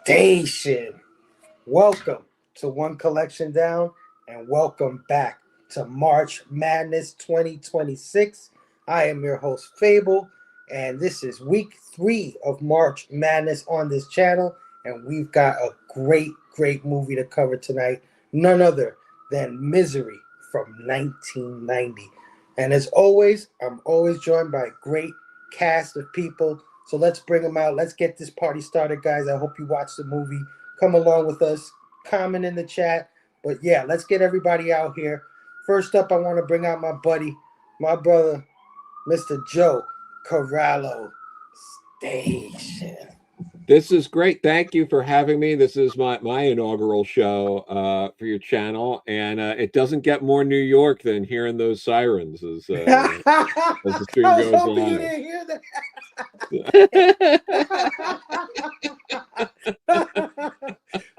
Station. Welcome to One Collection Down and welcome back to March Madness 2026. I am your host, Phable, and this is week 3 of March Madness on this channel. And we've got a great movie to cover tonight. None other than Misery from 1990. And as always, I'm always joined by a great cast of people. So let's bring them out. Let's get this party started, guys. I hope you watch the movie. Come along with us. Comment in the chat. But yeah, let's get everybody out here. First up, I want to bring out my buddy, my brother, Mr. Joe Corallo Station. This is great. Thank you for having me. This is my inaugural show for your channel, and it doesn't get more New York than hearing those sirens as the stream goes along. You didn't hear that.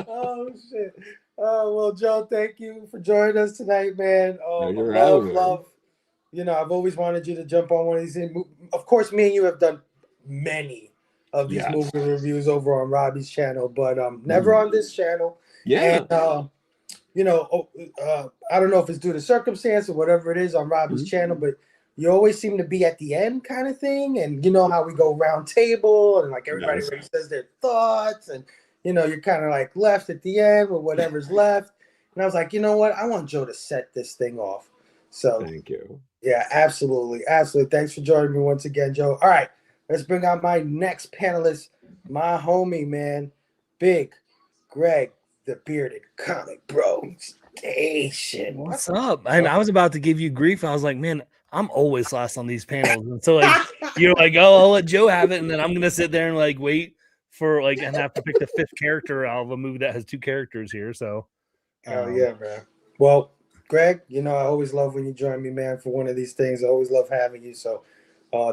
Oh shit! Oh well, Joe, thank you for joining us tonight, man. Oh, love. You know, I've always wanted you to jump on one of these things. Of course, me and you have done many of these movie reviews over on Robbie's channel, but never on this channel. Yeah. And you know, I don't know if it's due to circumstance or whatever it is on Robbie's channel, but you always seem to be at the end kind of thing. And you know how we go round table and like everybody already says their thoughts, and you know, you're kind of like left at the end with whatever's left. And I was like, you know what? I want Joe to set this thing off. So thank you. Yeah, absolutely. Thanks for joining me once again, Joe. All right, let's bring out my next panelist, my homie, man, Big Greg, the bearded comic bro Station. What's up? And I was about to give you grief. I was like, man, I'm always last on these panels. And so like you're like, oh, I'll let Joe have it, and then I'm gonna sit there and like wait for like and have to pick the 5th character out of a movie that has 2 characters here. So yeah, man. Well, Greg, you know I always love when you join me, man, for one of these things. I always love having you. So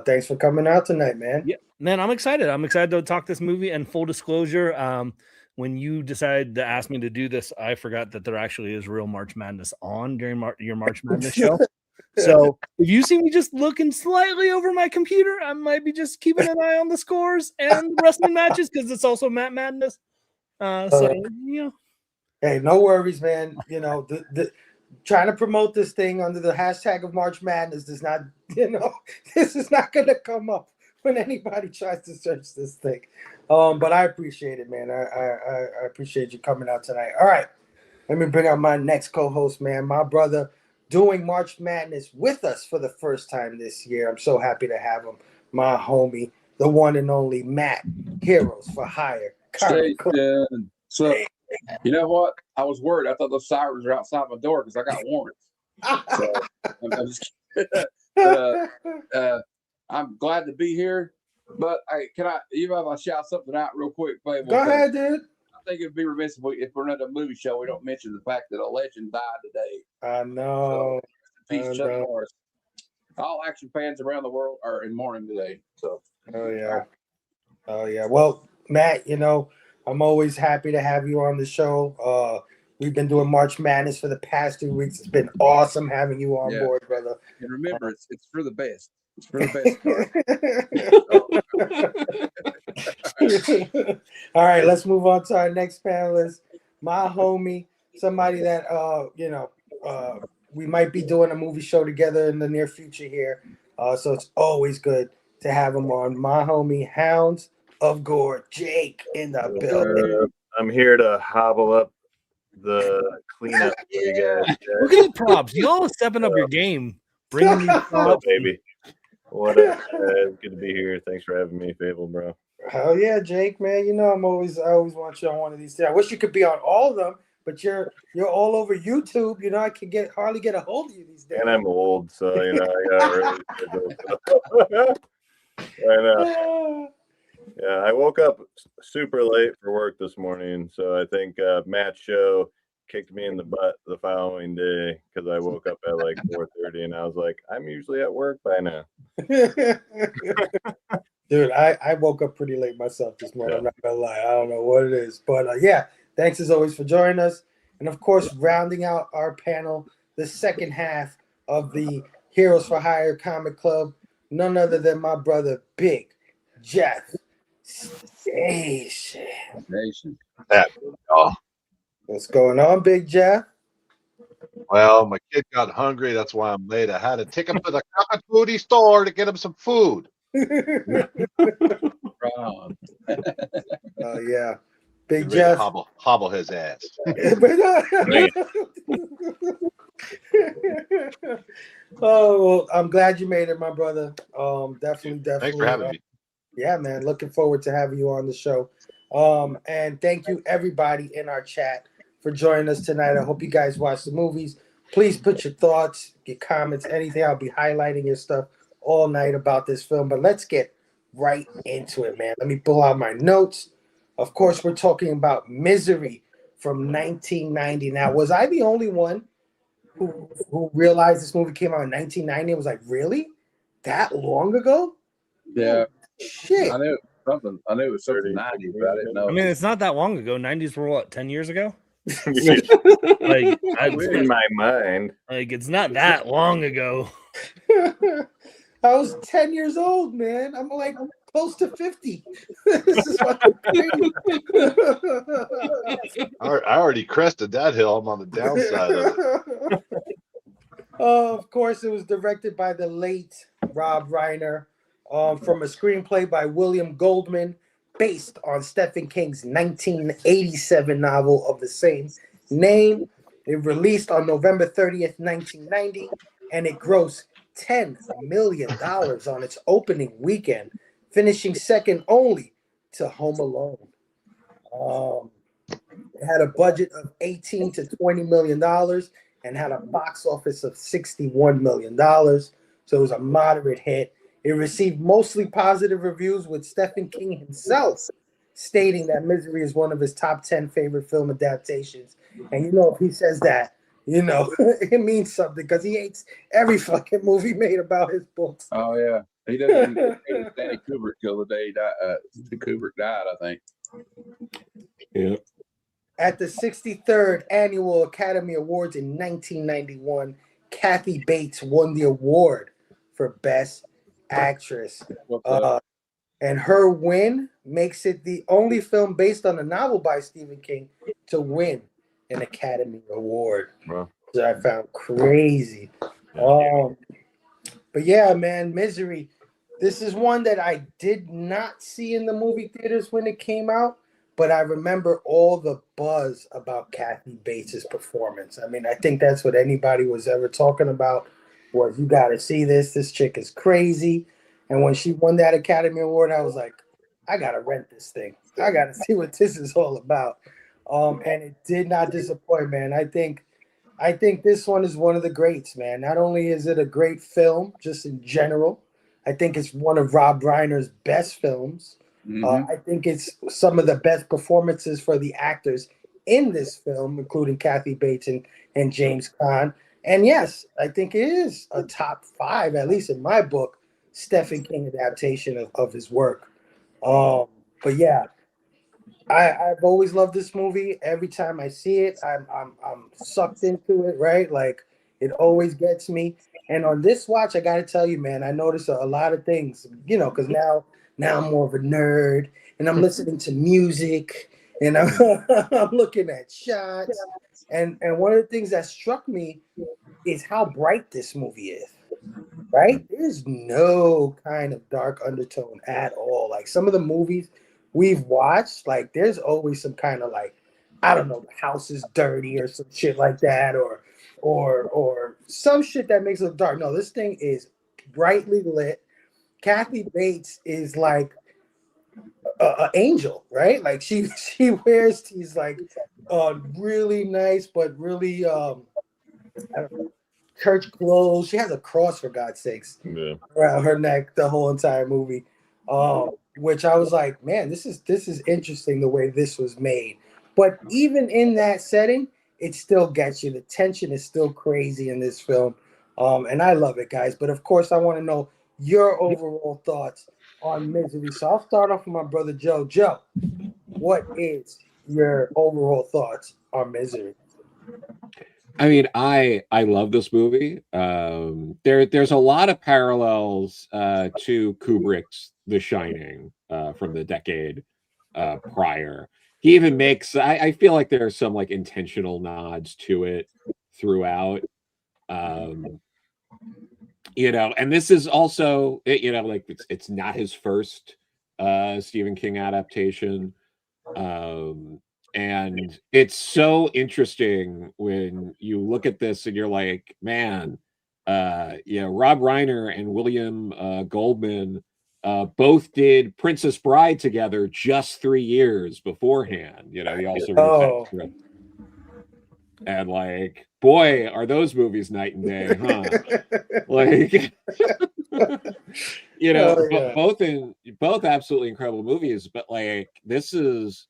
thanks for coming out tonight, man. Yeah, man, I'm excited. I'm excited to talk this movie. And full disclosure, when you decided to ask me to do this, I forgot that there actually is real March Madness on during your March Madness show. So if you see me just looking slightly over my computer, I might be just keeping an eye on the scores and the wrestling matches because it's also Matt Madness. So you know, hey, no worries, man. You know the trying to promote this thing under the hashtag of March Madness does not, you know, this is not going to come up when anybody tries to search this thing. But I appreciate it, man. I appreciate you coming out tonight. All right, let me bring out my next co-host, man, my brother, doing March Madness with us for the first time this year. I'm so happy to have him, my homie, the one and only Matt, Heroes for Hire. So, you know what? I was worried. I thought those sirens were outside my door because I got warrants. So, I'm just kidding. I'm glad to be here. But you know, if I shout something out real quick, Fable, go ahead, dude. I think it'd be remiss if we're not a movie show, we don't mention the fact that a legend died today. I know. So, peace, Chuck Norris. All action fans around the world are in mourning today. So, oh yeah. Well, Matt, you know, I'm always happy to have you on the show. We've been doing March Madness for the past 2 weeks. It's been awesome having you on board, brother. And remember, it's for the best. It's for the best. All right, let's move on to our next panelist, my homie, somebody that we might be doing a movie show together in the near future here. So it's always good to have him on. My homie, Hounds of Gore, Jake in the building. I'm here to hobble up the cleanup for you guys. Look at the props. You always stepping up your game, bringing these Oh, props. baby. What up, guys? Good to be here. Thanks for having me, Phable, bro. Hell yeah, Jake, man. You know I always want you on one of these things. I wish you could be on all of them, but you're all over YouTube. You know, I can hardly get a hold of you these days. And I'm old, so I got really I know. Yeah, I woke up super late for work this morning, so I think Matt's show kicked me in the butt the following day because I woke up at like 4:30, and I was like, I'm usually at work by now. Dude, I woke up pretty late myself this morning. I'm not gonna lie. I don't know what it is. But yeah, thanks as always for joining us. And of course, rounding out our panel, the second half of the Heroes for Hire Comic Club, none other than my brother, Big Jeff Station. What's going on, Big Jeff? Well, my kid got hungry. That's why I'm late. I had to take him to the Kakatootie store to get him some food. Oh yeah, Big Jeff. Hobble his ass. Oh well, I'm glad you made it, my brother. Definitely. Thanks for having me. Yeah, man. Looking forward to having you on the show. And thank you everybody in our chat for joining us tonight. I hope you guys watch the movies. Please put your thoughts, your comments, anything. I'll be highlighting your stuff all night about this film. But let's get right into it, man. Let me pull out my notes. Of course, we're talking about Misery from 1990. Now, was I the only one who realized this movie came out in 1990 and was like, really? That long ago? Yeah. Shit. I knew it was something 90s, but I didn't know. I mean, it's not that long ago. 90s were what, 10 years ago? Like, in my mind. Like, it's not that long ago. I was 10 years old, man. I'm like close to 50. This is fucking crazy. I already crested that hill. I'm on the downside of it. Of course, it was directed by the late Rob Reiner, from a screenplay by William Goldman, based on Stephen King's 1987 novel of the same name. It released on November 30th, 1990, and it grossed $10 million on its opening weekend, finishing second only to Home Alone. It had a budget of $18 to $20 million and had a box office of $61 million. So it was a moderate hit. It received mostly positive reviews, with Stephen King himself stating that Misery is one of his top 10 favorite film adaptations. And if he says that, it means something, because he hates every fucking movie made about his books. Oh yeah, he doesn't. Stanley Kubrick till the day he died. Kubrick died, I think. Yeah. At the 63rd Annual Academy Awards in 1991, Kathy Bates won the award for Best Actress. And her win makes it the only film based on a novel by Stephen King to win an Academy Award. Wow. So I found crazy. But yeah, man, Misery. This is one that I did not see in the movie theaters when it came out, but I remember all the buzz about Kathy Bates' performance. I mean, I think that's what anybody was ever talking about, was you got to see this. This chick is crazy. And when she won that Academy Award, I was like, I got to rent this thing. I got to see what this is all about. And it did not disappoint, man. I think this one is one of the greats, man. Not only is it a great film, just in general, I think it's one of Rob Reiner's best films. I think it's some of the best performances for the actors in this film, including Kathy Bates and James Caan. And yes, I think it is a top 5, at least in my book, Stephen King adaptation of his work. But yeah, I've always loved this movie. Every time I see it, I'm sucked into it, right? Like, it always gets me. And on this watch, I got to tell you, man, I noticed a lot of things, because now I'm more of a nerd, and I'm listening to music and I'm looking at shots, and one of the things that struck me is how bright this movie is. Right? There's no kind of dark undertone at all. Like some of the movies we've watched, like there's always some kind of like, I don't know, the house is dirty or some shit like that, or some shit that makes it look dark. No, this thing is brightly lit. Kathy Bates is like an angel, right? Like she wears these like really nice but really I don't know, church clothes. She has a cross, for God's sakes, around her neck the whole entire movie. Which I was like, man, this is interesting the way this was made. But even in that setting, it still gets you. The tension is still crazy in this film. And I love it, guys. But of course, I want to know your overall thoughts on Misery. So I'll start off with my brother Joe. Joe, what is your overall thoughts on Misery? I mean, I love this movie. There's a lot of parallels to Kubrick's The Shining from the decade prior. He even makes, I feel like there are some like intentional nods to it throughout. You know, and this is also, you know, like it's not his first Stephen King adaptation. And it's so interesting when you look at this and you're like, man, you know, Rob Reiner and William Goldman both did Princess Bride together just 3 years beforehand. You know, he also wrote that script. And like, boy, are those movies night and day, huh? Like, you know, both absolutely incredible movies, but like this is.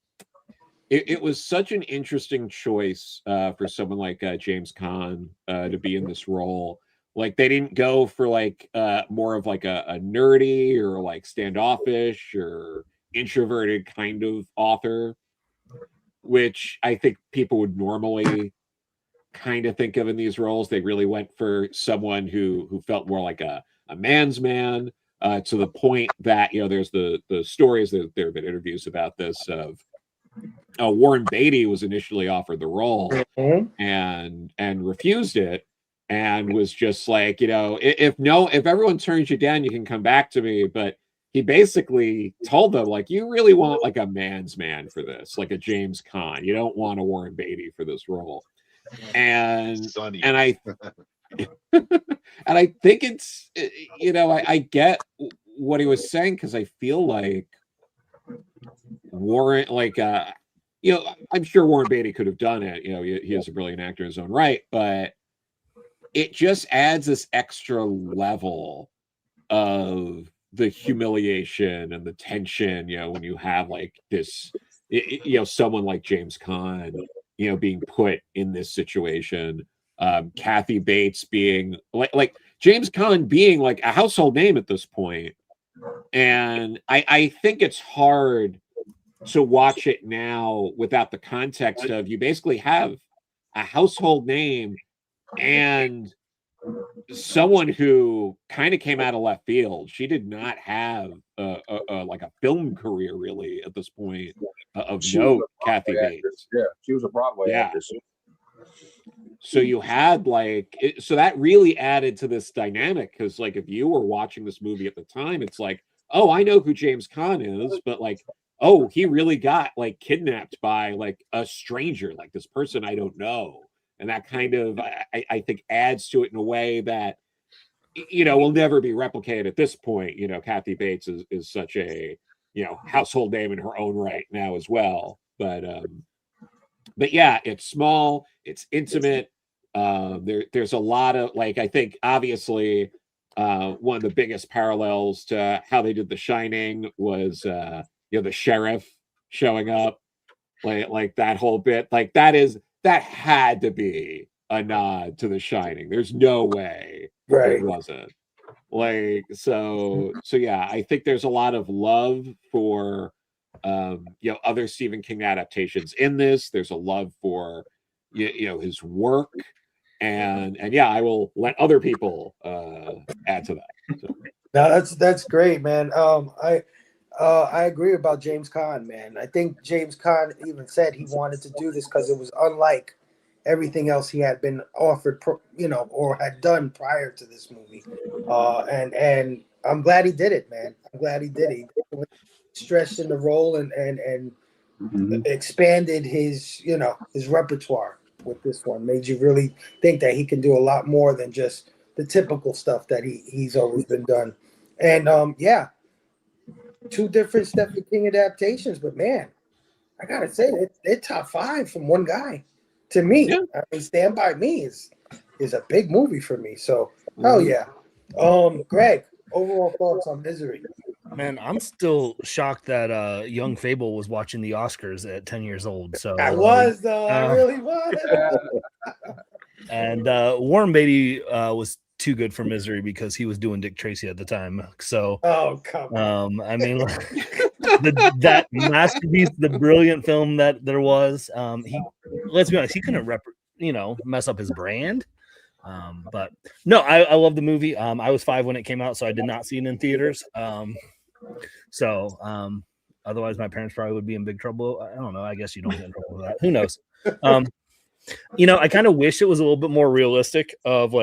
It was such an interesting choice for someone like James Caan to be in this role. Like they didn't go for like more of like a nerdy or like standoffish or introverted kind of author, which I think people would normally kind of think of in these roles. They really went for someone who felt more like a man's man, to the point that, you know, there's the stories that there have been interviews about this of Warren Beatty was initially offered the role and refused it, and was just like, you know, if everyone turns you down, you can come back to me. But he basically told them, like, you really want like a man's man for this, like a James Caan. You don't want a Warren Beatty for this role. And I and I think it's, you know, I get what he was saying, because I feel like Warren, like you know, I'm sure Warren Beatty could have done it. You know, he is a brilliant actor in his own right, but it just adds this extra level of the humiliation and the tension, you know, when you have like this, you know, someone like James Caan, you know, being put in this situation. Kathy Bates being like James Caan being like a household name at this point. And I think it's hard to watch it now without the context of, you basically have a household name and someone who kind of came out of left field. She did not have like a film career really at this point of note. Kathy Bates, yeah, she was a Broadway actress. So you had like so that really added to this dynamic, because like if you were watching this movie at the time, it's like, oh, I know who James Caan is, but like, oh, he really got like kidnapped by like a stranger, like this person I don't know. And that kind of, I think, adds to it in a way that, you know, will never be replicated at this point. You know, Kathy Bates is such a, you know, household name in her own right now as well. But yeah, it's small, it's intimate. There's a lot of like, I think obviously one of the biggest parallels to how they did The Shining was you know, the sheriff showing up, like that whole bit, like that had to be a nod to The Shining. There's no way it wasn't. Like so yeah, I think there's a lot of love for you know, other Stephen King adaptations in this. There's a love for you know, his work, and yeah, I will let other people add to that. So. No, that's great, man. I agree about James Caan, man. I think James Caan even said he wanted to do this because it was unlike everything else he had been offered, or had done prior to this movie. And I'm glad he did it, man. I'm glad he did it. He definitely stretched in the role and expanded his repertoire with this one. Made you really think that he can do a lot more than just the typical stuff that he's always been done. And yeah, two different Stephen King adaptations, but man, I gotta say they're top 5 from one guy. To me, Yeah. I mean, Stand By Me is a big movie for me. So hell yeah. Greg, overall thoughts on Misery? Man, I'm still shocked that young Phable was watching the Oscars at 10 years old. So I was though, I really was. And Warren Beatty was too good for Misery because he was doing Dick Tracy at the time. So Oh come on. I mean, that masterpiece, the brilliant film that there was. Let's be honest, he couldn't mess up his brand. But no, I love the movie. I was 5 when it came out, so I did not see it in theaters. Otherwise my parents probably would be in big trouble. I don't know. I guess you don't get in trouble with that. Who knows? I kind of wish it was a little bit more realistic of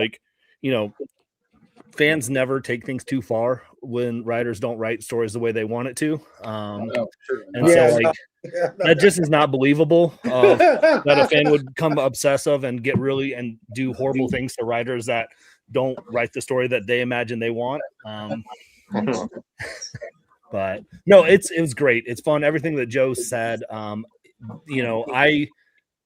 fans never take things too far when writers don't write stories the way they want it to. That just is not believable that a fan would come obsessive and get really and do horrible things to writers that don't write the story that they imagine they want. But no, it was great. It's fun. Everything that Joe said.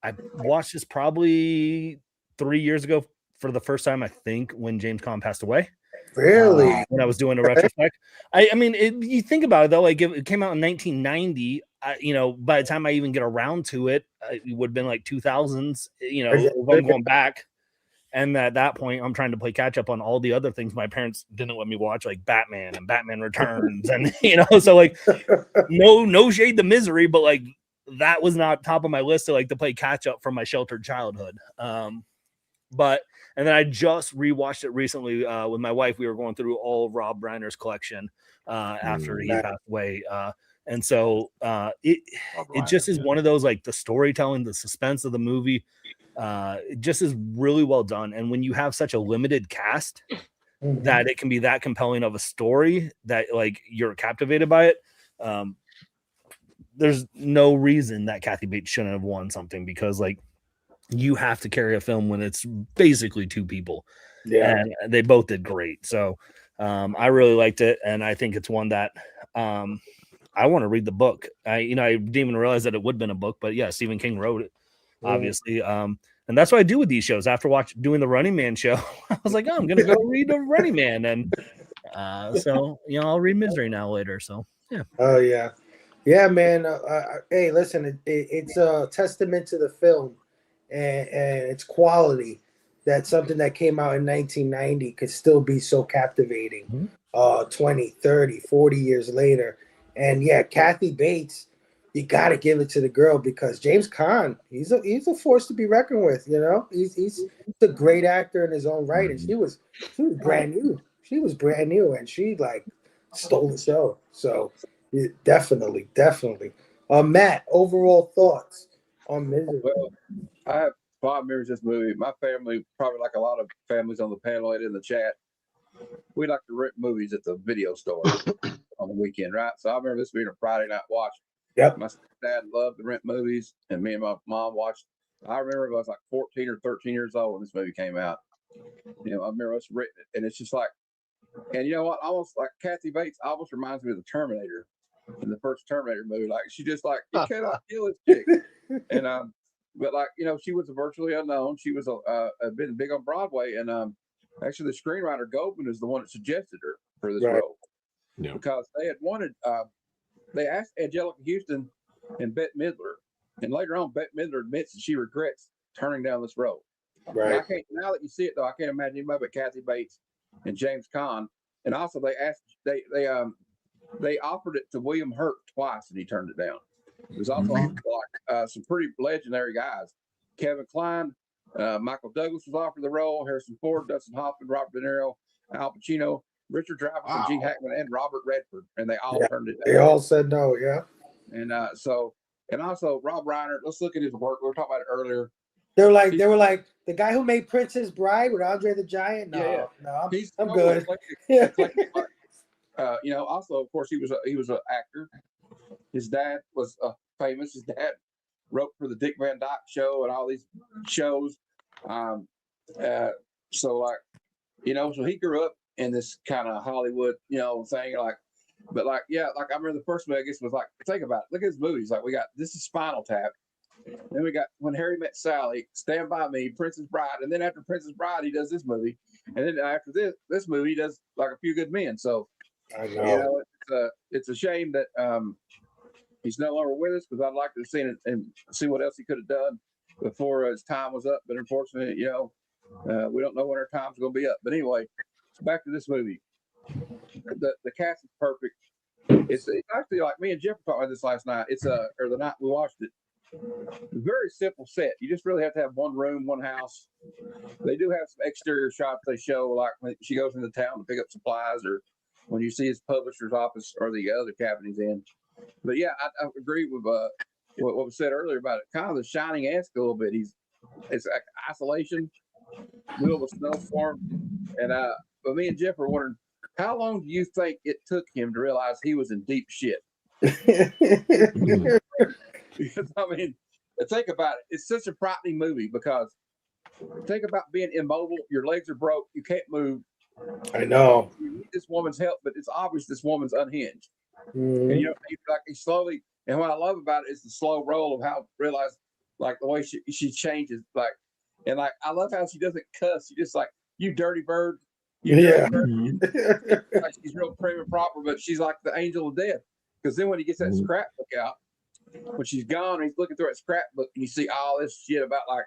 I watched this probably 3 years ago for the first time, I think, when James Caan passed away. Really? When I was doing a retrospect. I mean, you think about it, though, like it came out in 1990. By the time I even get around to it, it would have been like 2000s, if I'm going back. And at that point, I'm trying to play catch up on all the other things my parents didn't let me watch, like Batman and Batman Returns. And, so like, no shade to Misery, but like, that was not top of my list to play catch up from my sheltered childhood. And then I just rewatched it recently with my wife. We were going through all of Rob Reiner's collection after he passed away. And so it just is one of those, like the storytelling, the suspense of the movie, it just is really well done. And when you have such a limited cast that it can be that compelling of a story that like you're captivated by it, there's no reason that Kathy Bates shouldn't have won something, because like you have to carry a film when it's basically 2 people. Yeah, and they both did great. So I really liked it, and I think it's one that I want to read the book. I didn't even realize that it would have been a book, but yeah, Stephen King wrote it, obviously. And that's what I do with these shows. After doing the Running Man show, I was like, oh, I'm gonna go read the Running Man, and so I'll read Misery now later. So yeah. Oh yeah. Yeah, man. Hey, listen, it's a testament to the film and its quality that something that came out in 1990 could still be so captivating 20, 30, 40 years later. And yeah, Kathy Bates, you got to give it to the girl, because James Caan, he's a force to be reckoned with. He's a great actor in his own right, and she was brand new. She was brand new, and she like stole the show. So. Yeah, definitely. Matt, overall thoughts on Misery? Well, I have 5 memories of this movie. My family, probably like a lot of families on the panel and in the chat, we like to rent movies at the video store on the weekend, right? So I remember this being a Friday night watch. Yep. My dad loved to rent movies, and me and my mom watched. I remember I was like 14 or 13 years old when this movie came out. I remember us renting it, and it's just like, and you know what? Almost like Kathy Bates almost reminds me of the Terminator. In the first Terminator movie, like she just like, you cannot kill this chick, and but like she was virtually unknown. She was been big on Broadway, and actually the screenwriter Goldman is the one that suggested her for this role, because they had wanted they asked Angelica Houston and Bette Midler, and later on Bette Midler admits that she regrets turning down this role. Right. Now that you see it though, I can't imagine anybody but Kathy Bates and James Caan, and also they offered it to William Hurt twice, and he turned it down. It was also like some pretty legendary guys. Kevin Kline, Michael Douglas was offered the role. Harrison Ford, Dustin Hoffman, Robert De Niro, Al Pacino, Richard Dreyfuss and Gene Hackman and Robert Redford, and they all turned it down. They all said no. Yeah. And and also Rob Reiner. Let's look at his work. We were talking about it earlier. They were like the guy who made Princess Bride with Andre the Giant. No, I'm good. Also, of course, he was an actor. His dad was famous. His dad wrote for the Dick Van Dyke Show and all these shows. So he grew up in this kind of Hollywood, thing. I remember the first movie, I guess, was like, think about it. Look at his movies. Like, we got This Is Spinal Tap. Then we got When Harry Met Sally, Stand By Me, Princess Bride, and then after Princess Bride, he does this movie, and then after this movie, he does like A Few Good Men. So, I know. It's a shame that he's no longer with us, because I'd like to have seen it and see what else he could have done before his time was up. But unfortunately, we don't know when our time's going to be up. But anyway, back to this movie. The cast is perfect. It's actually, like, me and Jeff were talking about this last night. Or the night we watched it. Very simple set. You just really have to have one room, one house. They do have some exterior shots they show, like when she goes into town to pick up supplies, or when you see his publisher's office or the other cabin he's in. But yeah, I agree with what was said earlier about it. Kind of the Shining-esque a little bit. It's like isolation, middle of a snowstorm, and but me and Jeff are wondering, how long do you think it took him to realize he was in deep shit? Because, I mean, think about it. It's such a frightening movie, because think about being immobile. Your legs are broke. You can't move. I know. You need this woman's help, but it's obvious this woman's unhinged. Mm-hmm. And he slowly. And what I love about it is the slow roll of how realize, like, the way she changes, like, and like, I love how she doesn't cuss. She just like, you dirty bird. You dirty bird. Like, she's real prim and proper, but she's like the angel of death. Because then when he gets that scrapbook out, when she's gone, and he's looking through that scrapbook, and you see all this shit about, like,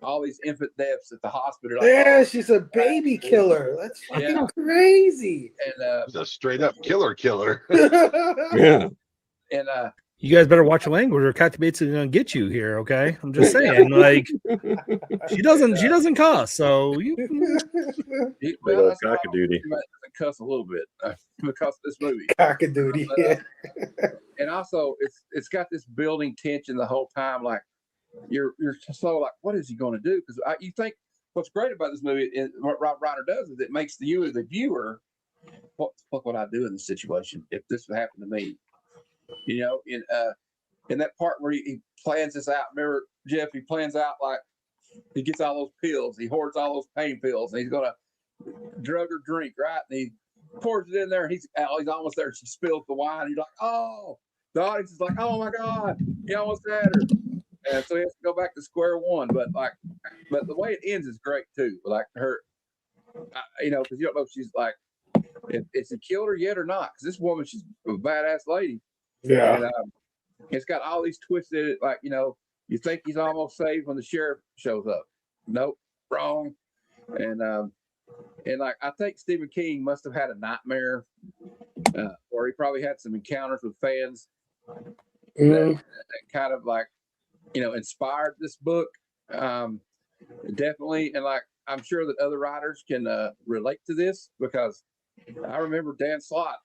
all these infant deaths at the hospital. Like, she's a baby killer. That's fucking crazy. And He's a straight up killer. Yeah. And you guys better watch your language, or Kathy Bates is gonna get you here. Okay, I'm just saying. Like, she doesn't cuss, so you. Well, cockadoodie. He might cuss a little bit because of this movie. Cockadoodie. And also, it's got this building tension the whole time. Like, you're so like, what is he going to do? Because you think what's great about this movie, and what Rob Reiner does, is it makes you as the viewer, what the fuck would I do in this situation if this would happen to me? In that part where he plans this out. Remember, Jeff, he plans out, like, he gets all those pills, he hoards all those pain pills, and he's gonna drug or drink, right? And he pours it in there, and he's almost there. She spills the wine. He's like, oh, the audience is like, oh my God, he almost had her. And so he has to go back to square one. But the way it ends is great too. Like, her, because you don't know if she's like, if he killed her yet or not. Because this woman, she's a badass lady. Yeah. And it's got all these twists in it. Like, you think he's almost saved when the sheriff shows up. Nope, wrong. And like, I think Stephen King must have had a nightmare, or he probably had some encounters with fans that kind of, like, inspired this book. Definitely. And, like, I'm sure that other writers can relate to this, because I remember Dan Slott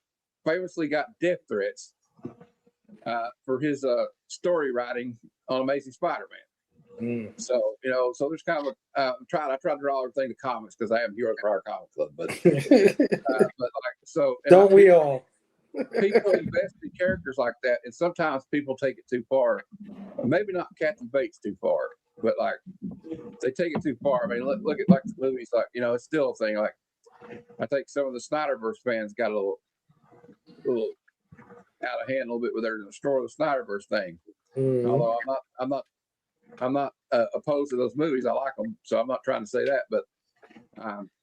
famously got death threats for his story writing on Amazing Spider-Man. So there's kind of I try to draw everything to comics, because I am Hero for our comic club, but like, so don't we all? People invest in characters like that, and sometimes people take it too far. Maybe not Kathy Bates too far, but like, they take it too far. I mean, look at, like, the movies, like, it's still a thing. Like, I think some of the Snyderverse fans got a little out of hand a little bit with their Destroy the Snyderverse thing. Although I'm not opposed to those movies. I like them, so I'm not trying to say that. But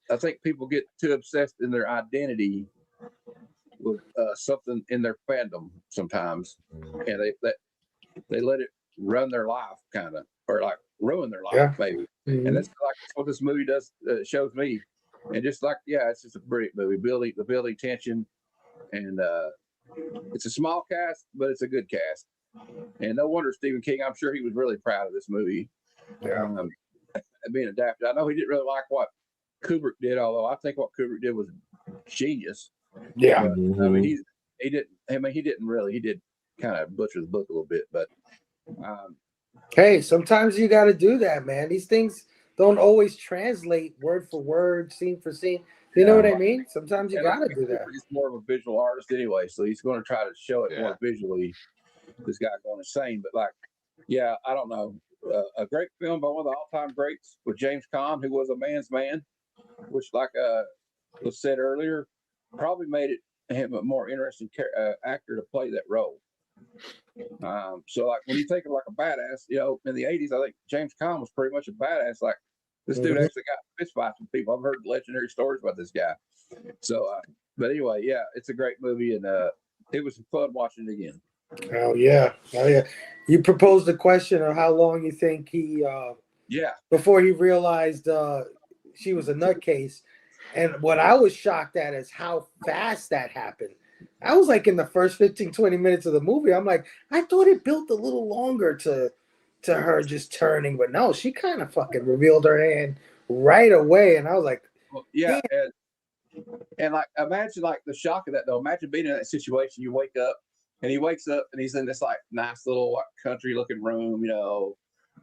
I think people get too obsessed in their identity with something in their fandom sometimes, and they let it run their life, kind of, or like ruin their life, maybe. And that's what this movie does. Shows me, and just like, it's just a brilliant movie. The building tension, and it's a small cast, but it's a good cast. And no wonder Stephen King, I'm sure he was really proud of this movie. Being adapted. I know he didn't really like what Kubrick did, although I think what Kubrick did was genius. Yeah. But, I mean, he didn't really. He did kind of butcher the book a little bit, but hey, sometimes you got to do that, man. These things don't always translate word for word, scene for scene. You know what I mean? Sometimes you got to do that. He's more of a visual artist anyway, so he's going to try to show it Yeah. more visually. This guy going insane, but like, yeah, I don't know. A great film by one of the all-time greats with James Caan, who was a man's man, which, like was said earlier, probably made him a more interesting actor to play that role. So, like, when you think of like a badass, you know, in the '80s, I think James Caan was pretty much a badass. Like, this dude actually got fist fights with people. I've heard legendary stories about this guy. So, but anyway, yeah, it's a great movie, and it was fun watching it again. Oh yeah. You proposed the question of how long you think he before he realized she was a nutcase. And what I was shocked at is how fast that happened. I was like in the first 15, 20 minutes of the movie. I'm like, I thought it built a little longer to her just turning, but no, she kind of fucking revealed her hand right away. And I was like, well, yeah. And like, imagine like the shock of that though. Imagine being in that situation. You wake up and he wakes up and he's in this like nice little country looking room, you know,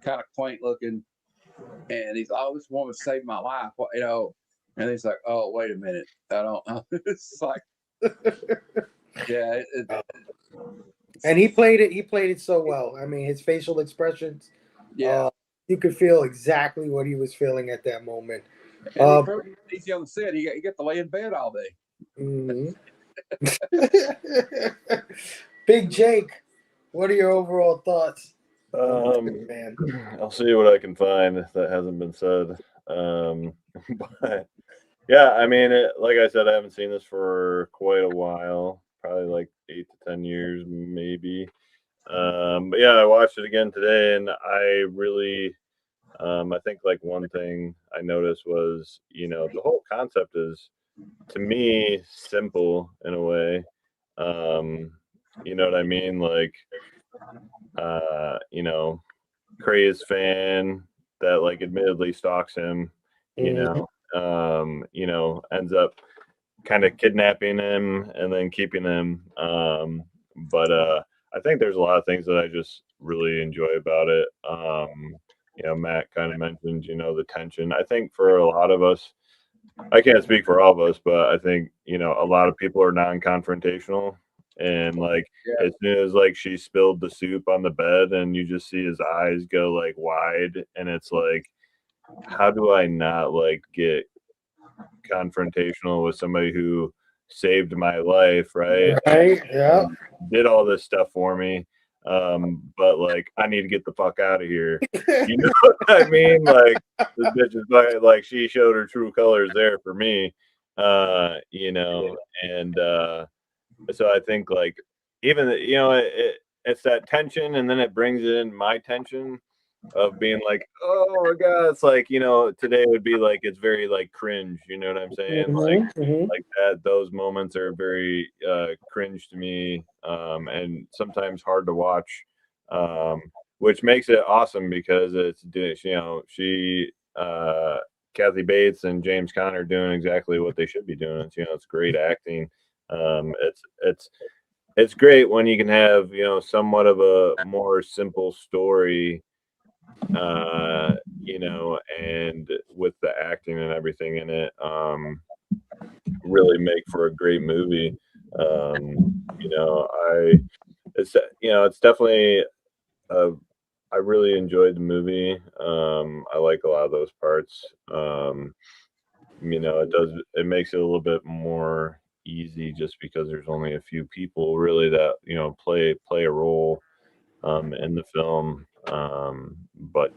kind of quaint looking. And he's, oh, this woman saved my life, you know. And he's like, oh, wait a minute. I don't know. It's like, yeah. And he played it. He played it so well. I mean, his facial expressions. Yeah. You could feel exactly what he was feeling at that moment. And he's on the set. He got to lay in bed all day. Mm-hmm. Big Jake, what are your overall thoughts? Man, I'll see what I can find that hasn't been said. But yeah, I mean, like I said, I haven't seen this for quite a while, probably like 8 to 10 years, maybe. But yeah, I watched it again today, and I really, I think like one thing I noticed was, you know, the whole concept is, to me, simple in a way. You know what I mean? Like, you know, crazed fan that like admittedly stalks him, you know, ends up kind of kidnapping him and then keeping him. But I think there's a lot of things that I just really enjoy about it. You know, Matt kind of mentioned, you know, the tension. I think for a lot of us, I can't speak for all of us, but I think, you know, a lot of people are non-confrontational. And like as soon as like she spilled the soup on the bed and you just see his eyes go like wide, and it's like, how do I not like get confrontational with somebody who saved my life, right? Yeah. Did all this stuff for me. But like I need to get the fuck out of here. You know what I mean? Like this bitch is like she showed her true colors there for me. You know, and so I think like even you know it's that tension, and then it brings in my tension of being like, oh my god, it's like, you know, today would be like it's very like cringe, you know what I'm saying? Like that those moments are very cringe to me, and sometimes hard to watch, which makes it awesome because it's, you know, Kathy Bates and James Caan are doing exactly what they should be doing. It's, you know, it's great acting. It's great when you can have, you know, somewhat of a more simple story, you know, and with the acting and everything in it, really make for a great movie. You know, it's, you know, it's definitely, I really enjoyed the movie. I like a lot of those parts. You know, it makes it a little bit more easy just because there's only a few people really that, you know, play a role in the film. But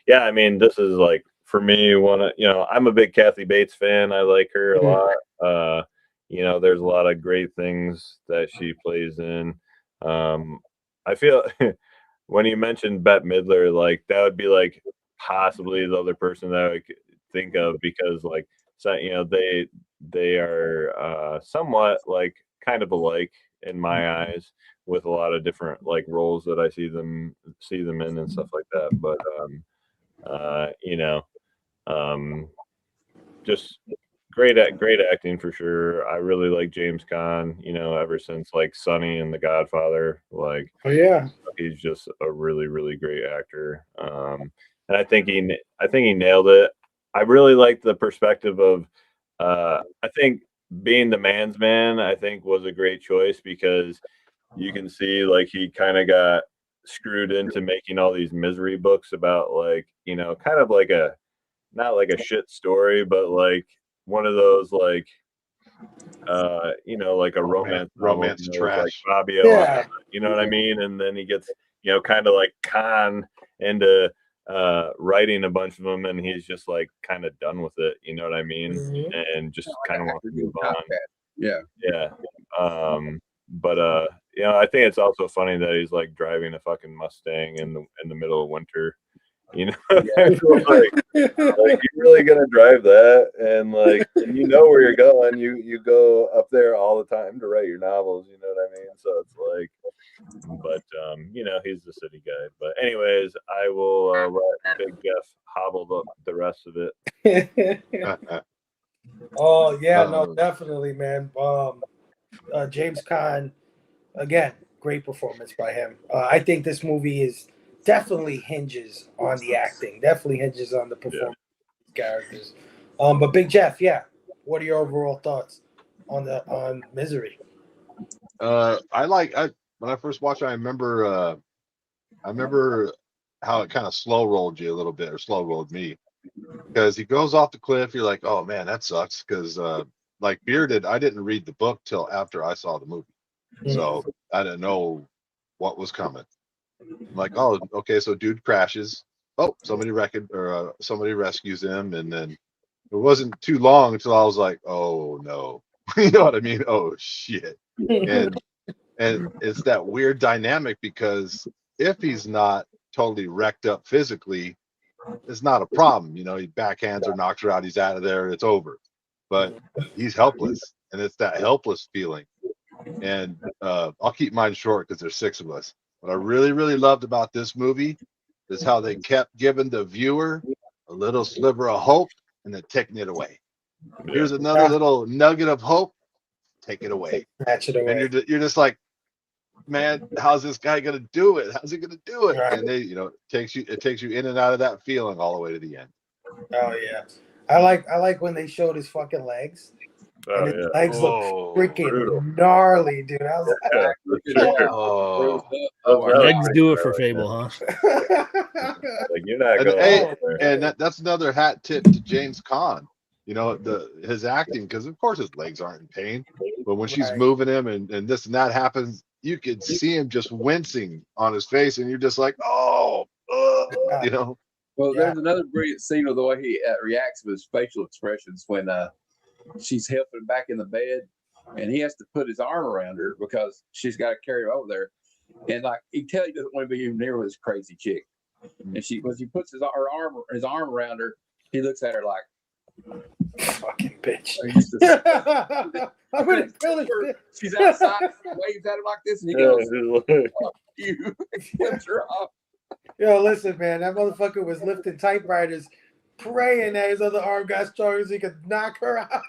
yeah, I mean, this is like for me one of, you know, I'm a big Kathy Bates fan. I like her a lot. You know, there's a lot of great things that she plays in. I feel when you mentioned Bette Midler, like that would be like possibly the other person that I would think of, because like, so you know, they are somewhat like kind of alike in my eyes, with a lot of different like roles that I see them in and stuff like that. But you know, just great acting for sure. I really like James Caan, you know, ever since like Sonny and The Godfather. Like, Oh yeah. he's just a really, really great actor. And I think he nailed it. I really like the perspective of, I think being the man's man, I think was a great choice because you can see like he kind of got screwed into making all these misery books about like, you know, kind of like a, not like a shit story, but like one of those like, you know, like a romance novel, romance you know, it's like trash. Fabio, Yeah. you know what I mean? And then he gets, you know, kind of like con into writing a bunch of them, and he's just like kind of done with it, you know what I mean? Mhm. And just kind of wants to move on. Yeah. Yeah. But you know, I think it's also funny that he's like driving a fucking Mustang in the middle of winter. You know, like you're really gonna drive that, and like, and you know where you're going. You go up there all the time to write your novels. You know what I mean? So it's like, but you know, he's the city guy. But anyways, I will let Big Jeff hobble the rest of it. Oh yeah, no, Um, definitely, man. James Caan, again, great performance by him. I think this movie is definitely hinges on the acting, definitely hinges on the performance of the characters. But Big Jeff, yeah, what are your overall thoughts on Misery? when I first watched it, I remember how it kind of slow rolled you a little bit, or slow rolled me, because he goes off the cliff. You're like, oh man, that sucks. Because like Bearded, I didn't read the book till after I saw the movie, so I didn't know what was coming. I'm like, oh, okay, so dude crashes. Oh, somebody somebody rescues him, and then it wasn't too long until I was like, oh no, you know what I mean? Oh shit, and it's that weird dynamic because if he's not totally wrecked up physically, it's not a problem. You know, he backhands her, knocks her out, he's out of there, it's over. But he's helpless, and it's that helpless feeling. And I'll keep mine short because there's 6 of us. What I really, really loved about this movie is how they kept giving the viewer a little sliver of hope and then taking it away. Here's another little nugget of hope, take it away. Snatch it And away. you're just like, man, how's this guy gonna do it? How's he gonna do it? Right. And they, you know, it takes you in and out of that feeling all the way to the end. Oh yeah, I like when they showed his fucking legs. Oh And his yeah. legs look Oh, freaking brutal. gnarly, dude. I was Yeah, for sure. oh. Legs do it for Phable, huh? Like you're not And going hey, anywhere. and that's another hat tip to James Caan. You know, his acting, because of course his legs aren't in pain, but when she's Right. moving him and this and that happens, you could see him just wincing on his face, and you're just like, oh, you know. Well, Yeah. there's another brilliant scene of the way he reacts with his facial expressions when she's helping him back in the bed, and he has to put his arm around her because she's got to carry him over there. And like he doesn't want to be even near with this crazy chick. And when she puts his arm around her, he looks at her like, Fucking bitch. "Are you just I'm gonna kill this bitch. She's outside, waves at him like this, and he goes, "Fuck you," and flips her off. Yo, listen, man, that motherfucker was lifting typewriters, praying that his other arm got stronger so he could knock her out.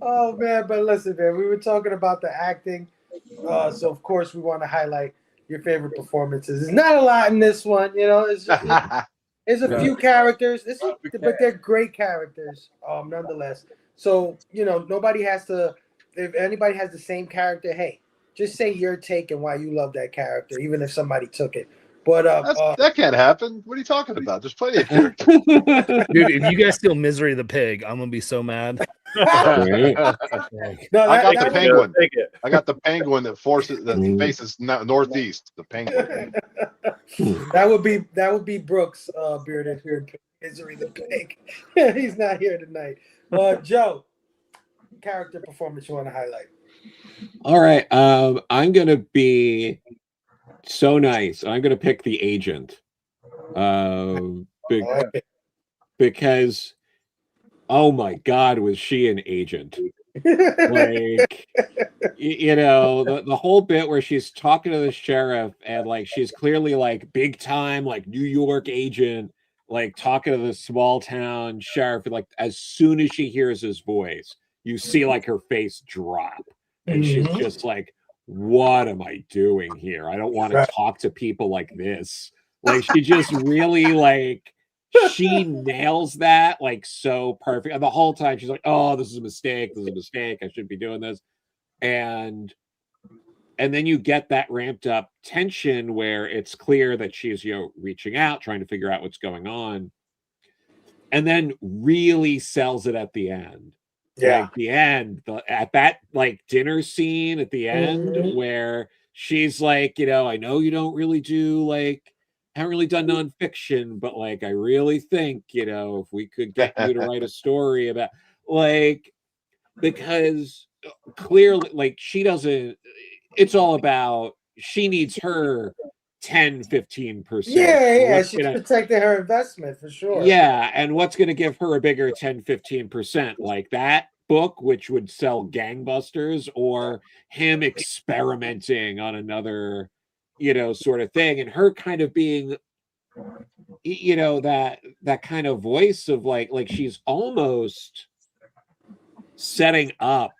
Oh man, but listen, man, we were talking about the acting, so of course we want to highlight your favorite performances. There's not a lot in this one, you know. It's just, there's a few characters, but they're great characters, nonetheless. So you know, nobody has to. If anybody has the same character, hey, just say your take and why you love that character, even if somebody took it. But that can't happen. What are you talking about? There's plenty of characters. Dude, if you guys steal Misery the Pig, I'm gonna be so mad. no, I got the penguin. Take it. I got the penguin that faces northeast. The penguin. that would be Brooks, bearded here. Misery the Pig. He's not here tonight. Joe, character performance you want to highlight? All right. I'm gonna be so nice. I'm gonna pick the agent. Because oh my God, was she an agent? Like, you know, the whole bit where she's talking to the sheriff and like she's clearly like big time, like New York agent, like talking to the small town sheriff, and like as soon as she hears his voice, you see like her face drop, and she's just like, what am I doing here? I don't want to talk to people like this. Like she just really like she nails that like so perfect. And the whole time she's like, oh, this is a mistake. This is a mistake. I shouldn't be doing this. And then you get that ramped up tension where it's clear that she's, reaching out, trying to figure out what's going on. And then really sells it at the end. Yeah. Like the end, at that like dinner scene at the end where she's like, I know you don't really do haven't really done nonfiction, but like I really think, if we could get you to write a story about because clearly like she doesn't, it's all about she needs her 10-15%. Yeah, she's protecting her investment for sure. Yeah, and what's going to give her a bigger 10-15%? Like that book, which would sell gangbusters, or him experimenting on another, sort of thing, and her kind of being, that kind of voice of like she's almost setting up,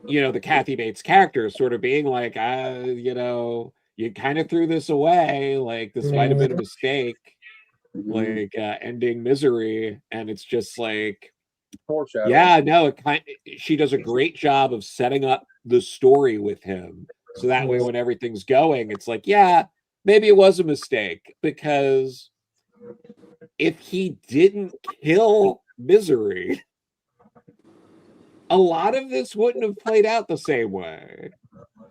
the Kathy Bates character, sort of being like, you kind of threw this away, like this might have been a mistake, like ending Misery, and it's just like, yeah, no, she does a great job of setting up the story with him, so that way when everything's going, it's like, yeah, maybe it was a mistake, because if he didn't kill Misery, a lot of this wouldn't have played out the same way.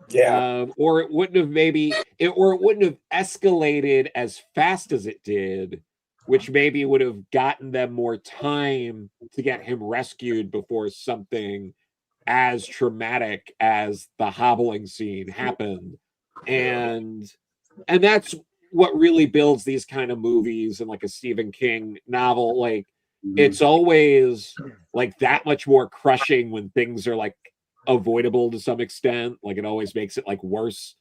Yeah. Or it wouldn't have it wouldn't have escalated as fast as it did, which maybe would have gotten them more time to get him rescued before something as traumatic as the hobbling scene happened. And that's what really builds these kind of movies and like a Stephen King novel. Like it's always like that much more crushing when things are like avoidable to some extent. Like it always makes it like worse,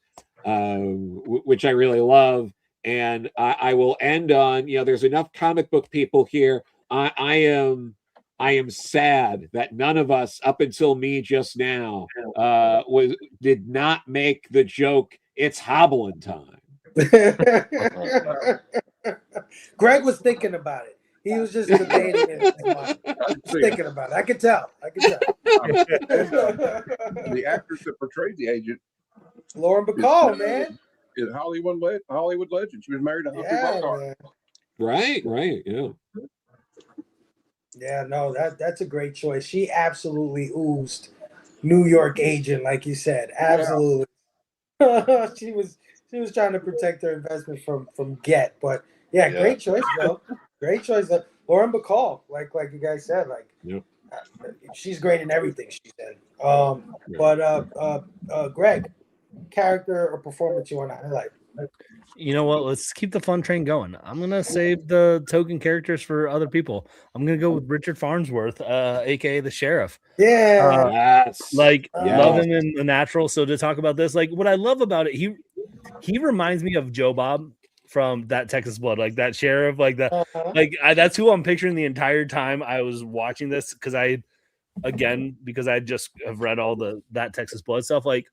which I really love. And I will end on, there's enough comic book people here. I am sad that none of us, up until me just now, did not make the joke, it's hobbling time. Greg was thinking about it. He was just debating it. Thinking about it. I could tell. The actress that portrayed the agent, Lauren Bacall, man, is Hollywood legend. She was married to Humphrey Bogart. Right, yeah. Yeah, no, that's a great choice. She absolutely oozed New York agent, like you said. Absolutely. Yeah. She was trying to protect her investment from Get, but yeah, great choice, though. Great choice. Lauren Bacall, like you guys said, she's great in everything she's in. But Greg, character or performance you want to highlight? You know what? Let's keep the fun train going. I'm gonna save the token characters for other people. I'm gonna go with Richard Farnsworth, aka the sheriff. Yeah, love him in The Natural. So to talk about this, like what I love about it, he reminds me of Joe Bob from that Texas Blood, like that sheriff, like that, that's who I'm picturing the entire time I was watching this, because I just have read all that Texas Blood stuff. Like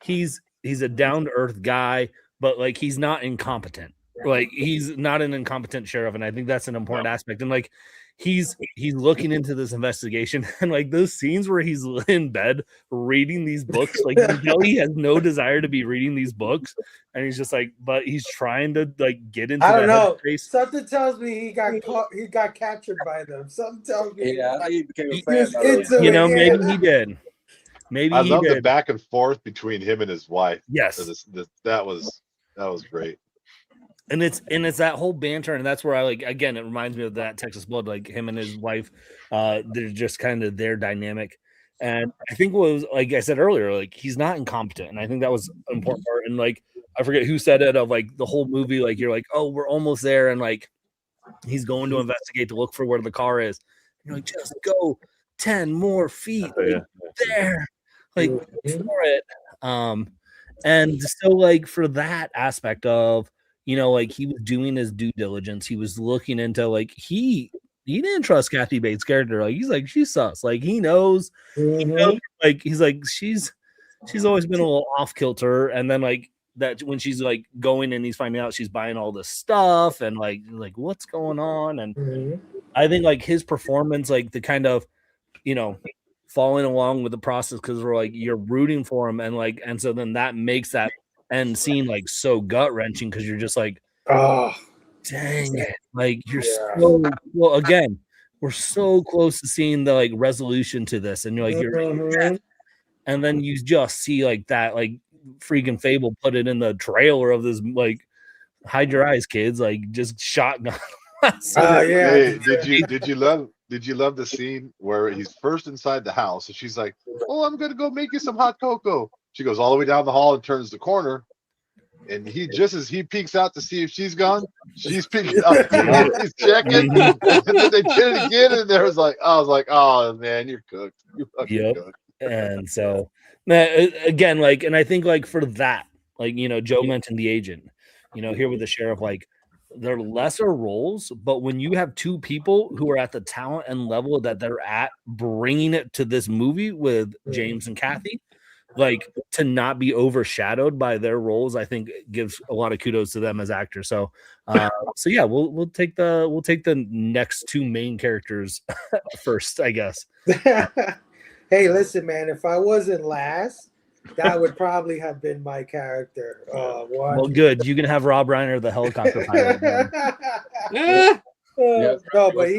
he's a down to earth guy, but like he's not incompetent. Like he's not an incompetent sheriff, and I think that's an important aspect. And like he's looking into this investigation, and like those scenes where he's in bed reading these books, like you know he has no desire to be reading these books, and he's just like, but he's trying to like get into. I don't know. Something tells me he got caught. He got captured by them. Something tells me. Yeah, he became a fan. Maybe he did. Maybe I love the back and forth between him and his wife. Yes, that was great. And it's that whole banter, and that's where I like, again, it reminds me of that Texas Blood, like him and his wife, they're just kind of their dynamic. And I think what was, like I said earlier, like he's not incompetent, and I think that was an important part. And like I forget who said it, of like the whole movie, like you're like, oh, we're almost there, and like he's going to investigate to look for where the car is. And you're like, just go 10 more feet there, like for it. And so like for that aspect of, you know, like he was doing his due diligence. He was looking into like he didn't trust Kathy Bates' character. Like he's like, she's sus. Like he knows, Mhm. like he's like, she's always been a little off kilter. And then like that when she's like going and he's finding out she's buying all this stuff and like what's going on. And Mhm. I think like his performance, like the kind of, you know, following along with the process because we're like you're rooting for him and so then that makes that end scene like so gut wrenching because you're just like, Oh, dang it, like you're yeah. so well. Again, we're so close to seeing the like resolution to this, and you're like Mhm. and then you just see like that like freaking Phable put it in the trailer of this like hide your eyes, kids, like just shotgun. Oh yeah. Hey, did you love the scene where he's first inside the house and she's like, "Oh, I'm gonna go make you some hot cocoa." She goes all the way down the hall and turns the corner, and he just as he peeks out to see if she's gone, she's peeking out to Yeah. he's checking, and then they did it again, and I was like, "Oh man, you're cooked. You fucking Yep. cooked." And so again, like, and I think like for that, like, you know, Joe mentioned the agent, you know, here with the sheriff, like they're lesser roles, but when you have two people who are at the talent and level that they're at, bringing it to this movie with James and Kathy, like to not be overshadowed by their roles, I think gives a lot of kudos to them as actors. So, so yeah, we'll take the next two main characters first, I guess. Hey, listen, man. If I wasn't last, that would probably have been my character. Well, good. You can have Rob Reiner, the helicopter pilot. Ah, Yeah, No, but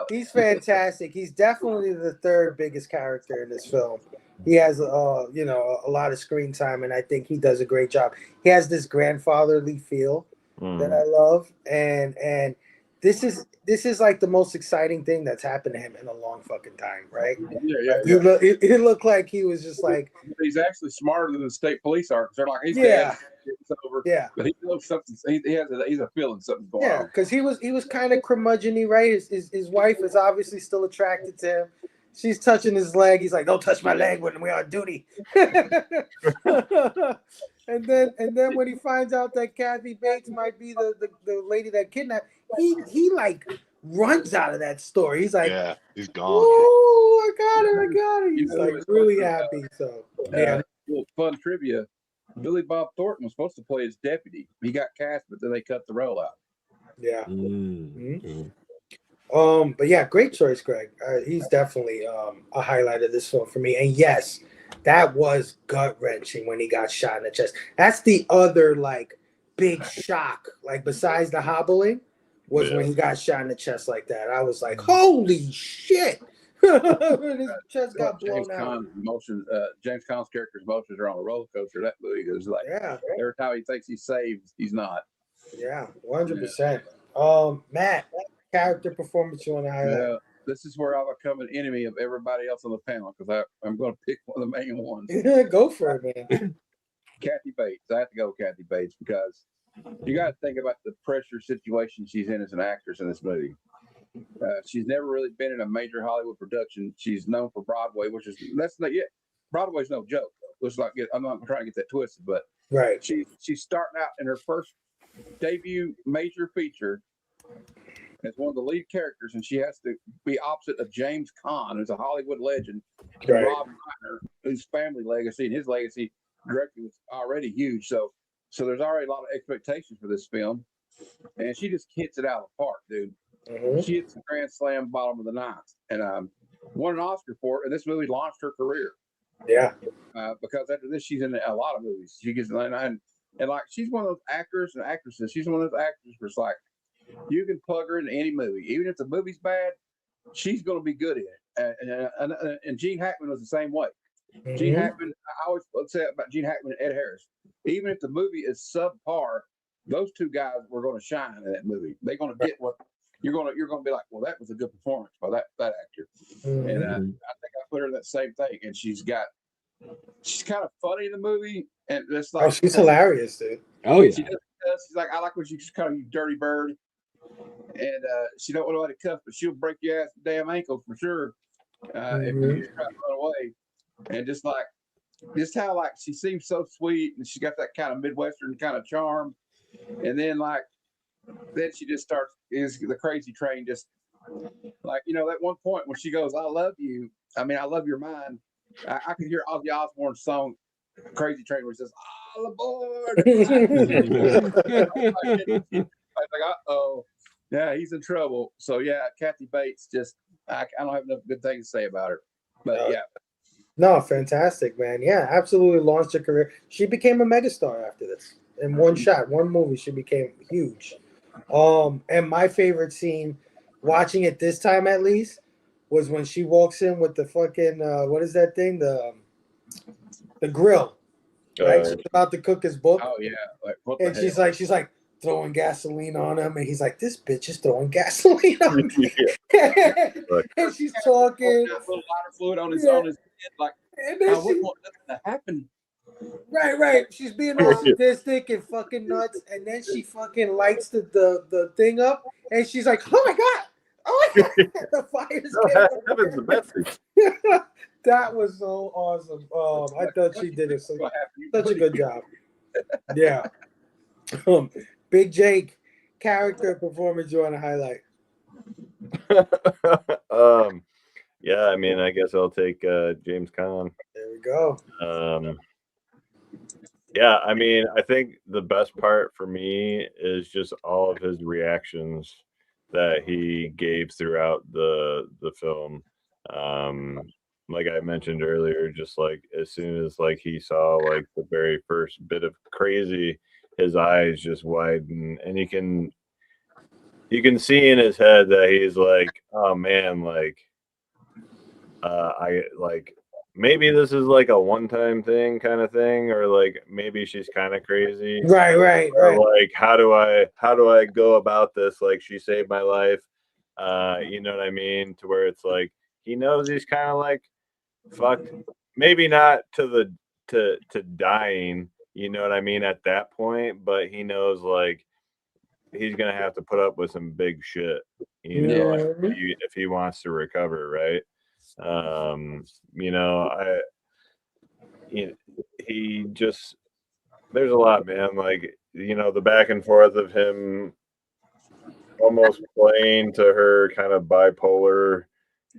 he's fantastic. He's definitely the third biggest character in this film. He has you know, a lot of screen time, and I think he does a great job. He has this grandfatherly feel that I love, and this is like the most exciting thing that's happened to him in a long fucking time, right? Yeah. It looked like he was just like, He's actually smarter than the state police are. They're like, he's yeah, dead. It's over. yeah. But he knows something. He's a feeling something's going Yeah, on. because he was kind of curmudgeon-y, right? His wife is obviously still attracted to him. She's touching his leg. He's like, "Don't touch my leg when we're on duty." and then when he finds out that Kathy Bates might be the lady that kidnapped, he like runs out of that store. He's like, Yeah, he's gone. "Ooh, I got her!" He's like really happy. So yeah, Little fun trivia. Billy Bob Thornton was supposed to play his deputy. He got cast, but then they cut the role out. yeah. mm. But yeah, great choice, Greg. He's definitely a highlight of this film for me. And yes, that was gut wrenching when he got shot in the chest. That's the other like big shock, like besides the hobbling, was when he got shot in the chest like that. I was like, holy shit! His chest got blown out. James Caan's character's emotions are on a roller coaster. That movie is like Yeah, every time he thinks he's saved, he's not. yeah, 100%. Matt, character performance you want to highlight? This is where I'll become an enemy of everybody else on the panel because I'm going to pick one of the main ones. Go for it, man. Kathy Bates. I have to go with Kathy Bates because you got to think about the pressure situation she's in as an actress in this movie. She's never really been in a major Hollywood production. She's known for Broadway, that's not yet. Broadway's no joke. Let's not get. I'm not trying to get that twisted, but Right. She's starting out in her first debut major feature as one of the lead characters, and she has to be opposite of James Caan, who's a Hollywood legend, and Rob Reiner, whose family legacy and his legacy directly was already huge. So there's already a lot of expectations for this film, and she just hits it out of the park, dude. Mm-hmm. She hits the Grand Slam bottom of the ninth, and won an Oscar for it. And this movie launched her career. Yeah. Because after this, she's in a lot of movies. She gets and like she's one of those actors and actresses. She's one of those actors where it's like you can plug her in any movie, even if the movie's bad, she's going to be good in it. And Gene Hackman was the same way. Mm-hmm. Gene Hackman, I always say about Gene Hackman and Ed Harris. Even if the movie is subpar, those two guys were going to shine in that movie. They're going to get what you're going to be like. Well, that was a good performance by that actor. Mm-hmm. And I think I put her in that same thing. And she's kind of funny in the movie, and it's like she's hilarious, dude. Oh yeah. She's like, I like when she's kind of you dirty bird, and she don't want nobody to cuff, but she'll break your ass damn ankle for sure if you try to run away. And just how like she seems so sweet, and she got that kind of Midwestern kind of charm, And then then she just starts is the crazy train just that one point when she goes, "I love you." I mean, I love your mind. I could hear Ozzy Osbourne's song "Crazy Train" where he says, "All aboard!" I was like, "Uh-oh, yeah, he's in trouble." So yeah, Kathy Bates I don't have enough good things to say about her, but yeah. No, fantastic, man. Yeah, absolutely launched her career. She became a megastar after this. In one shot, one movie, she became huge. And my favorite scene, watching it this time at least, was when she walks in with the fucking what is that thing? The grill. Right? She's about to cook his book. Oh yeah. What and the she's like throwing gasoline on him, and he's like, "This bitch is throwing gasoline on me." And she's talking. Got a little lighter fluid on his head, and then I wouldn't want nothing to happen. Right. She's being all sadistic and fucking nuts, and then she fucking lights the thing up, and she's like, "Oh my god! Oh my god!" The fire's Heaven's the best thing. That was so awesome. I thought she did it such a good job. Yeah. Big Jake, character performance you want to highlight? Yeah, I mean, I guess I'll take James Caan. There we go. Yeah, I mean, I think the best part for me is just all of his reactions that he gave throughout the film. Like I mentioned earlier, just like as soon as he saw the very first bit of crazy, his eyes just widen, and you can see in his head that he's like, oh man, maybe this is a one-time thing kind of thing, or maybe she's kind of crazy. Right. Or how do I go about this? She saved my life. You know what I mean? To where it's he knows he's kind of fucked. Maybe not to dying, you know what I mean, at that point, but he knows he's gonna have to put up with some big shit, if he wants to recover, right? He just, there's a lot, man. The back and forth of him almost playing to her kind of bipolar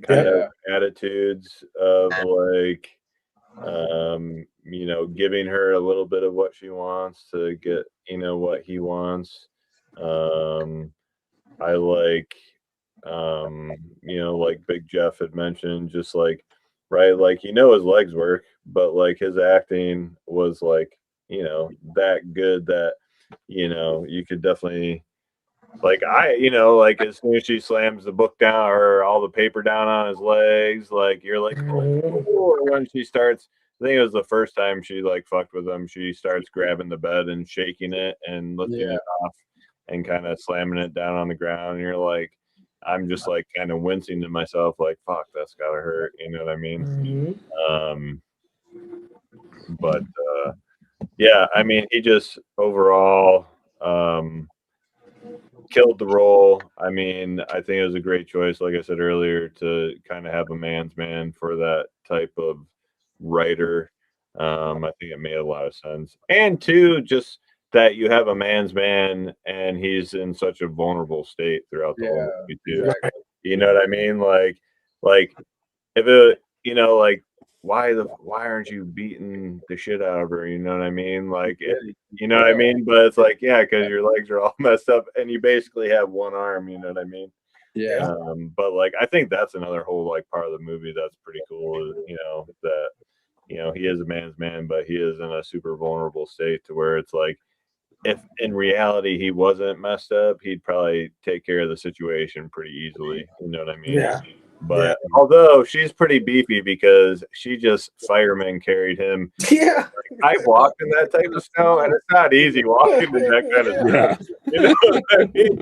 kind of attitudes of giving her a little bit of what she wants to get, what he wants. I Big Jeff had mentioned, just right, his legs work, but his acting was that good that you could definitely as soon as she slams the book down or all the paper down on his legs, you're oh, or when she starts, I think it was the first time she fucked with him, she starts grabbing the bed and shaking it and lifting it off and kind of slamming it down on the ground, and you're I'm just kind of wincing to myself, fuck, that's gotta hurt, you know what I mean? But yeah, I mean, he just overall killed the role. I mean, I think it was a great choice, like I said earlier, to kind of have a man's man for that type of writer. I think it made a lot of sense. And two, just that you have a man's man and he's in such a vulnerable state throughout the whole movie too. Exactly. You know what I mean? If it, why aren't you beating the shit out of her? You know what I mean? You know what I mean? But it's yeah, because your legs are all messed up and you basically have one arm. You know what I mean? Yeah. But I think that's another whole part of the movie that's pretty cool. That he is a man's man, but he is in a super vulnerable state to where it's if in reality he wasn't messed up, he'd probably take care of the situation pretty easily. You know what I mean? Yeah. But although she's pretty beefy because she just fireman carried him. Yeah. I walked in that type of snow, and it's not easy walking in that kind of snow. You know what I mean?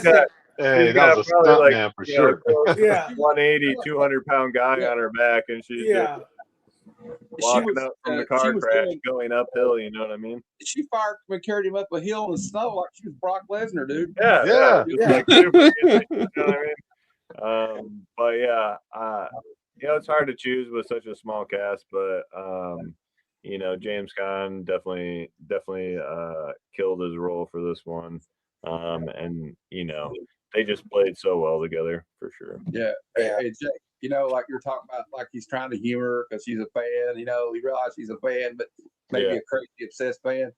So Hey, that was a stunt man for sure. 180, 200-pound guy on her back, and she's just walking up from the car crash going uphill. You know what I mean? She carried him up a hill in the snow like she was Brock Lesnar, dude. Yeah. Super easy, you know what I mean? But yeah, it's hard to choose with such a small cast, but James Caan definitely killed his role for this one. And they just played so well together for sure. Yeah. And Jake, like you're talking about, like he's trying to humor her because she's a fan. He realized she's a fan, but maybe a crazy obsessed fan.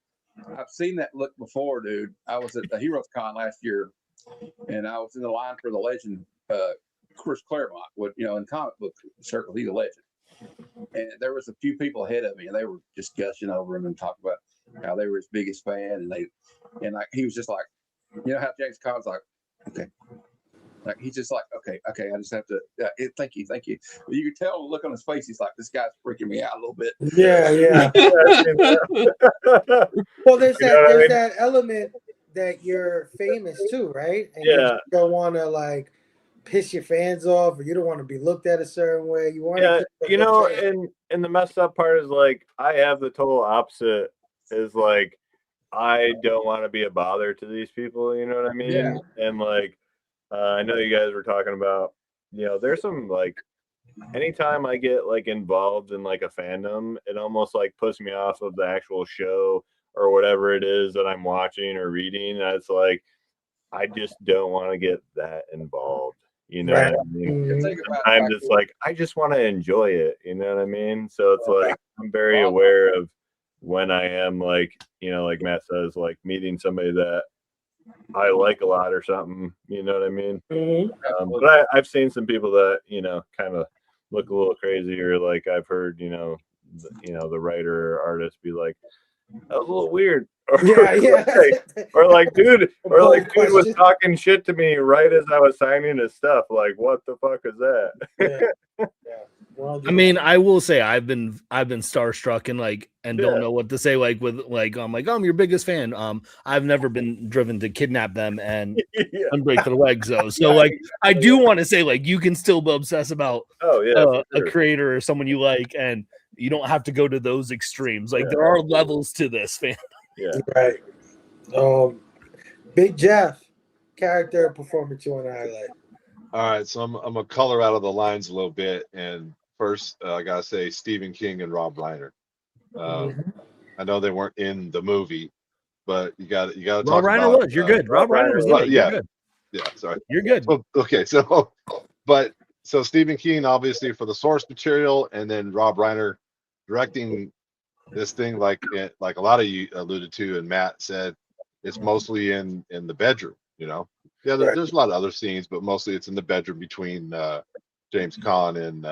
I've seen that look before, dude. I was at the Heroes Con last year, and I was in the line for the legend, Chris Claremont. In comic book circles, he's a legend. And there was a few people ahead of me, and they were just gushing over him and talking about how they were his biggest fan, and like he was just like, how James Caan's like, okay. Like he's just like, okay, I just have to. Thank you. But you could tell the look on his face. He's like, this guy's freaking me out a little bit. Yeah. Well, there's that element that you're famous too, right? And you don't want to like piss your fans off, or you don't want to be looked at a certain way. You want to, and the messed up part is like I have the total opposite. Is like I don't want to be a bother to these people. You know what I mean? Yeah. And like. I know you guys were talking about, there's some like, anytime I get like involved in like a fandom, it almost like puts me off of the actual show or whatever it is that I'm watching or reading. That's like, I just don't want to get that involved. You know what I mean? Sometimes it's like, I just want to enjoy it. You know what I mean? So it's like, I'm very aware of when I am like, like Matt says, like meeting somebody that I like a lot or something, you know what I mean? But I've seen some people that, kind of look a little crazy, or like I've heard, the writer or artist be like, that was a little weird. Or, like dude was talking shit to me right as I was signing his stuff. Like, what the fuck is that? Well, I mean, I will say I've been starstruck and don't know what to say. Like with I'm like, I'm your biggest fan. I've never been driven to kidnap them and break their legs though. So I do want to say you can still be obsessed about a creator or someone you like, and you don't have to go to those extremes. There are levels to this, fan. Yeah. Right. Big Jeff, character performance you want to highlight? All right, so I'm gonna color out of the lines a little bit, and first I gotta say Stephen King and Rob Reiner. I know they weren't in the movie, but you got to Rob talk Reiner about. Was you're good. Rob Reiner was good. Yeah, You're good. Yeah, sorry. You're good. So Stephen King obviously for the source material, and then Rob Reiner directing this thing like a lot of you alluded to, and Matt said it's mostly in the bedroom. Yeah, there's a lot of other scenes, but mostly it's in the bedroom between James Caan and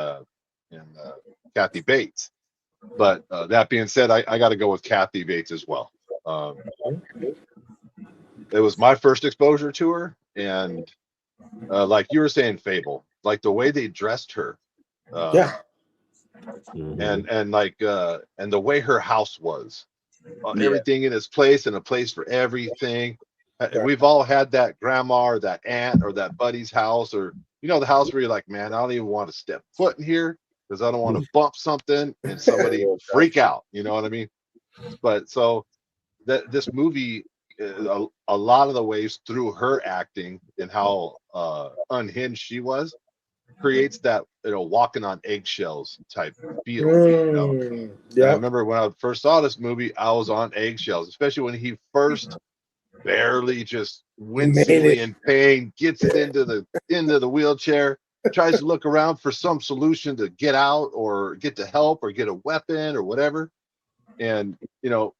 Kathy Bates. But that being said, I got to go with Kathy Bates as well. It was my first exposure to her, and like you were saying, Phable, like the way they dressed her, and the way her house was, everything in its place and a place for everything. We've all had that grandma or that aunt or that buddy's house, or the house where you're like, man, I don't even want to step foot in here because I don't want to bump something and somebody freak out. You know what I mean? But so that this movie, a lot of the ways through her acting and how unhinged she was, creates that walking on eggshells type feel. I remember when I first saw this movie, I was on eggshells, especially when he first barely just wincingly in pain gets it into the wheelchair, tries to look around for some solution to get out or get to help or get a weapon or whatever, and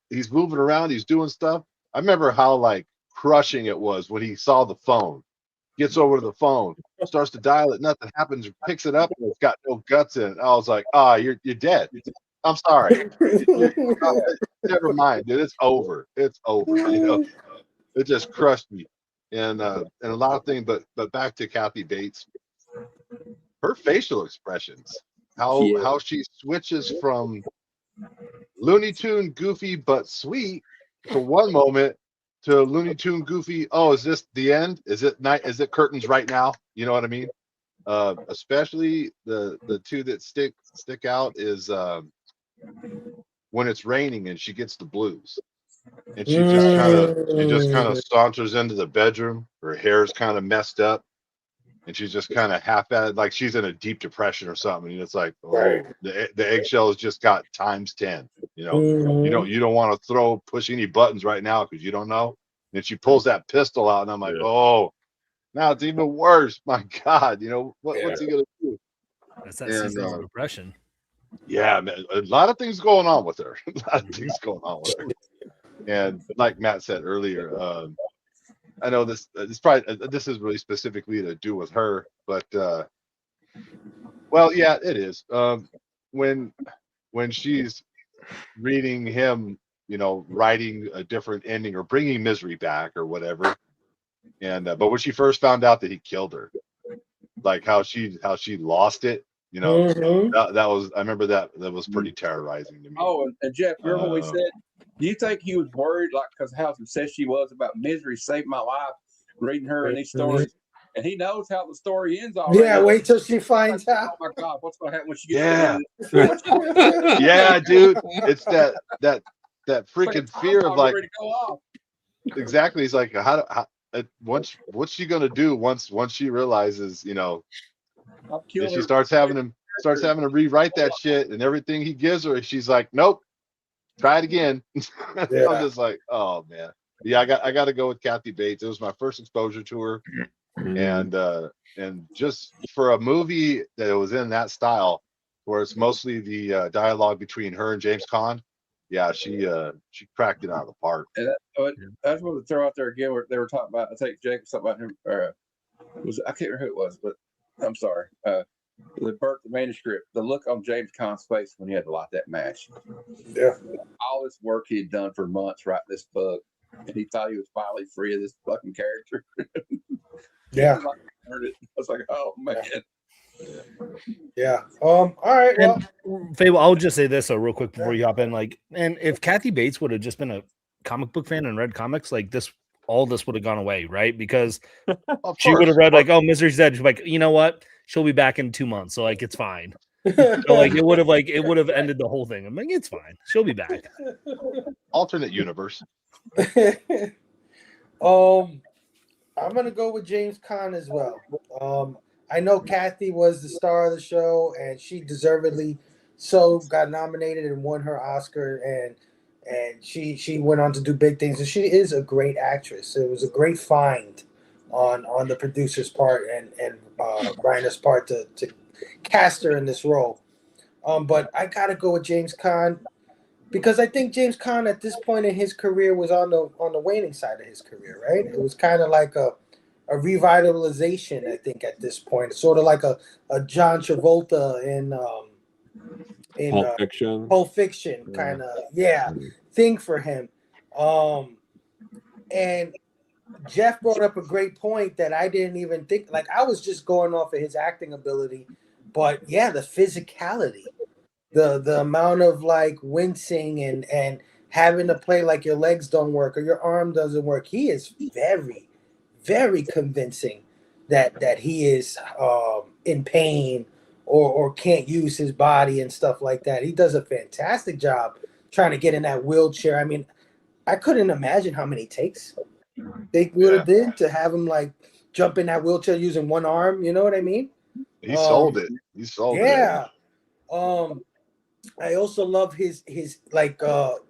he's moving around, he's doing stuff. I remember how crushing it was when he saw the phone, gets over to the phone, starts to dial it, nothing happens, picks it up, and it's got no guts in it. I was like, you're dead. I'm sorry. Never mind, dude. It's over. It's over. It just crushed me, and a lot of things. But back to Kathy Bates, her facial expressions, how she switches from Looney Tune goofy but sweet for one moment to Looney Tune goofy. Oh, is this the end? Is it night? Is it curtains right now? You know what I mean? Especially the two that stick out is when it's raining and she gets the blues. And she just kind of saunters into the bedroom. Her hair's kind of messed up, and she's just kind of half at it, like she's in a deep depression or something. And it's like, the eggshell has just got times 10. You know, you don't want to push any buttons right now because you don't know. And she pulls that pistol out, and I'm like, oh, now it's even worse. My God, you know what's he gonna do? That's that seasonal depression. Yeah, man, a lot of things going on with her. A lot of things going on with her. And like Matt said earlier, I know this is really specifically to do with her, but well, yeah, it is. When she's reading him, you know, writing a different ending or bringing misery back or whatever, and but when she first found out that he killed her, like how she lost it, you know, that was, I remember that was pretty terrorizing to me. Oh, and Jeff, remember what we said? Do you think he was worried, like, because how obsessed she was about misery saved my life, reading her in these stories, and he knows how the story ends already? Yeah, wait till she finds out. Oh my God, what's going to happen when she gets to the end? Yeah, dude, it's that freaking fear of like, ready to go off. Exactly. He's like, what's she gonna do once she realizes, you know, and she starts having to rewrite that shit and everything he gives her. She's like, nope, try it again. Yeah. I'm just like, oh man, yeah, I got to go with Kathy Bates. It was my first exposure to her, and just for a movie that was in that style, where it's mostly the dialogue between her and James Caan. Yeah, she cracked it out of the park. And that's what to throw out there again. Where they were talking about, I think Jake was talking about him. I can't remember who it was, but I'm sorry. The birth the manuscript, the look on James Caan's face when he had to light that match. Yeah. All this work he had done for months writing this book, and he thought he was finally free of this fucking character. Yeah. I was like, oh man. Yeah. All right. Well, Phable, I'll just say this real quick before you hop in. Like, and if Kathy Bates would have just been a comic book fan and read comics, like all this would have gone away, right? Because she would have read like, oh, Misery's dead. She's like, you know what? She'll be back in 2 months, so like it's fine. So like it would have ended the whole thing. I'm like, it's fine. She'll be back. Alternate universe. I'm gonna go with James Caan as well. I know Kathy was the star of the show, and she deservedly so got nominated and won her Oscar, and she went on to do big things. And she is a great actress. It was a great find on the producer's part and Reiner's part to cast her in this role. But I gotta go with James Caan because I think James Caan at this point in his career was on the waning side of his career, right? It was kind of like a revitalization, I think, at this point. Sort of like a John Travolta in Pulp Fiction kind of thing for him. And Jeff brought up a great point that I didn't even think. Like, I was just going off of his acting ability, but yeah, the physicality, the amount of like wincing and having to play like your legs don't work or your arm doesn't work. He is very, very convincing that he is in pain or can't use his body and stuff like that. He does a fantastic job trying to get in that wheelchair. I mean, I couldn't imagine how many takes they would have been to have him like jump in that wheelchair using one arm. You know what I mean? He sold it. He sold it. Yeah. I also love his like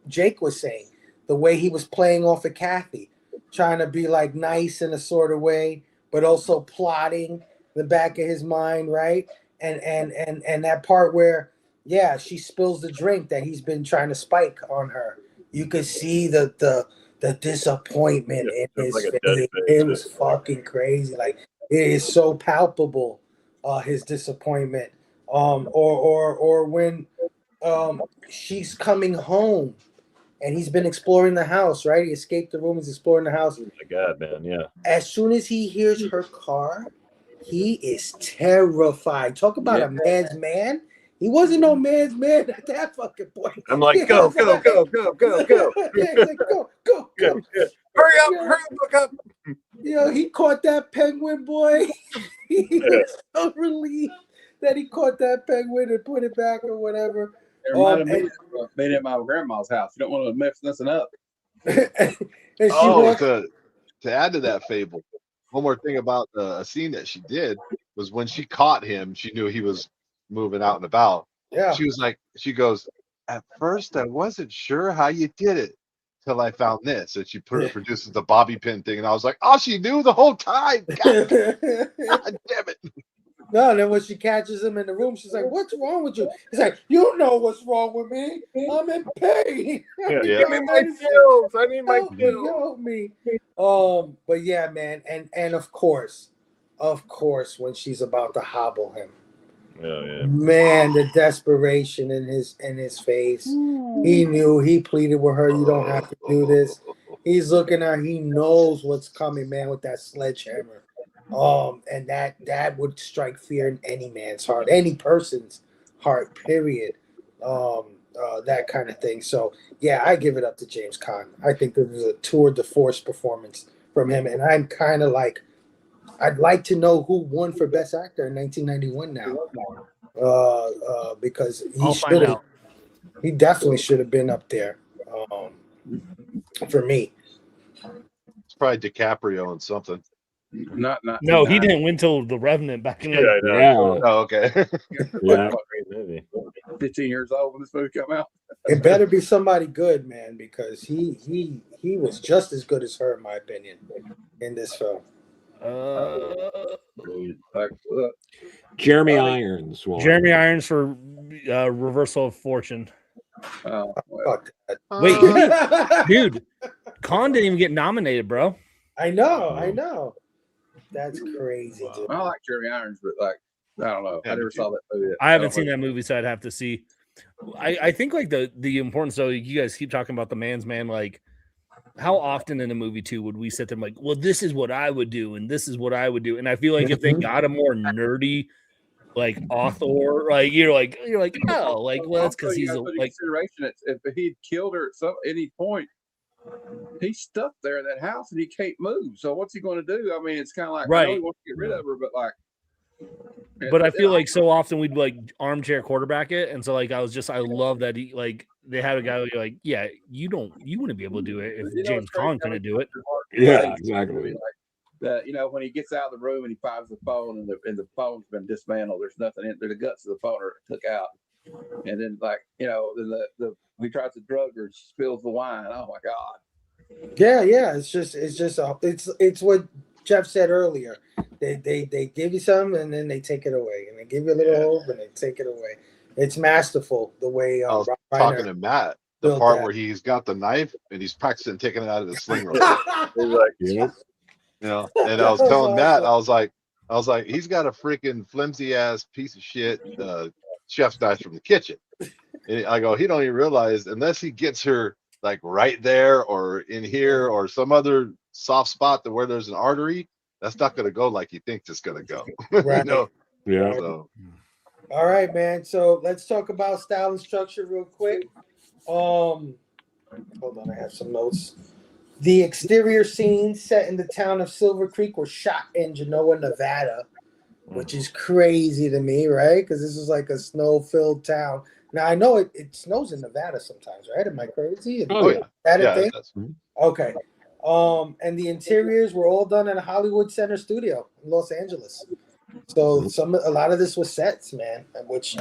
Jake was saying, the way he was playing off of Kathy, trying to be like nice in a sort of way, but also plotting the back of his mind, right? And that part where, yeah, she spills the drink that he's been trying to spike on her. You could see the disappointment in his face. It was fucking crazy. Like, it is so palpable, his disappointment. Or when she's coming home and he's been exploring the house, right? He escaped the room, he's exploring the house. Oh my God, man, yeah. As soon as he hears her car, he is terrified. Talk about a man's man. He wasn't no man's man at that fucking point. I'm like, go. Yeah, he's like, go. Hurry up. You know, he caught that penguin, boy. He was so relieved that he caught that penguin and put it back or whatever. It reminded me of being at my grandma's house. You don't want to mess nothing up. And she to add to that Phable, one more thing about a scene that she did was when she caught him, she knew he was moving out and about. Yeah. She was like, she goes, at first I wasn't sure how you did it till I found this. And she Yeah. produces the bobby pin thing, and I was like, oh, she knew the whole time. God, God damn it. No, and then when she catches him in the room, she's like, "What's wrong with you?" He's like, "You know what's wrong with me? I'm in pain. Yeah. Yeah. Give me my pills. I need my Help me, pills. help me." But yeah, man, and of course, when she's about to hobble him, Oh yeah. man, the desperation in his face. He knew. He pleaded with her, "You don't have to do this." He's looking at her. He knows what's coming, man, with that sledgehammer. And that would strike fear in any man's heart, any person's heart, period. That kind of thing. So yeah, I give it up to James Caan. I think this was a tour de force performance from him, and I'm kind of like, I'd like to know who won for Best Actor in 1991 now, because I'll find out. he definitely should have been up there, for me. It's probably DiCaprio and something. Not No, he tonight. didn't win till the Revenant back in Yeah, I know. Yeah. Oh, okay. Yeah. Great movie. 15 years old when this movie came out. It better be somebody good, man, because he was just as good as her, in my opinion, in this film. Like, Jeremy Irons won. Jeremy Irons for Reversal of Fortune. well, Fuck that. Wait, dude, Khan didn't even get nominated, bro. I know. That's crazy, dude. I like Jeremy Irons, but like, I don't know. I never saw that movie. I haven't seen that movie, so I'd have to see. I think like the importance, though, you guys keep talking about the man's man. Like, how often in a movie too would we sit there and like, well, this is what I would do, and this is what I would do, and I feel like if they got a more nerdy like author, like you're like, oh, like, well, that's because he's like consideration. If he'd killed her at any point, he's stuck there in that house and he can't move. So what's he going to do? I mean, it's kind of like, I know he wants to get rid of her, but like. But I feel like so often we'd like armchair quarterback it, and so like I love that he like they had a guy like, yeah, you wouldn't be able to do it if James Caan couldn't do it. Yeah, exactly. Like, when he gets out of the room and he finds the phone and the phone's been dismantled, there's nothing in there. The guts of the phone are took out, and then like then he tries to drug her, she spills the wine. Oh my god. Yeah. It's what Jeff said earlier. They give you some and then they take it away, and they give you a little hope and they take it away. It's masterful the way I was Rob talking Reiner to Matt, the built part that. where he's got the knife and he's practicing taking it out of the sling rope. He's like, Yep. You know, and I was telling Matt, I was like, he's got a freaking flimsy ass piece of shit chef's knife from the kitchen. And I go, he don't even realize unless he gets her like right there or in here or some other soft spot to where there's an artery, that's not going to go like he thinks it's going to go. Right. You know? Yeah. So, All right, man. So let's talk about style and structure real quick. Hold on, I have some notes. The exterior scenes set in the town of Silver Creek were shot in Genoa, Nevada, which is crazy to me, right? Because this is like a snow-filled town. Now I know it snows in Nevada sometimes, right? Am I crazy? Oh yeah. That a yeah, thing? that's, Okay. And the interiors were all done in a Hollywood Center studio in Los Angeles. So a lot of this was sets, man, which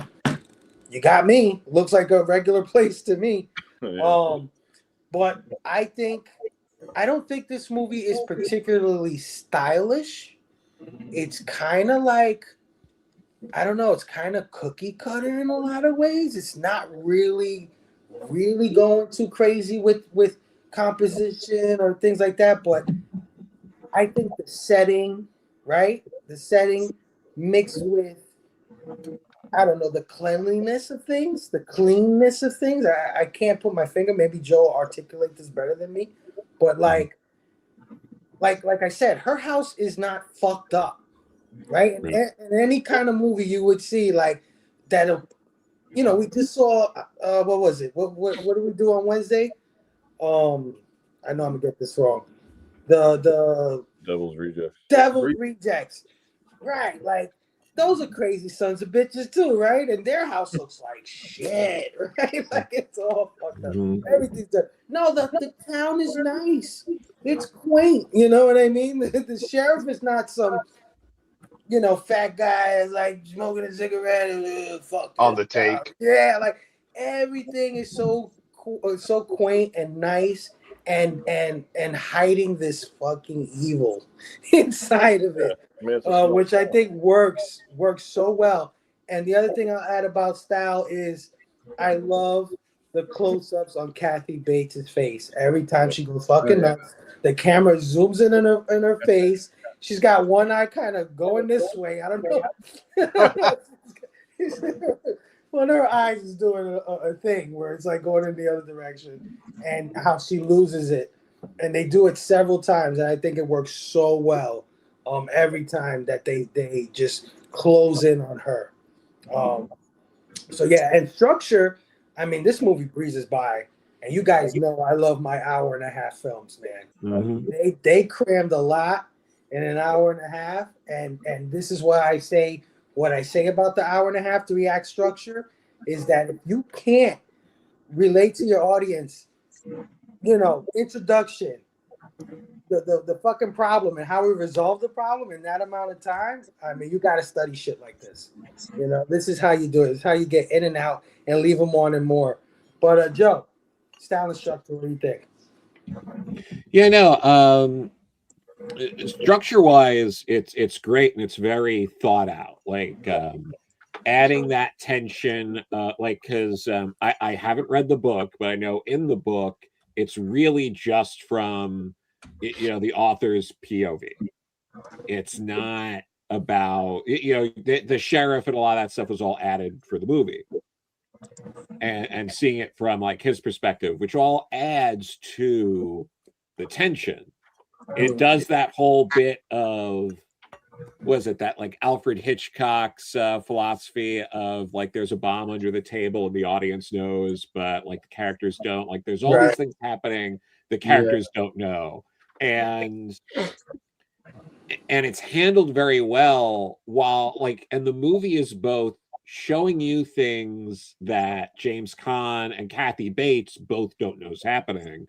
you got me. Looks like a regular place to me. yeah. But I don't think this movie is particularly stylish. It's kind of like, I don't know, it's kind of cookie cutter in a lot of ways. It's not really going too crazy with composition or things like that. But I think the setting, right? The setting mixed with, I don't know, the cleanliness of things, the cleanness of things. I can't put my finger. Maybe Joe articulate this better than me. But like I said, her house is not fucked up, right? In any kind of movie you would see like that. You know, we just saw what was it? What did we do on Wednesday? I know I'm gonna get this wrong. The Devil's Rejects. Devil's Rejects, right? Like those are crazy sons of bitches too, right? And their house looks like shit, right? Like it's all fucked up. Everything's done. No, the town is nice. It's quaint. You know what I mean? The sheriff is not some, fat guy is like smoking a cigarette and fuck on the take. Yeah, like everything is so cool, so quaint and nice, and hiding this fucking evil inside of it, I mean, it's a small which I town. think works so well. And the other thing I'll add about style is I love the close-ups on Kathy Bates' face. Every time she goes fucking nuts, the camera zooms in on her face. She's got one eye kind of going this way. I don't know. One of her eyes is doing a thing where it's like going in the other direction, and how she loses it. And they do it several times, and I think it works so well. Every time that they just close in on her. So yeah, and structure. I mean, this movie breezes by, and you guys know I love my hour and a half films, man. Mhm. They crammed a lot in an hour and a half, and this is why I say what I say about the hour and a half 3 act structure is that if you can't relate to your audience, introduction, the fucking problem and how we resolve the problem in that amount of time. I mean, you got to study shit like this. This is how you do it. It's how you get in and out and leave them on and more. But Joe, style and structure, what do you think? Yeah, no. Structure wise, it's great and it's very thought out. Like adding that tension, like because I haven't read the book, but I know in the book it's really just from the author's POV. It's not about the sheriff and a lot of that stuff was all added for the movie, and seeing it from like his perspective, which all adds to the tension. It does that whole bit of was it that like Alfred Hitchcock's philosophy of like there's a bomb under the table and the audience knows, but like the characters don't. Like there's all these things happening the characters don't know, and it's handled very well. While like, and the movie is both showing you things that James Caan and Kathy Bates both don't know is happening,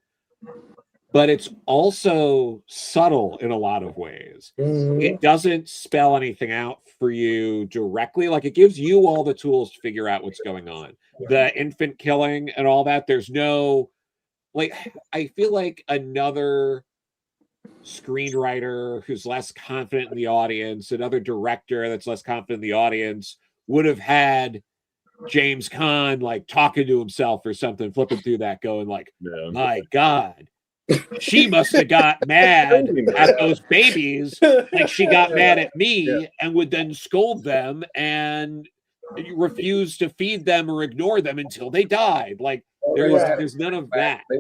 but it's also subtle in a lot of ways. It doesn't spell anything out for you directly. Like it gives you all the tools to figure out what's going on. The infant killing and all that, there's no, like, I feel like another screenwriter who's less confident in the audience, another director that's less confident in the audience would have had James Caan like talking to himself or something, flipping through that, going like, my God, she must have got mad at those babies like she got mad at me and would then scold them and refuse to feed them or ignore them until they died. Like there's none of that. They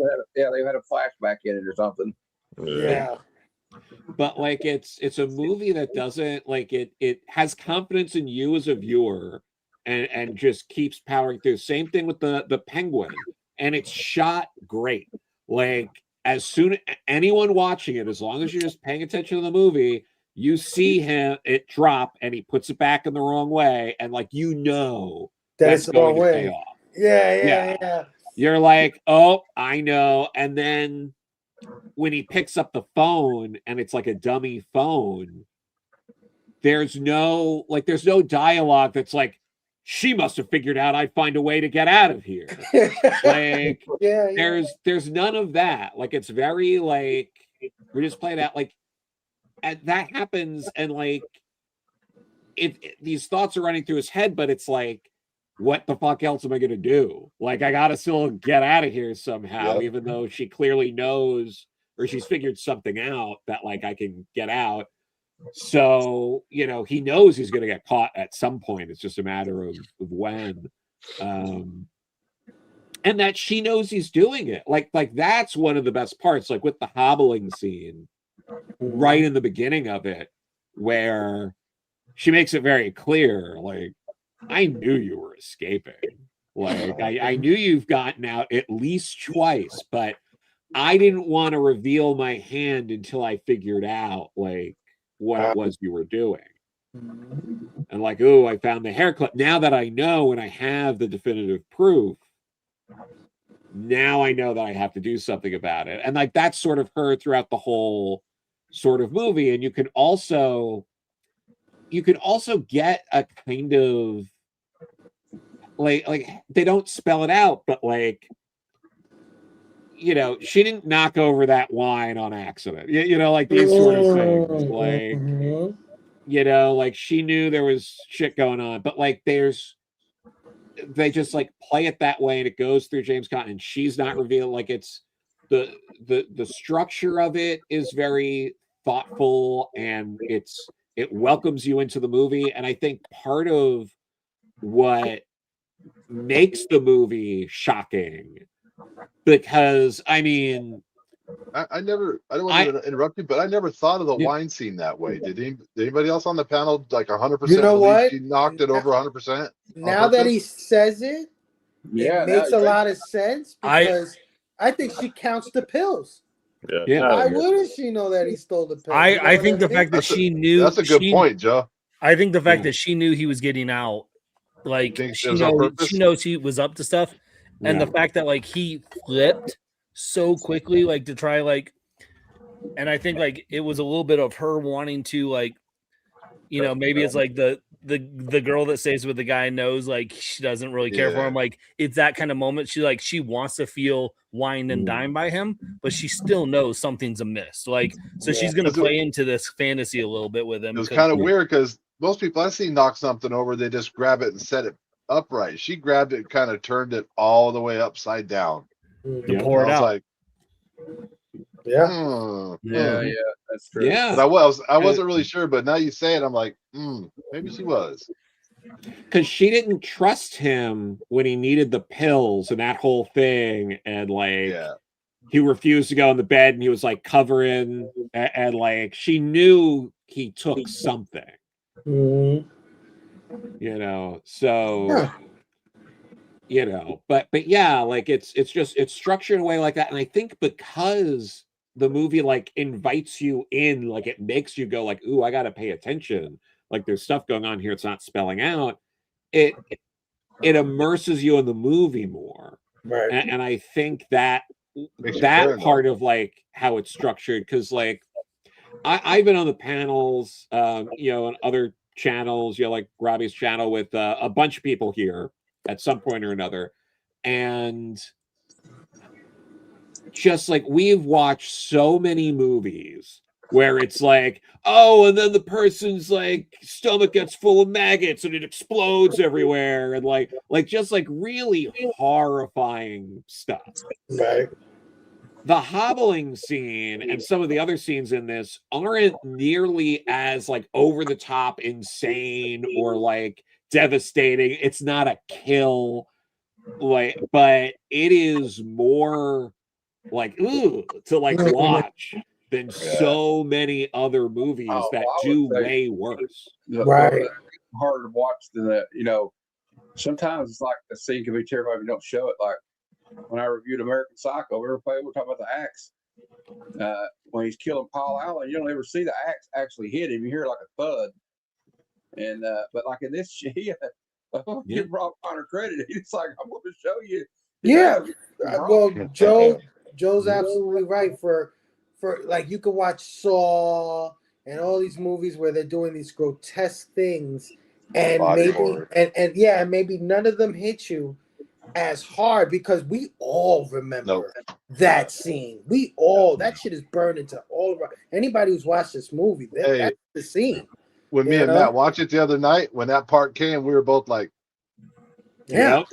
had a flashback in it or something. Yeah. But like it's a movie that doesn't like it has confidence in you as a viewer and just keeps powering through. Same thing with the Penguin, and it's shot great. Like as soon anyone watching it, as long as you're just paying attention to the movie, you see him it drop and he puts it back in the wrong way, and like that's the going wrong to pay way. off. Yeah. You're like, oh, I know. And then when he picks up the phone and it's like a dummy phone, there's no dialogue that's like, she must have figured out I'd find a way to get out of here. Like there's none of that. Like it's very like we just play that like and that happens and like these thoughts are running through his head, but it's like, what the fuck else am I gonna do? Like I gotta still get out of here somehow, even though she clearly knows or she's figured something out that like I can get out. So, he knows he's going to get caught at some point. It's just a matter of when. And that she knows he's doing it. Like that's one of the best parts, like with the hobbling scene right in the beginning of it, where she makes it very clear, like, I knew you were escaping. Like, I knew you've gotten out at least twice, but I didn't want to reveal my hand until I figured out, like, what it was you were doing. And like, oh, I found the hair clip. Now that I know and I have the definitive proof, now I know that I have to do something about it. And like that's sort of her throughout the whole sort of movie. And you can also get a kind of like they don't spell it out, but like, you know, she didn't knock over that wine on accident. You know, like these sort of things. Like, Mhm. you know, like she knew there was shit going on, but like they just like play it that way and it goes through James Caan and she's not revealed. Like it's the structure of it is very thoughtful and it welcomes you into the movie. And I think part of what makes the movie shocking, because I mean, I never, I don't want to interrupt you, but I never thought of the Yeah. wine scene that way. Did anybody else on the panel like 100% You know believe what? she knocked it over 100%? Now that he says it, Yeah, it makes a lot of sense I- because I think she counts the pills. Yeah. Why wouldn't she know that he stole the pills? You know I what think the mean? fact that she knew That's a good point, Joe. I think the fact Yeah. that she knew he was getting out, like think it she was on purpose? knows he was up to stuff, and Yeah. the fact that like he flipped so quickly, like to try like, and I think like it was a little bit of her wanting to like, you know, maybe it's like the girl that stays with the guy knows like she doesn't really care for Yeah. him. Like it's that kind of moment. She wants to feel wined and dined by him, but she still knows something's amiss. Like so she's gonna play into this fantasy a little bit with him. It was kind of weird because most people I see knock something over, they just grab it and set it upright. She grabbed it, kind of turned it all the way upside down. to pour it I was out. like, Yeah. Yeah, that's true. Yeah. But I wasn't really sure, but now you say it, I'm like, maybe she was. Because she didn't trust him when he needed the pills and that whole thing, and like he refused to go in the bed and he was like covering and like she knew he took something. You know, so you know, but yeah, like it's structured in a way like that, and I think because the movie like invites you in, like it makes you go like, ooh, I gotta pay attention, like there's stuff going on here it's not spelling out, it immerses you in the movie more, right? And I think that Makes you that paranoid. part of like how it's structured, because like I've been on the panels, you know, on other channels, you know, like Robbie's channel with a bunch of people here at some point or another, and just like we've watched so many movies where it's like, oh, and then the person's like stomach gets full of maggots and it explodes everywhere, and like just like really horrifying stuff. Right. The hobbling scene and some of the other scenes in this aren't nearly as like over the top insane or like devastating. It's not a kill, like, but it is more like ooh to like watch than so many other movies that do way worse. Right. Harder to watch than that. You know, sometimes it's like a scene can be terrible if you don't show it. Like when I reviewed American Psycho, we were talking about the axe. When he's killing Paul Allen, you don't ever see the axe actually hit him. You hear like a thud. And but like in this, give Rob Reiner credit. He's like, I'm going to show you. Yeah. Well, Joe's absolutely right. For like you can watch Saw and all these movies where they're doing these grotesque things, and maybe none of them hit you as hard because we all remember that scene. We all that shit is burned into all of our anybody who's watched this movie. That's the scene. When me and Matt watched it the other night, when that part came, we were both like, yeah.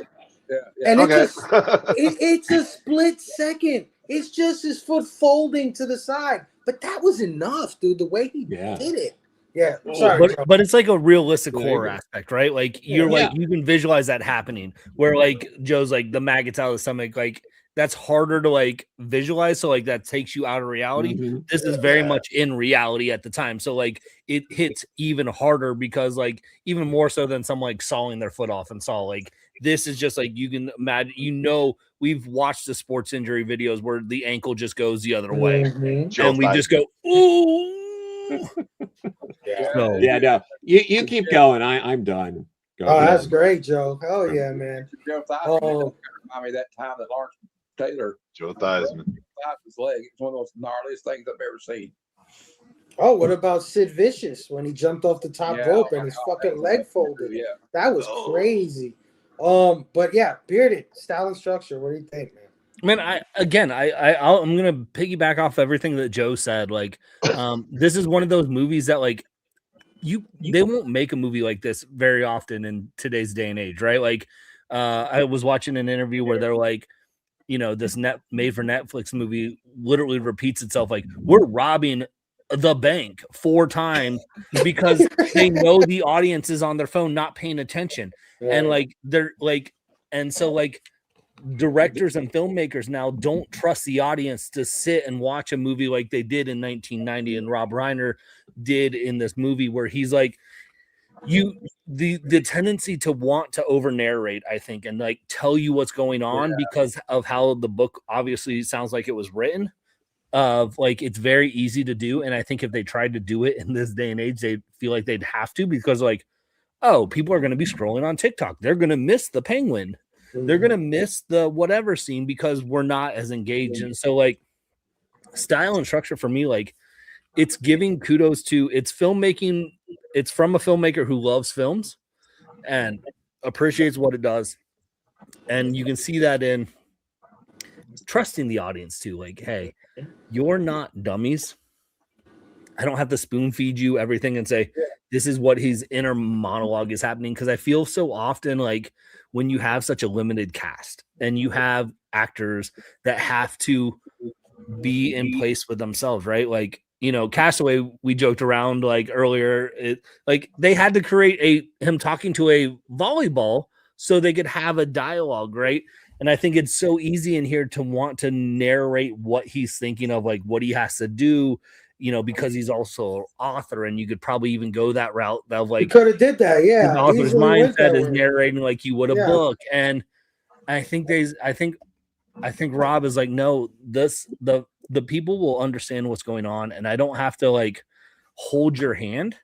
And it's a split second. It's just his foot folding to the side, but that was enough, dude. The way he did it. Yeah, sorry, but it's like a realistic horror aspect, right? Like you're like you can visualize that happening. Where like Joe's like the maggots out of the stomach, like that's harder to like visualize. So like that takes you out of reality. This is very much in reality at the time. So like it hits even harder because like even more so than someone like sawing their foot off and saw like this is just like you can imagine. You know, we've watched the sports injury videos where the ankle just goes the other way, and we just go ooh. No, you keep going. I'm done. Go ahead. That's great, Joe. Oh yeah, man. I mean that time that Lawrence Taylor Joe Theismann his leg. It's one of those gnarliest things I've ever seen. Oh, what about Sid Vicious when he jumped off the top rope and his fucking leg folded? Yeah, that was crazy. But yeah, Bearded, style and structure. What do you think, man? Man, I'm gonna piggyback off everything that Joe said. Like, this is one of those movies that like they won't make a movie like this very often in today's day and age, right? Like, I was watching an interview where they're like, this made for Netflix movie literally repeats itself. Like, we're robbing the bank 4 times because they know the audience is on their phone, not paying attention, and like they're like, and so like directors and filmmakers now don't trust the audience to sit and watch a movie like they did in 1990 and Rob Reiner did in this movie, where he's like, the tendency to want to over narrate, I think, and like tell you what's going on because of how the book obviously sounds like it was written, of like it's very easy to do. And I think if they tried to do it in this day and age, they feel like they'd have to, because like, oh, people are going to be scrolling on TikTok, they're going to miss the penguin, they're going to miss the whatever scene because we're not as engaged. And so like style and structure for me, like it's giving kudos to its filmmaking. It's from a filmmaker who loves films and appreciates what it does. And you can see that in trusting the audience too. Like, hey, you're not dummies. I don't have to spoon feed you everything and say, this is what his inner monologue is happening. Cause I feel so often like when you have such a limited cast and you have actors that have to be in place with themselves, right? Like, Castaway, we joked around like earlier, like they had to create him talking to a volleyball so they could have a dialogue, right? And I think it's so easy in here to want to narrate what he's thinking of, like what he has to do, because he's also an author, and you could probably even go that route of like, you could have did that, the author's mindset is way. narrating like you would a book. And I think I think Rob is like, no, the people will understand what's going on, and I don't have to like hold your hand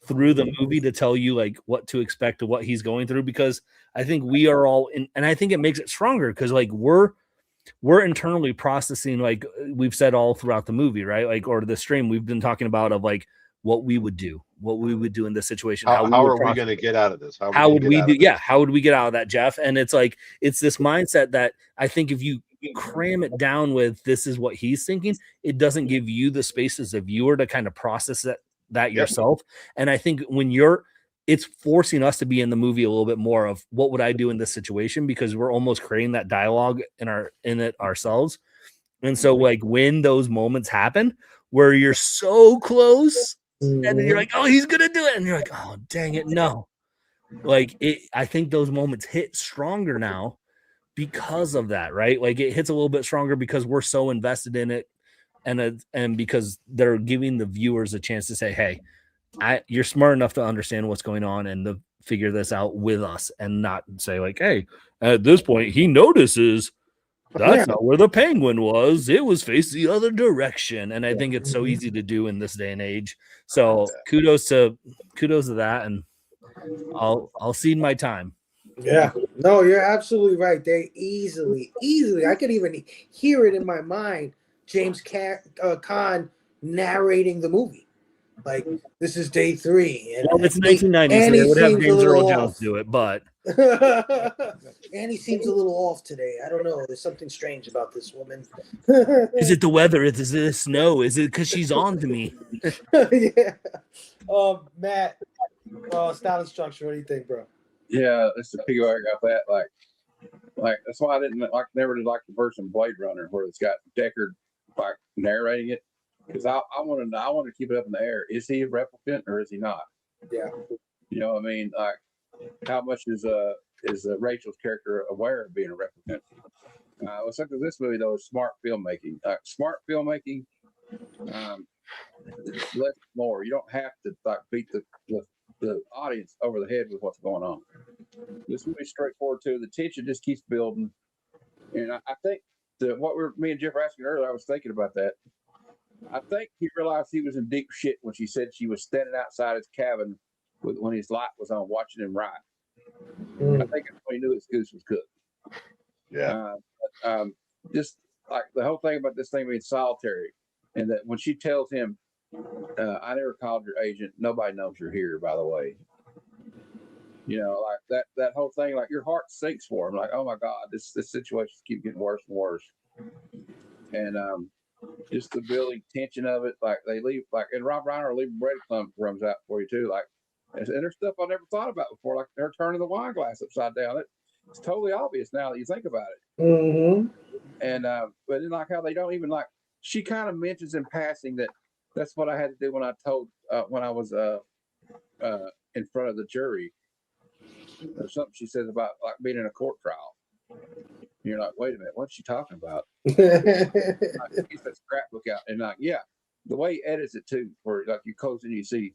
through the movie to tell you like what to expect to what he's going through, because I think we are all in, and I think it makes it stronger because like we're internally processing, like we've said all throughout the movie, right? Like, or the stream, we've been talking about of like what we would do in this situation. How are we going to get out of this? How would we do? Yeah. How would we get out of that, Jeff? And it's like, it's this mindset that I think if you cram it down with this is what he's thinking, it doesn't give you the space as a viewer to kind of process that yourself. And I think when it's forcing us to be in the movie a little bit more of what would I do in this situation, because we're almost creating that dialogue in it ourselves. And so like when those moments happen where you're so close and then you're like, oh, he's gonna do it, and you're like, oh, dang it, no. Like I think those moments hit stronger now because of that, right? Like it hits a little bit stronger because we're so invested in it, and because they're giving the viewers a chance to say, hey, you're smart enough to understand what's going on and to figure this out with us, and not say like, hey, at this point he notices that's not where the penguin was. It was faced the other direction. And I think it's so easy to do in this day and age. So kudos to that. And I'll cede my time. Yeah, no, you're absolutely right. They easily, I could even hear it in my mind. James Caan narrating the movie, like this is day 3, and well, it's 1990, so they would have James Earl Jones do it, but and he seems a little off today. I don't know. There's something strange about this woman. Is it the weather? Is it snow? Is it because she's on to me? Yeah. Matt, style and structure. What do you think, bro? Yeah, it's the piggyback off that. Like that's why I never did like the version Blade Runner where it's got Deckard like narrating it, because I want to keep it up in the air. Is he a replicant or is he not? Yeah. You know what I mean? Like how much is Rachel's character aware of being a replicant? What's up with this movie though is smart filmmaking. Smart filmmaking, less more. You don't have to like beat the audience over the head with what's going on. This movie's straightforward too. The tension just keeps building, and I think me and Jeff were asking earlier. I was thinking about that. I think he realized he was in deep shit when she said she was standing outside his cabin when his light was on, watching him ride. I think that's when he knew his goose was cooked. Yeah. Just like the whole thing about this thing being solitary, and that when she tells him, I never called your agent. Nobody knows you're here, by the way. You know, like that whole thing, like your heart sinks for him. Like, oh my God, this situation keeps getting worse and worse. And just the building tension of it, like they leave, like, and Rob Reiner leaving breadcrumbs out for you too, like, and there's stuff I never thought about before, like they're turning the wine glass upside down. It's totally obvious now that you think about it. Mm-hmm. And but then like how they don't even like, she kind of mentions in passing that that's what I had to do when I told when I was in front of the jury. There's something she says about like being in a court trial. You're like, wait a minute, what's she talking about? Like, gets that scrapbook out, and like, yeah, the way he edits it too, where like you close and you see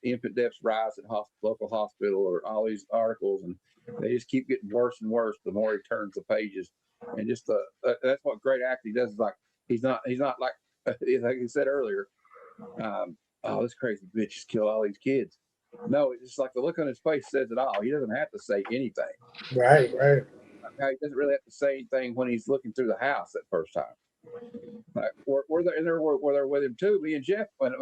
infant deaths rise at local hospital, or all these articles, and they just keep getting worse and worse the more he turns the pages. And just that's what great acting does. Is like he's not like like you said earlier. Oh, this crazy bitch just killed all these kids. No, it's just like the look on his face says it all. He doesn't have to say anything. Right. He doesn't really have to say anything when he's looking through the house that first time. Like we're there with him too. Me and Jeff had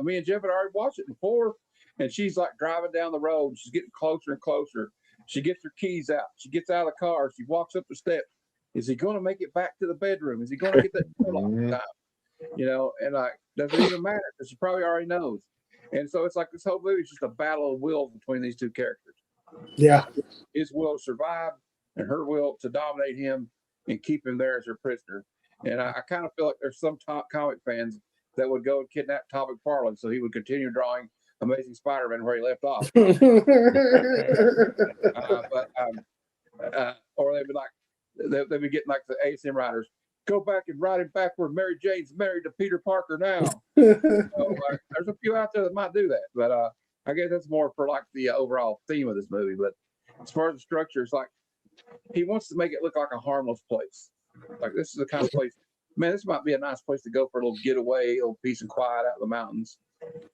already watched it before, and she's like driving down the road. She's getting closer and closer. She gets her keys out. She gets out of the car. She walks up the steps. Is he going to make it back to the bedroom? Is he going to get that door locked in time? You know, and like doesn't even matter because she probably already knows. And so it's like this whole movie is just a battle of wills between these two characters. Yeah. His will to survive and her will to dominate him and keep him there as her prisoner. And I kind of feel like there's some top comic fans that would go and kidnap Todd McFarlane so he would continue drawing Amazing Spider-Man where he left off. Or they'd be like, they'd be getting like the ASM writers, go back and write him back where Mary Jane's married to Peter Parker now. So, there's a few out there that might do that, but I guess that's more for like the overall theme of this movie. But as far as the structure, it's like he wants to make it look like a harmless place. Like this is the kind of place, man, this might be a nice place to go for a little getaway, a little peace and quiet out in the mountains.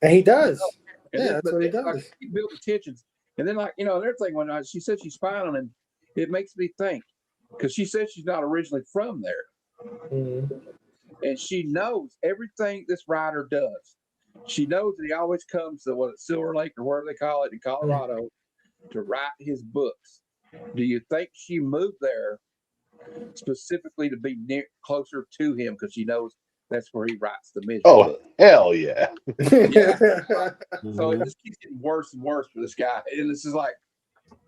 And he does. And yeah, that's what he does. Like, he built the tensions. And then, like, you know, another thing, when she said she's spying on him, it makes me think, because she said she's not originally from there. Mm-hmm. And she knows everything this writer does. She knows that he always comes to Silver Lake or wherever they call it in Colorado to write his books. Do you think she moved there specifically to be closer to him because she knows that's where he writes the mission? Oh, hell yeah. Yeah. So it just keeps getting worse and worse for this guy. And this is like,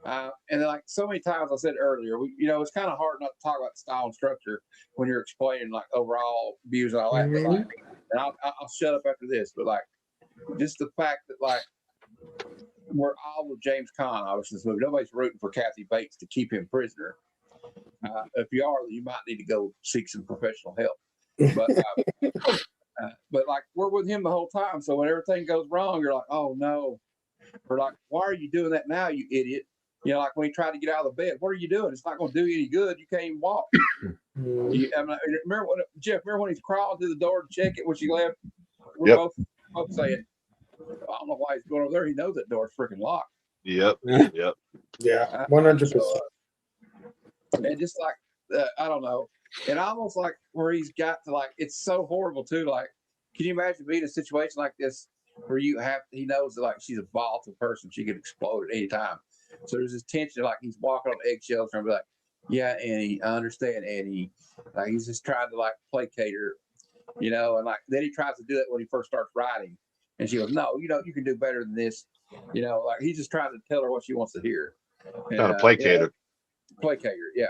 and like so many times I said earlier, it's kind of hard not to talk about style and structure when you're explaining like overall views and all that. Mm-hmm. But like, and I'll shut up after this, but like just the fact that like we're all with James Caan, obviously, this movie. Nobody's rooting for Kathy Bates to keep him prisoner. If you are, you might need to go seek some professional help. But like we're with him the whole time, so when everything goes wrong, you're like, oh no. We're like, why are you doing that now, you idiot? You know, like when he tried to get out of the bed, what are you doing? It's not going to do you any good. You can't even walk. Remember when he's crawling through the door to check it when she left? We're both saying, I don't know why he's going over there. He knows that door's freaking locked. Yep. Yeah, 100%. And just like, I don't know. And almost like where he's got to like, it's so horrible too. Like, can you imagine being in a situation like this where he knows that like she's a volatile person. She could explode at any time. So there's this tension, like he's walking on eggshells and be like, yeah, Annie, I understand, Annie. Like he's just trying to like placate her, and like then he tries to do that when he first starts writing. And she goes, no, you can do better than this. Like he's just trying to tell her what she wants to hear. Not a placater. Placater, yeah.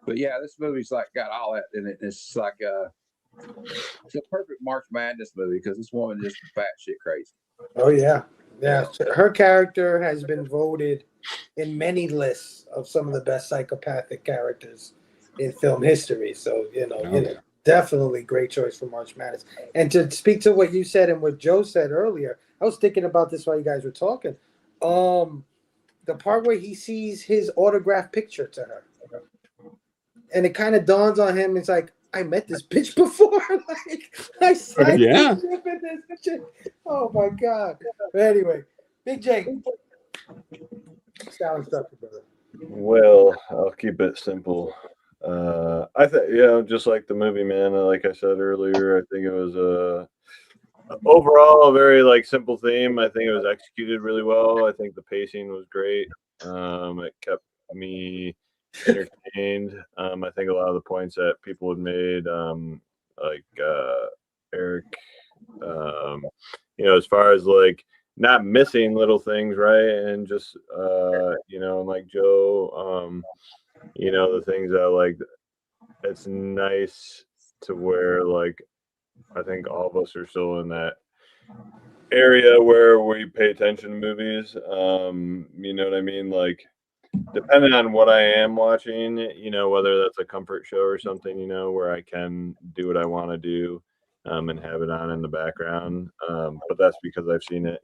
But yeah, this movie's like got all that in it. It's like it's a perfect March Madness movie because this woman is batshit crazy. Oh yeah. Her character has been voted in many lists of some of the best psychopathic characters in film history. So definitely great choice for March Madness. And to speak to what you said and what Joe said earlier, I was thinking about this while you guys were talking. The part where he sees his autographed picture to her, and it kind of dawns on him. It's like, I met this bitch before. Like I signed this picture. Oh my god. But anyway, Big Jake. Style structure, brother. Well, I'll keep it simple. I think, just like the movie, man. Like I said earlier, I think it was overall a very like simple theme. I think it was executed really well. I think the pacing was great. It kept me entertained. I think a lot of the points that people had made, like Eric, as far as like not missing little things, right? And just and like Joe, the things that like it's nice to where like I think all of us are still in that area where we pay attention to movies. You know what I mean? Like depending on what I am watching, whether that's a comfort show or something, where I can do what I want to do, and have it on in the background. But that's because I've seen it,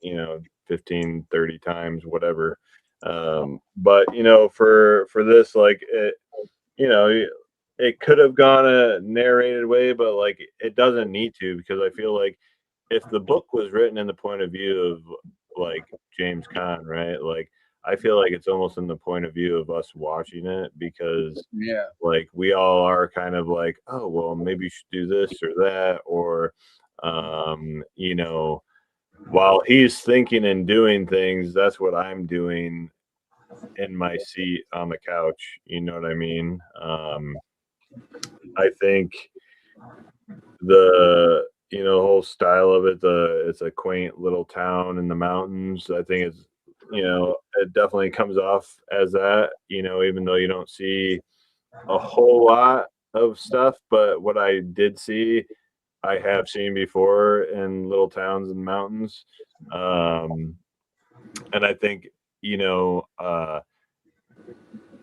15, 30 times, whatever. But for this, like it could have gone a narrated way, but like it doesn't need to, because I feel like if the book was written in the point of view of like James Caan, right? Like I feel like it's almost in the point of view of us watching it, because like we all are kind of like, oh well, maybe you should do this or that, or while he's thinking and doing things, that's what I'm doing in my seat on the couch. You know what I mean? I think the whole style of it, it's a quaint little town in the mountains. I think it's it definitely comes off as that, even though you don't see a whole lot of stuff, but what I did see I have seen before in little towns and mountains. And I think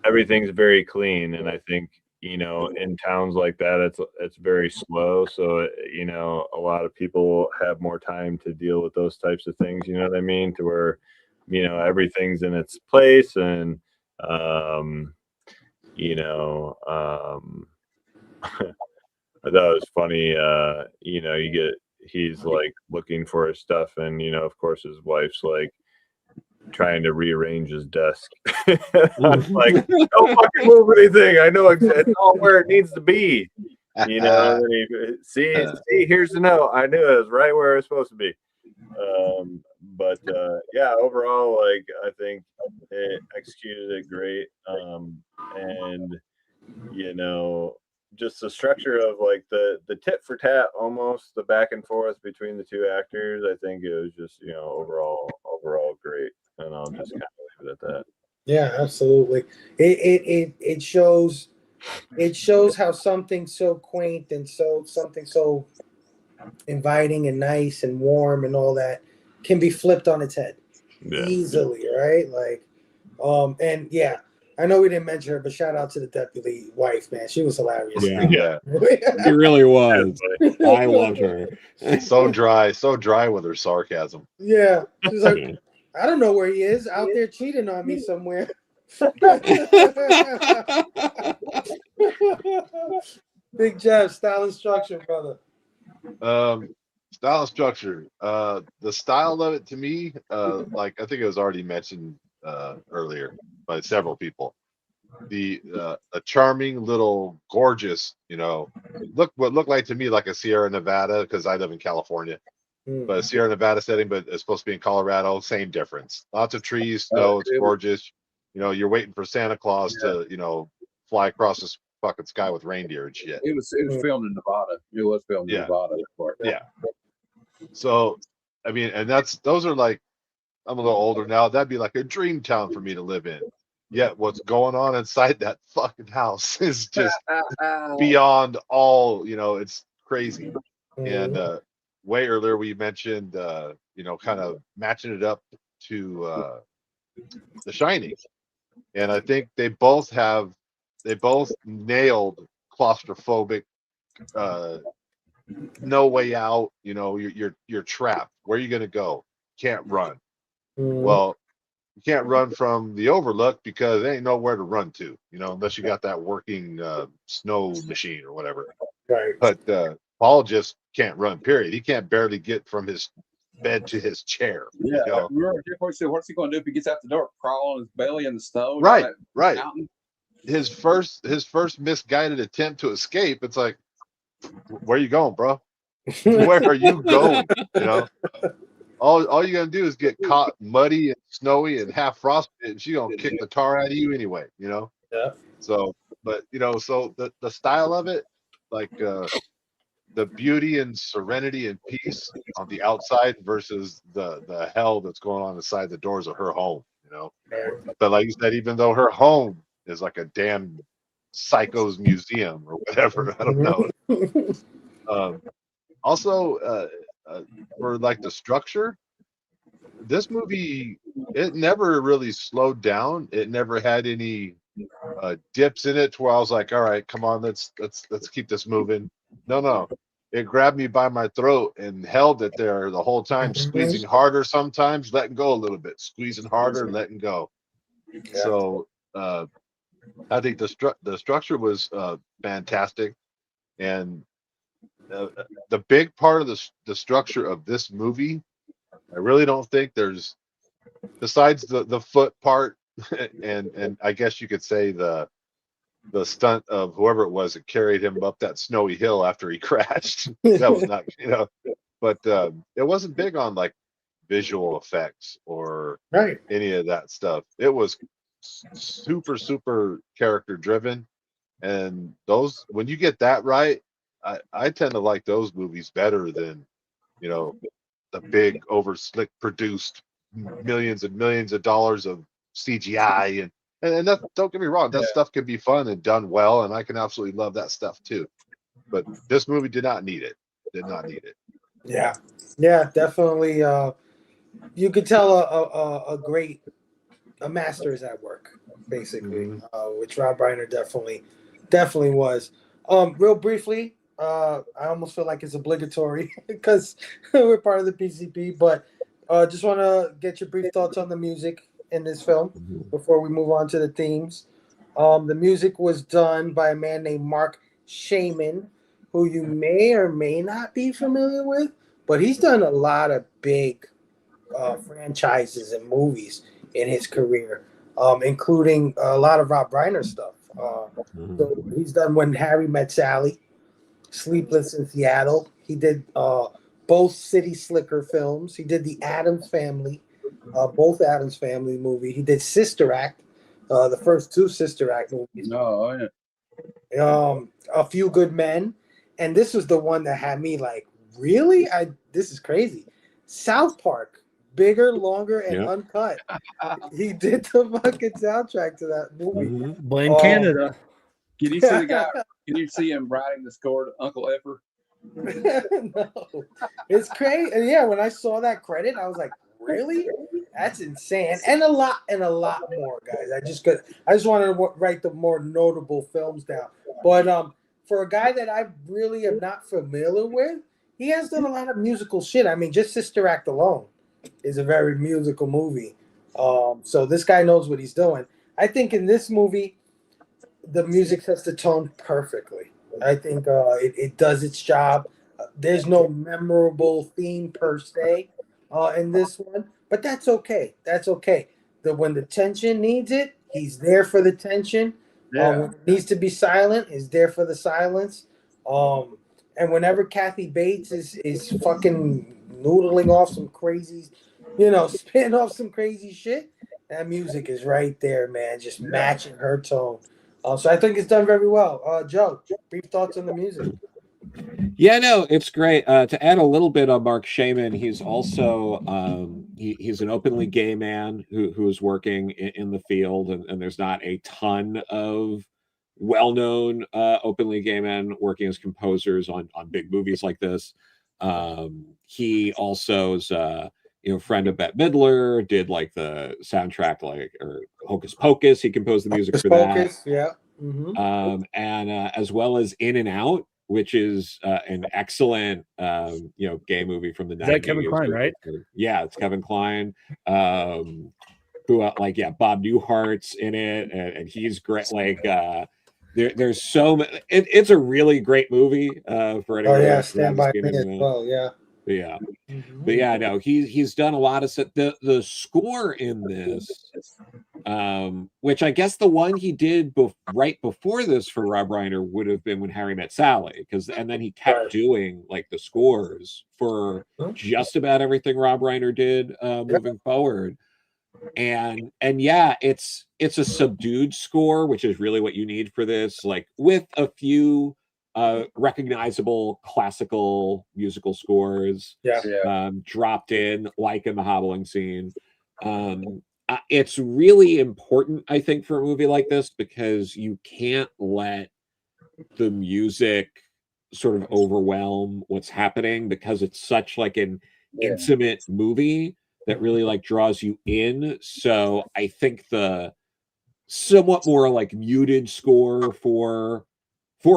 everything's very clean, and I think in towns like that it's very slow, so a lot of people have more time to deal with those types of things, you know what I mean, to where everything's in its place, and I thought it was funny, he's like looking for his stuff, and of course his wife's like trying to rearrange his desk. I'm like, don't fucking move anything. I know it's all where it needs to be. And see, here's the note. I knew it was right where it was supposed to be. But yeah, overall, like I think it executed it great. And just the structure of like the tit for tat, almost the back and forth between the two actors, I think it was just overall great, and I'll just kind of leave it at that. Yeah, absolutely. It shows how something so quaint and something so inviting and nice and warm and all that can be flipped on its head easily, right? Like, and yeah, I know we didn't mention her, but shout out to the deputy wife, man. She was hilarious. Yeah. She really was. I loved her. So dry with her sarcasm. Yeah. She's like, I don't know where he is, out there cheating on me somewhere. Big Jeff, style and structure, brother. Style and structure. The style of it to me, like I think it was already mentioned earlier by several people. A charming little gorgeous, what looked like to me like a Sierra Nevada, because I live in California. But a Sierra Nevada setting, but it's supposed to be in Colorado, same difference. Lots of trees, snow, it's gorgeous. You're waiting for Santa Claus to, fly across this fucking sky with reindeer and shit. It was filmed in Nevada. It was filmed in Nevada. Yeah. So, I mean, and those are like, I'm a little older now. That'd be like a dream town for me to live in. Yet what's going on inside that fucking house is just beyond all, it's crazy. And way earlier we mentioned, kind of matching it up to The Shining. And I think they both nailed claustrophobic, no way out. You're trapped. Where are you going to go? Can't run. Well, you can't run from the Overlook because there ain't nowhere to run to, unless you got that working snow machine or whatever. Right. But Paul just can't run, period. He can't barely get from his bed to his chair. Yeah. Remember, what's he going to do if he gets out the door? Crawl on his belly in the snow? Right. Mountain? His first misguided attempt to escape, it's like, where are you going, bro? Where are you going? all you're gonna do is get caught muddy and snowy and half frostbitten, and she's gonna kick the tar out of you anyway, you know. Yeah. So, but so the style of it, like the beauty and serenity and peace on the outside versus the hell that's going on inside the doors of her home, you know. But like you said, even though her home is like a damn psycho's museum or whatever, I don't know. Also, for like the structure, this movie, it never really slowed down. It never had any dips in it to where I was like, all right, come on, let's keep this moving. No, it grabbed me by my throat and held it there the whole time, squeezing harder sometimes, letting go a little bit, squeezing harder, letting go. Yeah. So I think the structure was fantastic, and the big part of the structure of this movie, I really don't think there's, besides the foot part, and I guess you could say the stunt of whoever it was that carried him up that snowy hill after he crashed. That was not, but it wasn't big on like visual effects or Right. any of that stuff. It was super character driven, and those, when you get that right, I tend to like those movies better than the big over slick produced millions and millions of dollars of CGI and that, don't get me wrong, that stuff can be fun and done well, and I can absolutely love that stuff too. But this movie did not need it. Did not need it. Yeah, definitely. You could tell a master is at work, basically, which Rob Reiner definitely was. Real briefly, I almost feel like it's obligatory because we're part of the PCP, but just want to get your brief thoughts on the music in this film before we move on to the themes. The music was done by a man named Mark Shaman, who you may or may not be familiar with, but he's done a lot of big franchises and movies in his career, including a lot of Rob Reiner stuff. So he's done When Harry Met Sally, Sleepless in Seattle. He did both City Slicker films. He did The Addams Family, both Addams Family movie. He did Sister Act, the first two Sister Act movies. Oh, yeah. A Few Good Men, and this was the one that had me like, really? This is crazy. South Park, bigger, longer, and uncut. He did the fucking soundtrack to that movie. Blame Canada. Can you see the guy? Can you see him writing the score to Uncle Effer? No, it's crazy. And yeah, when I saw that credit, I was like, really? That's insane. And a lot more, guys. I just wanted to write the more notable films down. But for a guy that I really am not familiar with, he has done a lot of musical shit. I mean, just Sister Act alone is a very musical movie. So this guy knows what he's doing. I think in this movie, the music sets the tone perfectly. I think it does its job. There's no memorable theme per se in this one, but that's okay. That's okay. When the tension needs it, he's there for the tension. When it needs to be silent, he's there for the silence. And whenever Kathy Bates is fucking noodling off some crazy, spitting off some crazy shit, that music is right there, man, just matching her tone. So I think it's done very well. Joe, brief thoughts on the music. Yeah, no, it's great. To add a little bit on Mark Shaman, he's also he's an openly gay man who is working in the field, and there's not a ton of well-known openly gay men working as composers on big movies like this. He also is friend of Bette Midler, did like the soundtrack, or Hocus Pocus. He composed the music for that. Yeah. And as well as In and Out, which is an excellent gay movie from the 90s. Is that Kevin Kline, right? Yeah, it's Kevin Kline. Who Bob Newhart's in it, and he's great. There's so many. It's a really great movie for anyone. Oh yeah, Stand By Me as well. Yeah. But yeah, no, he's done a lot of the score in this which I guess the one he did right before this for Rob Reiner would have been When Harry Met Sally, and then he kept doing like the scores for just about everything Rob Reiner did moving forward. And yeah, it's a subdued score, which is really what you need for this, like with a few recognizable classical musical scores dropped in, like in the hobbling scene. It's really important, I think, for a movie like this, because you can't let the music sort of overwhelm what's happening, because it's such like an intimate movie that really like draws you in. So I think the somewhat more like muted score for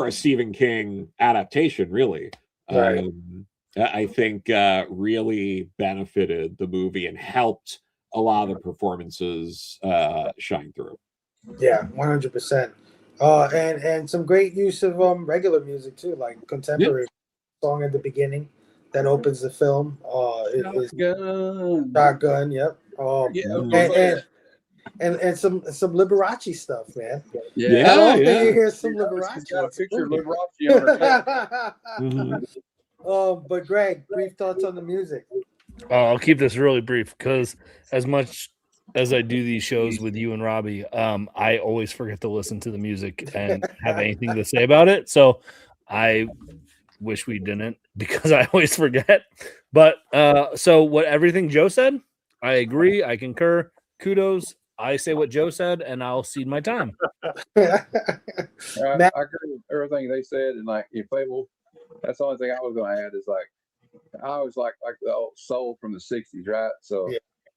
a Stephen King adaptation, really, I think really benefited the movie and helped a lot of the performances shine through. Yeah, 100%. And some great use of regular music too, like contemporary song at the beginning that opens the film. Is Shotgun. Yep. And some Liberace stuff, man. Yeah. You hear some Liberace. Got a picture of Liberace on her. But Greg, brief thoughts on the music. I'll keep this really brief, because as much as I do these shows with you and Robbie, I always forget to listen to the music and have anything to say about it. So I wish we didn't, because I always forget. But so everything Joe said, I agree. I concur. Kudos. I say what Joe said, and I'll cede my time. I agree with everything they said, and like in Phable, that's the only thing I was going to add is like I always like the old soul from the '60s, right? So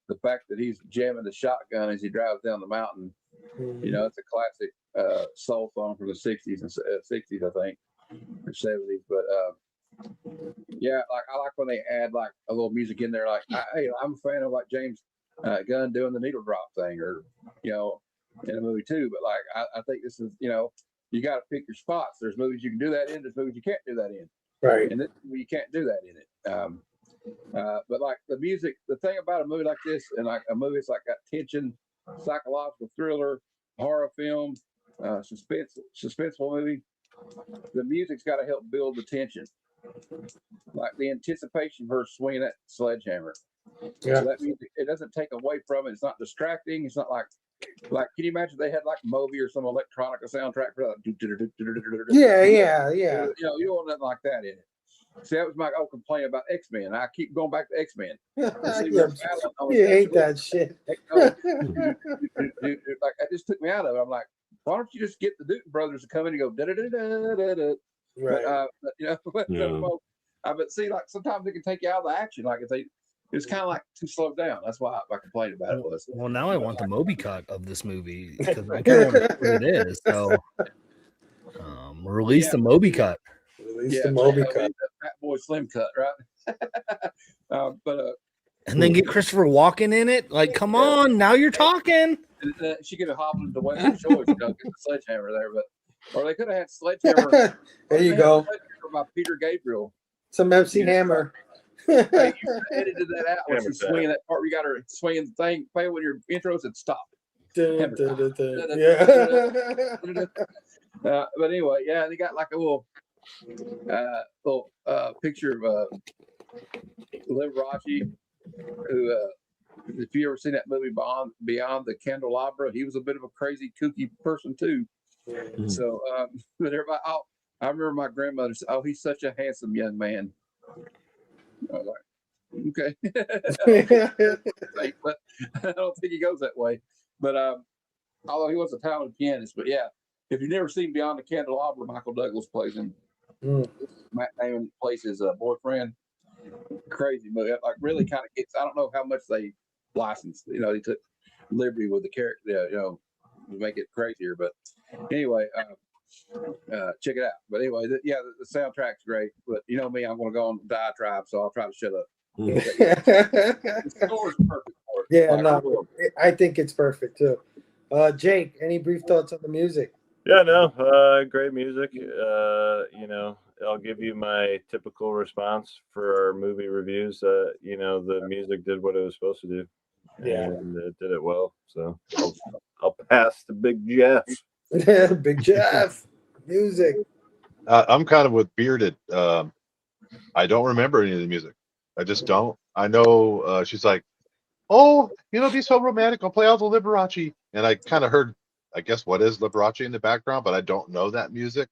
the fact that he's jamming the shotgun as he drives down the mountain, you know, it's a classic soul song from the '60s and '60s, I think, or '70s. But yeah, like I like when they add like a little music in there. Like I'm a fan of like James Gunn doing the needle drop thing, or you know, in a movie too. But like I think this is, you know, you got to pick your spots. There's movies you can do that in. There's movies you can't do that in. Right. And this movie you can't do that in it. But like the music, the thing about a movie like this, and like a movie that's like got tension, psychological thriller, horror film, suspenseful movie, the music's got to help build the tension. Like the anticipation for her swinging that sledgehammer. Yeah. So that music, it doesn't take away from it. It's not distracting. It's not like can you imagine they had like Moby or some electronica soundtrack for that? Yeah. You know, you don't want nothing like that in it. See, that was my complaint about X-Men. I keep going back to X-Men. You hate that shit. Like that just took me out of it. I'm like, why don't you just get the Newton brothers to come in and go da da da da da da? Right. But you know, but see, like sometimes it can take you out of the action. Like it's kind of like too slowed down. That's why my complaint about it was. Well, now I want the Moby cut of this movie, because I kind of want to know what it is. So release the Moby cut. Release the Moby cut. The Fat Boy Slim cut, right? And then get Christopher Walken in it. Like, come on, now you're talking. She could have hobbled into Western Shores, get the sledgehammer there, or they could have had sledgehammer. There you go. By Peter Gabriel. Some MC Hammer. Hey, you edited that out when she's swinging that part where you got her swinging the thing. Play when your intro said stop. Yeah. But anyway, yeah, they got like a little picture of Liberace, who, if you ever seen that movie Beyond the Candelabra, he was a bit of a crazy, kooky person too. Mm-hmm. So, but everybody, I remember my grandmother said, "Oh, he's such a handsome young man." I was like, okay. But I don't think he goes that way. But although he was a talented pianist, but yeah, if you've never seen Beyond the Candelabra, Michael Douglas plays him. Matt Damon plays his boyfriend. Crazy movie. Like really kind of gets. I don't know how much they licensed. You know, they took liberty with the character. You know, to make it crazier. But anyway. Check it out. But anyway, the soundtrack's great. But you know me, I'm going to go on diatribe, so I'll try to shut up. The score's perfect for it. Yeah, no, I think it's perfect too. Jake, any brief thoughts on the music? Yeah, no, great music. You know, I'll give you my typical response for our movie reviews. You know, the music did what it was supposed to do. Yeah. and did it well. So I'll pass to Big Jeff. Big Jeff, music. I'm kind of with Bearded. I don't remember any of the music. I just don't. I know she's like, oh, be so romantic. I'll play all the Liberace. And I kind of heard, I guess, what is Liberace in the background, but I don't know that music.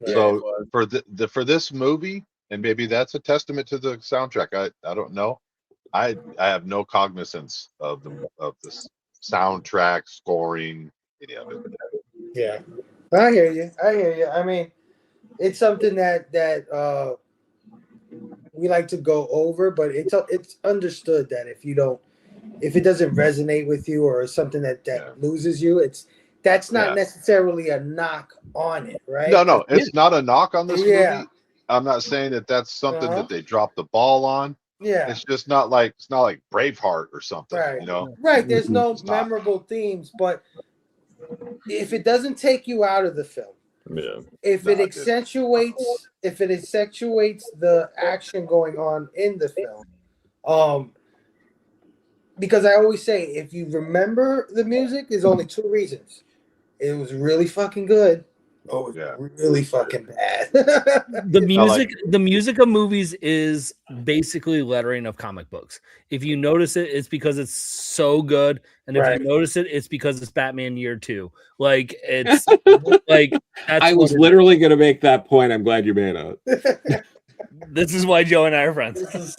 Right. So for for this movie, and maybe that's a testament to the soundtrack. I don't know. I have no cognizance of this soundtrack scoring, any of it. Yeah, I hear you. I mean, it's something that we like to go over, but it's understood that if it doesn't resonate with you or something that loses you, that's not necessarily a knock on it, right? No, it's not a knock on this movie. I'm not saying that that's something Uh-huh. that they dropped the ball on. Yeah, It's just not like Braveheart or something, right. Right. There's no It's not. memorable themes, but if it doesn't take you out of the film, if it accentuates the action going on in the film, because I always say, if you remember the music, there's only two reasons. It was really fucking good. Oh, it was really fucking bad. The music of movies is basically lettering of comic books. If you notice it, it's because it's so good, and if you notice it, it's because it's Batman Year 2. Like it's like that's I was literally going to make that point. I'm glad you made it. This is why Joe and I are friends. As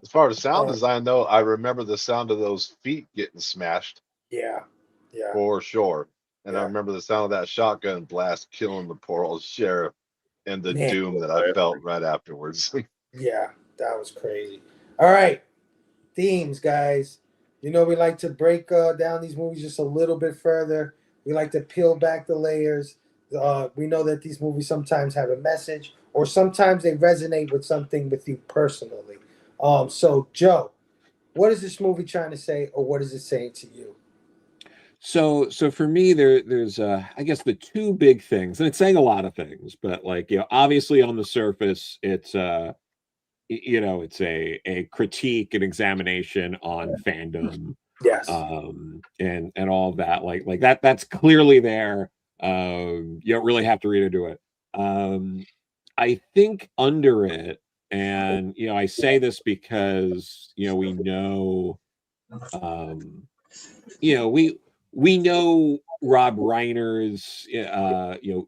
far as sound design, though, I remember the sound of those feet getting smashed. Yeah, for sure. And I remember the sound of that shotgun blast killing the poor old sheriff, and the doom that I felt right afterwards. Yeah, that was crazy. All right, themes, guys. We like to break down these movies just a little bit further. We like to peel back the layers. We know that these movies sometimes have a message, or sometimes they resonate with something with you personally. So, Joe, what is this movie trying to say, or what is it saying to you? So for me, there's I guess the two big things, and it's saying a lot of things, but obviously on the surface, it's it's a critique, an examination on fandom, yes, and all of that, like that's clearly there. You don't really have to read into it. I think under it, and I say this because we know, we know Rob Reiner's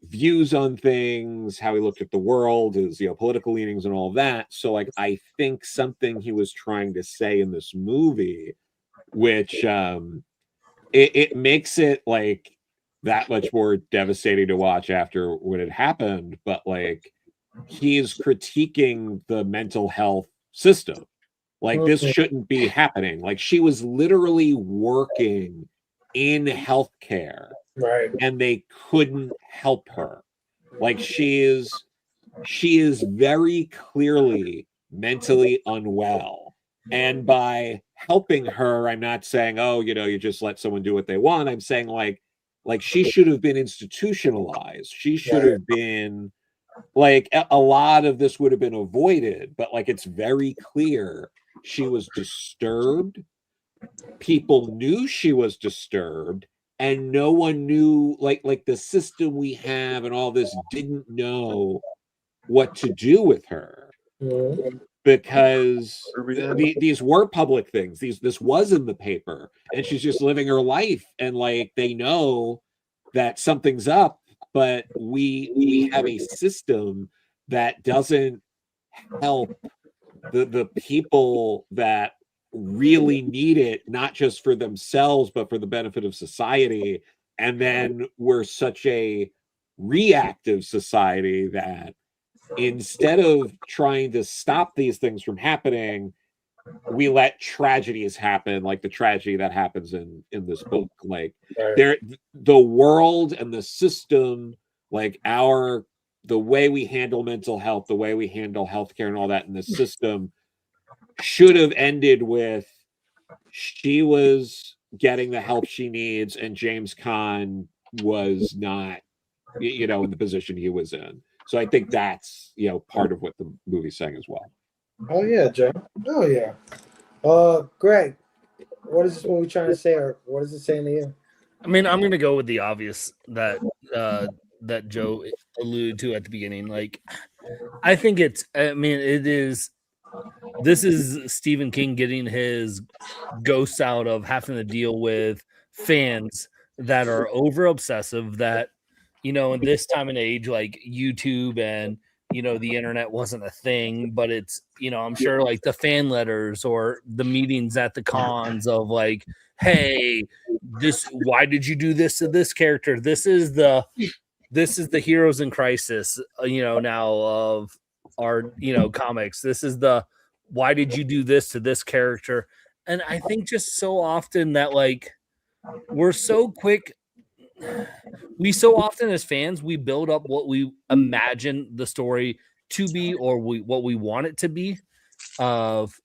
views on things, how he looked at the world, his political leanings and all that. So I think something he was trying to say in this movie, which it makes it like that much more devastating to watch after when it happened, but he's critiquing the mental health system. This shouldn't be happening. She was literally working in healthcare, right, and they couldn't help her. She is very clearly mentally unwell, and by helping her, I'm not saying, oh, you just let someone do what they want. I'm saying she should have been institutionalized. She should have been a lot of this would have been avoided, but it's very clear she was disturbed. People knew she was disturbed, and no one knew, like the system we have and all this didn't know what to do with her, because these were public things. This was in the paper, and she's just living her life, and they know that something's up, but we have a system that doesn't help the people that really need it, not just for themselves, but for the benefit of society. And then we're such a reactive society that instead of trying to stop these things from happening, we let tragedies happen, like the tragedy that happens in this book. The world and the system, the way we handle mental health, the way we handle healthcare and all that in the system should have ended with she was getting the help she needs, and James Caan was not, in the position he was in. So I think that's, part of what the movie's saying as well. Oh yeah, Joe. Oh yeah. Greg, what is this movie trying to say, or what is it saying to you? I mean, I'm gonna go with the obvious that that Joe alluded to at the beginning. Like, I think it's. I mean, it is. This is Stephen King getting his ghosts out of having to deal with fans that are over obsessive. That, you know, in this time and age, like YouTube and, you know, the internet wasn't a thing, but it's, you know, I'm sure like the fan letters or the meetings at the cons of like, hey, this, why did you do this to this character? This is the heroes in crisis, you know, now of our, you know, comics. This is the, why did you do this to this character? And I think just so often that like we're so quick, we so often as fans, we build up what we imagine the story to be, or what we want it to be, of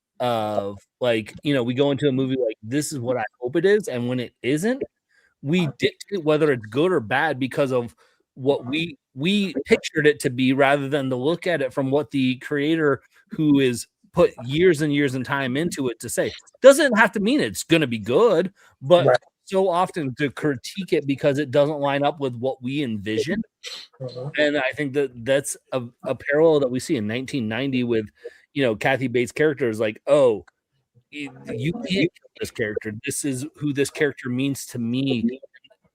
like, you know, we go into a movie like, this is what I hope it is, and when it isn't, we dictate whether it's good or bad because of what we pictured it to be, rather than to look at it from what the creator, who is put years and years and time into it, to say. Doesn't have to mean it's going to be good, but Right. so often to critique it because it doesn't line up with what we envision. And I think that that's a parallel that we see in 1990 with, you know, Kathy Bates' character is like, oh, you can't kill this character. This is who this character means to me.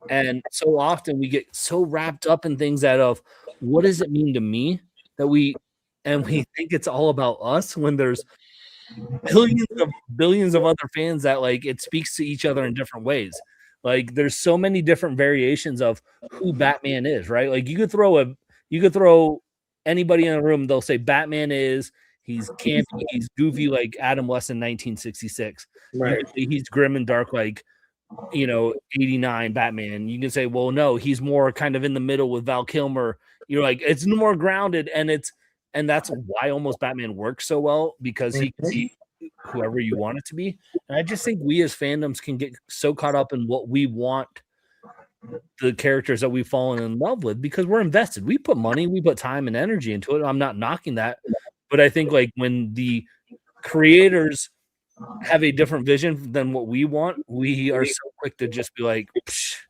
And so often we get so wrapped up in things out of what does it mean to me, that we think it's all about us, when there's billions of other fans that like it speaks to each other in different ways. Like there's so many different variations of who Batman is, right? Like you could throw anybody in a room, they'll say Batman is, he's campy, he's goofy like Adam West in 1966. Right. You could say he's grim and dark like, you know, 89 Batman. You can say, well, no, he's more kind of in the middle with Val Kilmer. You're like, it's more grounded, and that's why almost Batman works so well, because he can be whoever you want it to be. And I just think we as fandoms can get so caught up in what we want the characters that we've fallen in love with, because we're invested. We put money, we put time and energy into it. I'm not knocking that, but I think like when the creators have a different vision than what we want, we are so quick to just be like, this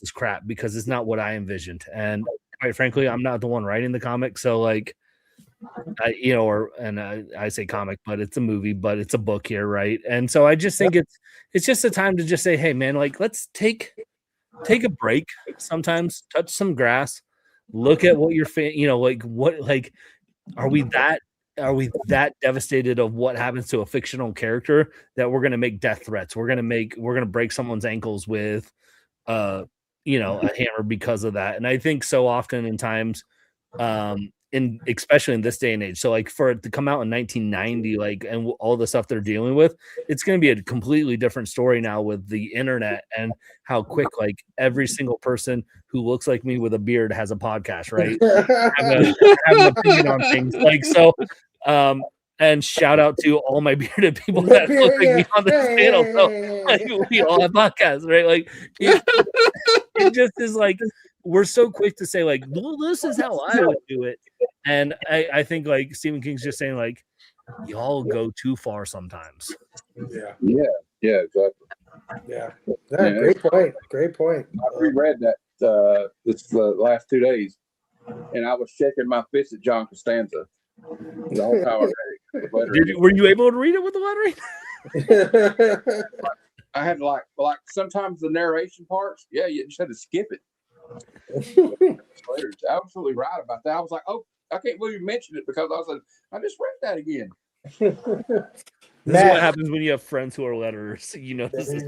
is crap, because it's not what I envisioned. And quite frankly, I'm not the one writing the comic, so like, I say comic, but it's a movie, but it's a book here, right? And so I just think it's just a time to just say, hey man, like let's take a break sometimes, touch some grass, look at what you're like what, like, are we that devastated of what happens to a fictional character that we're going to make death threats, we're going to break someone's ankles with a hammer because of that? And I think so often in times, especially in this day and age, so like for it to come out in 1990, like, and all the stuff they're dealing with, it's going to be a completely different story now with the internet and how quick like every single person who looks like me with a beard has a podcast, right? have an opinion on things, like, so and shout out to all my bearded people that look like me on this channel. So like, we all have podcasts, right? Like it just is like, we're so quick to say like, well, this is how I would do it. And I think like Stephen King's just saying like, y'all go too far sometimes. Yeah, exactly. Yeah. Great point. I reread that this last 2 days, and I was shaking my fist at John Costanza the whole time I read it. Were you able to read it with the lettering? I had to like sometimes the narration parts, you just had to skip it. Absolutely right about that. I was like, oh, I can't believe you mentioned it, because I was like, I just read that again. This is what happens when you have friends who are letterers. You know, this is.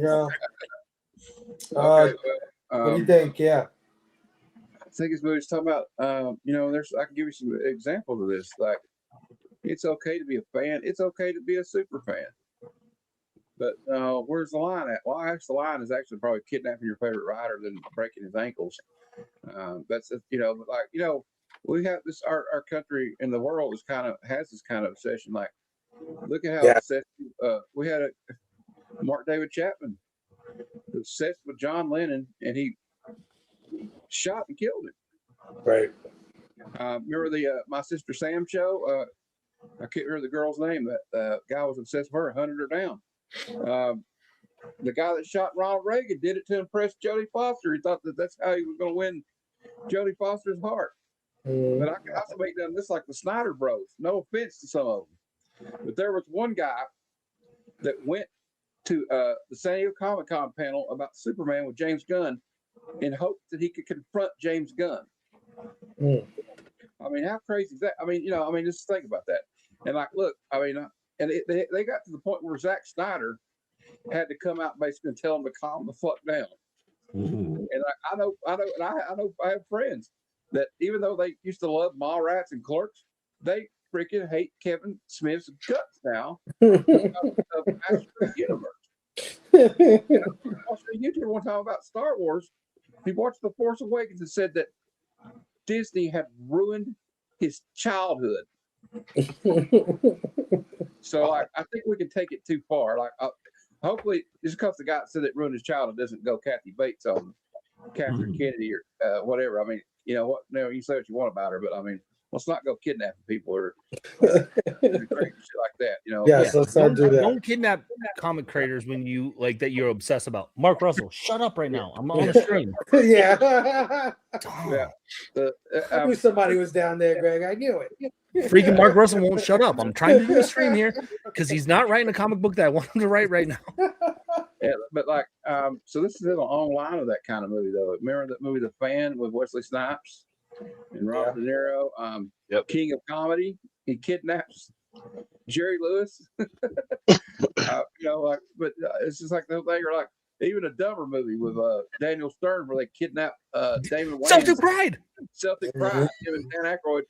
Okay, what do you think? Yeah, I think it's what he's talking about. I can give you some examples of this. Like, it's okay to be a fan. It's okay to be a super fan. But where's the line at? Well, actually, the line is actually probably kidnapping your favorite writer than breaking his ankles. We have this. Our country and the world has this kind of obsession. Like, look at how obsessed we had Mark David Chapman, obsessed with John Lennon, and he shot and killed him. Right. Remember the My Sister Sam show? I can't remember the girl's name. That guy was obsessed with her, hunted her down. The guy that shot Ronald Reagan did it to impress Jodie Foster. He thought that's how he was going to win Jodie Foster's heart. But I can also make them this like the Snyder Bros. No offense to some of them, but there was one guy that went to the San Diego Comic-Con panel about Superman with James Gunn in hopes that he could confront James Gunn. I mean, how crazy is that? I mean, just think about that. And like, look, I mean, and they got to the point where Zack Snyder had to come out basically and tell him to calm the fuck down. And I know, I have friends that even though they used to love Mallrats and Clerks, they freaking hate Kevin Smith's guts now of Master of the Universe. I watched a YouTuber one time about Star Wars. He watched The Force Awakens and said that Disney had ruined his childhood. So I think we can take it too far. Like, hopefully, just because the guy that said it ruined his childhood doesn't go Kathy Bates on Catherine Kennedy or whatever. I mean, you know what? No, you say what you want about her, but I mean, let's not go kidnapping people or crazy shit like that. You know? Yes, let's not do that. Don't kidnap comic creators when you like that. You're obsessed about Mark Russell. Shut up right now. I'm on a stream. Yeah. Oh. I knew somebody was down there, Greg. I knew it. Freaking Mark Russell won't shut up. I'm trying to do a stream here because he's not writing a comic book that I want him to write right now. Yeah, but like, so this is in a long line of that kind of movie, though. Remember that movie, The Fan, with Wesley Snipes and Robert De Niro? King of Comedy. He kidnaps Jerry Lewis. You know, like, but it's just like the whole thing, or like even a dumber movie with Daniel Stern where they kidnap David Wayne. Celtic Pride. Celtic Pride. Him and Dan Aykroyd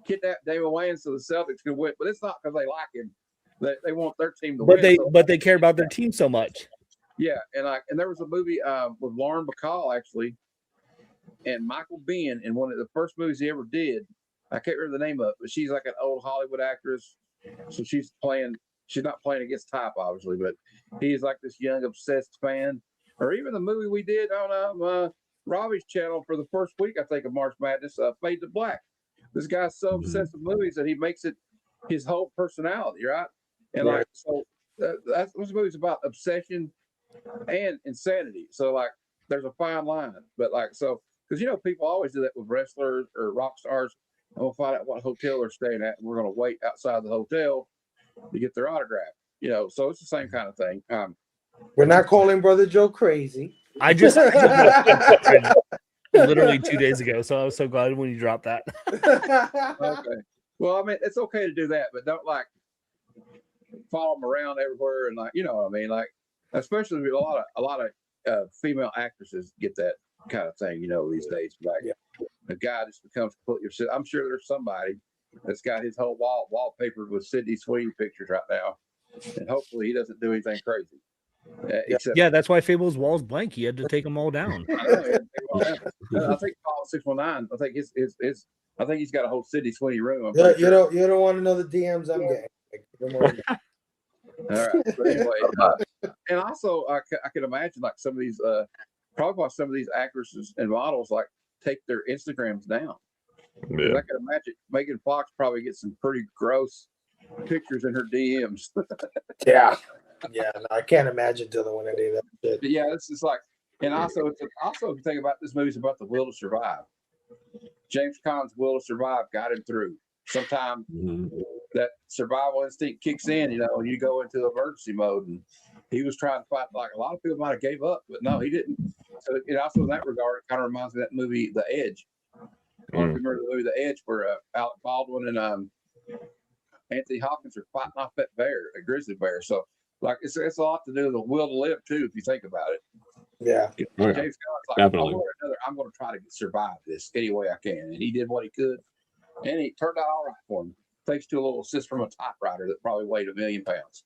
kidnap David Wayne so the Celtics can win, but it's not because they like him. They want their team to win. But they care about their team so much. Yeah, and there was a movie with Lauren Bacall actually, and Michael Biehn in one of the first movies he ever did. I can't remember the name of it, but she's like an old Hollywood actress, so she's not playing against type, obviously, but he's like this young obsessed fan. Or even the movie we did on Robbie's channel for the first week, I think, of March Madness, Fade to Black. This guy's so obsessed with movies that he makes it his whole personality, right? And like, so that's this movie's about obsession and insanity. So like, there's a fine line, but like, so because people always do that with wrestlers or rock stars. I'm gonna find out what hotel they're staying at, and we're gonna wait outside the hotel to get their autograph. So it's the same kind of thing. We're not calling Brother Joe crazy. I just literally 2 days ago, so I was so glad when you dropped that. Okay. Well, I mean, it's okay to do that, but don't like follow them around everywhere and like, what I mean? Like, especially with a lot of female actresses get that kind of thing, these days. Like, the guy just becomes completely upset. I'm sure there's somebody that's got his whole wall wallpapered with Sydney Sweeney pictures right now, and hopefully he doesn't do anything crazy. Yeah, that's why Fable's wall's blank. He had to take them all down. I think Paul 619. I think I think he's got a whole Sydney Sweeney room. You don't want to know the DMs I'm getting. All right. But anyway, and also I can imagine like some of these probably some of these actresses and models like take their Instagrams down. Yeah. I can imagine Megan Fox probably gets some pretty gross pictures in her DMs. Yeah, no, I can't imagine dealing with any of that shit. But yeah, it's just like, and also if you think about this movie's about the will to survive. James Caan's will to survive got him through. Sometimes that survival instinct kicks in, and you go into emergency mode. And he was trying to fight. Like a lot of people might have gave up, but no, he didn't. So also in that regard, it kind of reminds me of that movie, The Edge. Remember the movie The Edge, where Alec Baldwin and Anthony Hopkins are fighting off that bear, a grizzly bear. So like it's a lot to do with the will to live too, if you think about it. Yeah. James Caan's like, definitely. I'm going to try to survive this any way I can, and he did what he could, and he turned out all right for him. Thanks to a little assist from a typewriter that probably weighed 1 million pounds.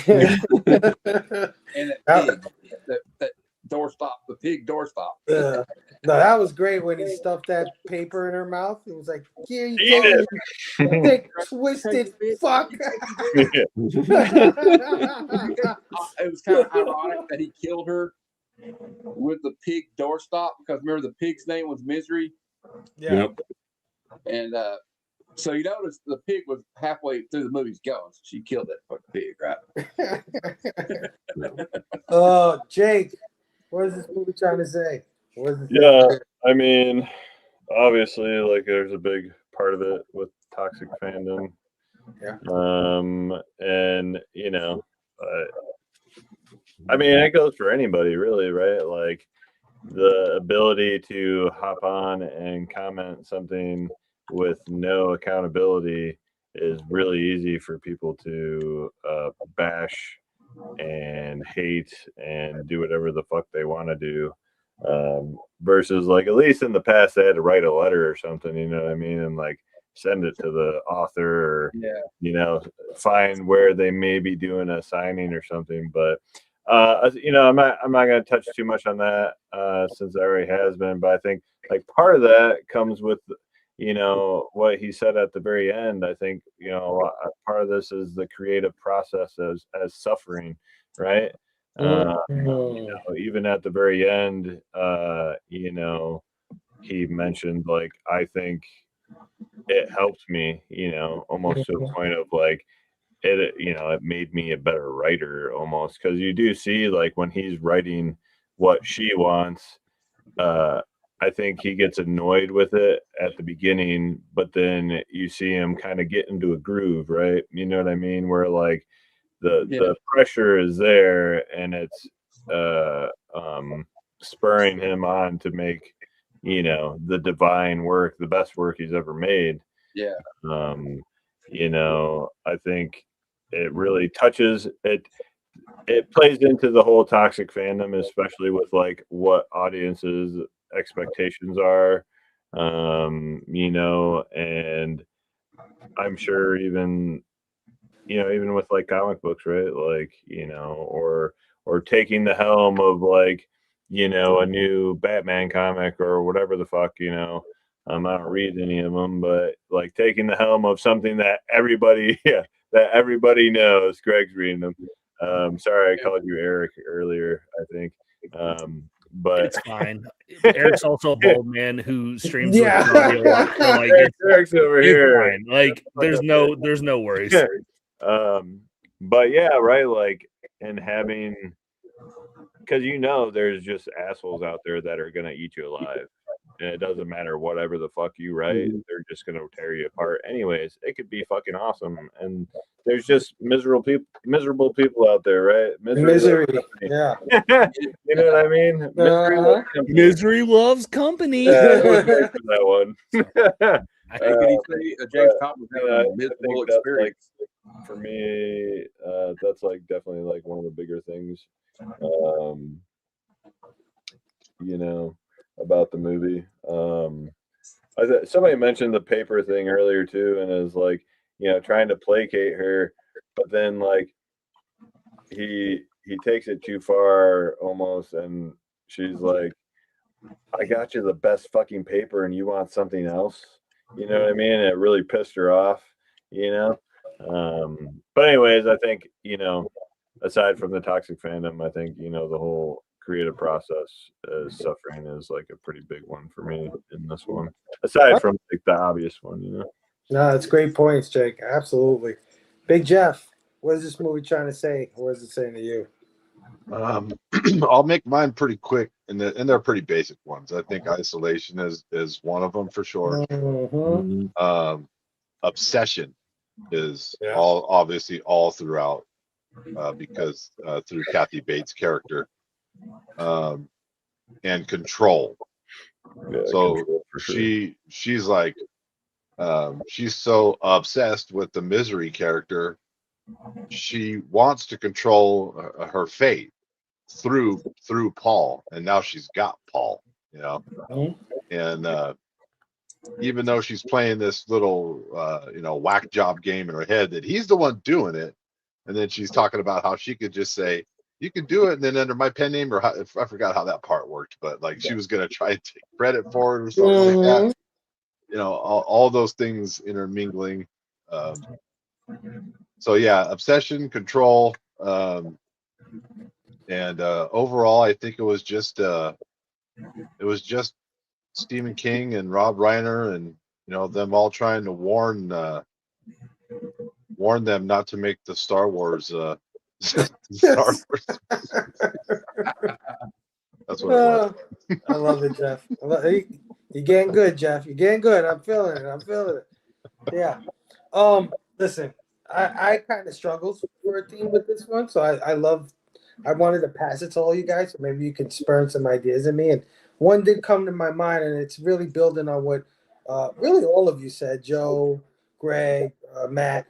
And that doorstop, the pig doorstop. No, that was great when he stuffed that paper in her mouth. It was like, here you go, thick, twisted fuck. It was kind of ironic that he killed her with the pig doorstop, because remember the pig's name was Misery. Yeah. And So you notice the pig was halfway through the movie's going. So she killed that fucking pig, right? Jake, what is this movie trying to say? What is it? Yeah, I mean, obviously, like there's a big part of it with toxic fandom. Yeah. And you know, I mean, it goes for anybody, really, right? Like the ability to hop on and comment something with no accountability is really easy for people to bash and hate and do whatever the fuck they want to do. Versus like at least in the past they had to write a letter or something, you know what I mean, and like send it to the author or Yeah. you know find where they may be doing a signing or something. But you know, I'm not going to touch too much on that since it already has been. But I think like part of that comes with you know what he said at the very end. I think you know part of this is the creative process as suffering, right? You know, even at the very end, you know, he mentioned like I think it helped me, you know, almost to a point of like it, you know, it made me a better writer almost because you do see like when he's writing what she wants, uh, I think he gets annoyed with it at the beginning, but then you see him kind of get into a groove, right? You know what I mean? Where like the pressure is there and it's uh spurring him on to make you know the divine work, the best work he's ever made. Yeah. You know, I think it really touches it. It plays into the whole toxic fandom, especially with like what audiences expectations are. You know, and I'm sure even you know, even with like comic books, right? Like, you know, or taking the helm of like, you know, a new Batman comic or whatever the fuck, you know. I don't read any of them, but like taking the helm of something that everybody, yeah, that everybody knows. Greg's reading them. Sorry, I called you Eric earlier. I think, but It's fine. Eric's also a bald man who streams with Yeah. Johnny a lot. So like Eric's over it's here. fine. Like there's no worries. But yeah, right. Like, and having, because you know, there's just assholes out there that are gonna eat you alive, and it doesn't matter whatever the fuck you write, they're just gonna tear you apart. Anyways, it could be fucking awesome, and there's just miserable people out there, right? Misery. Yeah. You know what I mean? Misery loves company. Yeah, I was ready for that one. Hey, can you say James Thomas Yeah, having I a think miserable that's experience? like for me, that's like definitely like one of the bigger things, you know, about the movie. Somebody mentioned the paper thing earlier too, and is like, you know, trying to placate her, but then like he takes it too far almost, and she's like, I got you the best fucking paper and you want something else. You know what I mean? It really pissed her off, you know? But anyways, I think, you know, aside from the toxic fandom, I think, you know, the whole creative process is suffering is like a pretty big one for me in this one. Aside from like the obvious one, you know. No, that's great points, Jake. Absolutely. Big Jeff, what is this movie trying to say? What is it saying to you? I'll make mine pretty quick, and they're pretty basic ones. I think isolation is one of them for sure. Mm-hmm. Obsession is Yeah. obviously all throughout, because through Kathy Bates' character, and control. Yeah, So control for sure. she's like, she's so obsessed with the Misery character, she wants to control her fate through Paul, and now she's got Paul, you know. And even though she's playing this little you know, whack job game in her head that he's the one doing it, and then she's talking about how she could just say, you can do it, and then under my pen name, or I forgot how that part worked, but like she was gonna try and take credit for it or something like that. You know, all those things intermingling. So yeah, obsession, control, and overall, I think it was just Stephen King and Rob Reiner, and them all trying to warn them not to make the Star Wars. Star Wars. That's what it was. I love it, Jeff. You're getting good, Jeff. You're getting good. I'm feeling it. I'm feeling it. Yeah. Listen, I kind of struggled for a theme with this one, so I wanted to pass it to all you guys, so maybe you can spur some ideas in me. And one did come to my mind, and it's really building on what really all of you said. Joe, Greg, Matt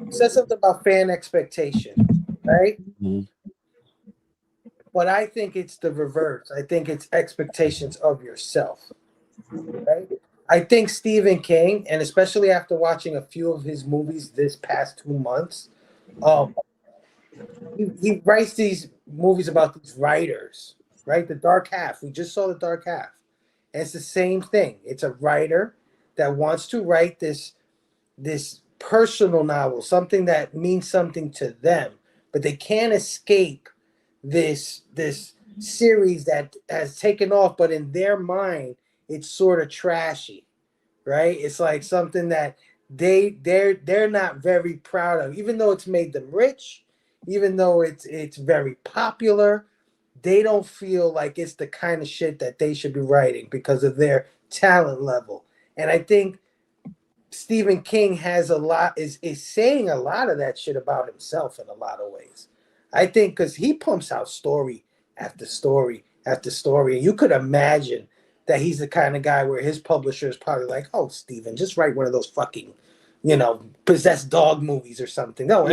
said something about fan expectation, right? Mhm. But I think it's the reverse. I think it's expectations of yourself, right? I think Stephen King, and especially after watching a few of his movies this past 2 months, he writes these movies about these writers, right? The Dark Half. We just saw The Dark Half. And it's the same thing. It's a writer that wants to write this personal novel, something that means something to them, but they can't escape this series that has taken off, but in their mind, it's sort of trashy, right? It's like something that they're not very proud of, even though it's made them rich, even though it's very popular. They don't feel like it's the kind of shit that they should be writing because of their talent level. And I think Stephen King has a lot is saying a lot of that shit about himself in a lot of ways. I think because he pumps out story after story after story, and you could imagine that he's the kind of guy where his publisher is probably like, "Oh, Stephen, just write one of those fucking, possessed dog movies or something." No,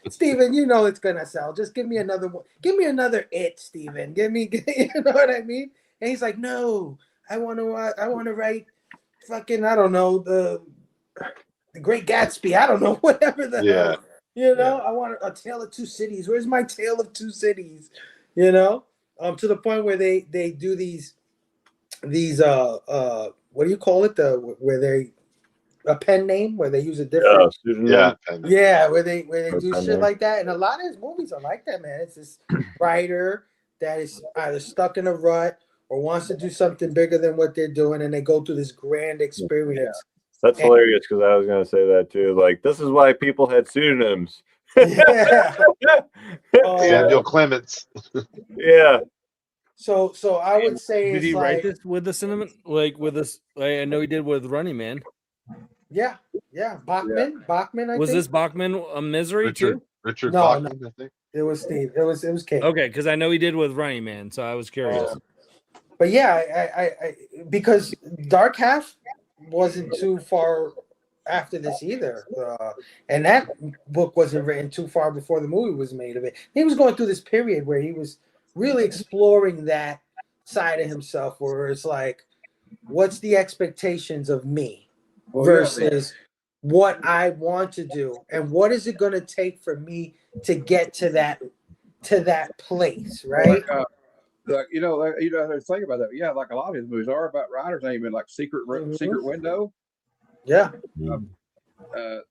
Stephen, you know it's gonna sell. Just give me another one. Give me another It, Stephen. You know what I mean? And he's like, "No, I want to write." Fucking, I don't know, the Great Gatsby. I don't know, whatever the Yeah. hell. I want a Tale of Two Cities. Where's my Tale of Two Cities? To the point where they do these what do you call it? Where they a pen name where they use a different Yeah. where they Or do pen shit name. like that. And a lot of his movies are like that, man. It's this writer that is either stuck in a rut or wants to do something bigger than what they're doing, and they go through this grand experience. That's hilarious because I was going to say that too. Like, this is why people had pseudonyms. Yeah. Samuel Clements. Yeah. So I would say Did it's he like, write this with the cinnamon? Like with this? I know he did with Running Man. yeah, Bachman. I Was think. this Bachman a Misery Richard too? No, Bachman, I think. It was Steve. It was King. Okay, because I know he did with Running Man, so I was curious. But yeah, I because Dark Half wasn't too far after this either, and that book wasn't written too far before the movie was made of it. He was going through this period where he was really exploring that side of himself, where it's like, what's the expectations of me versus what I want to do, and what is it going to take for me to get to that place, right? Think about that. Yeah, like a lot of his movies are about writers' name and like Secret Window. Yeah.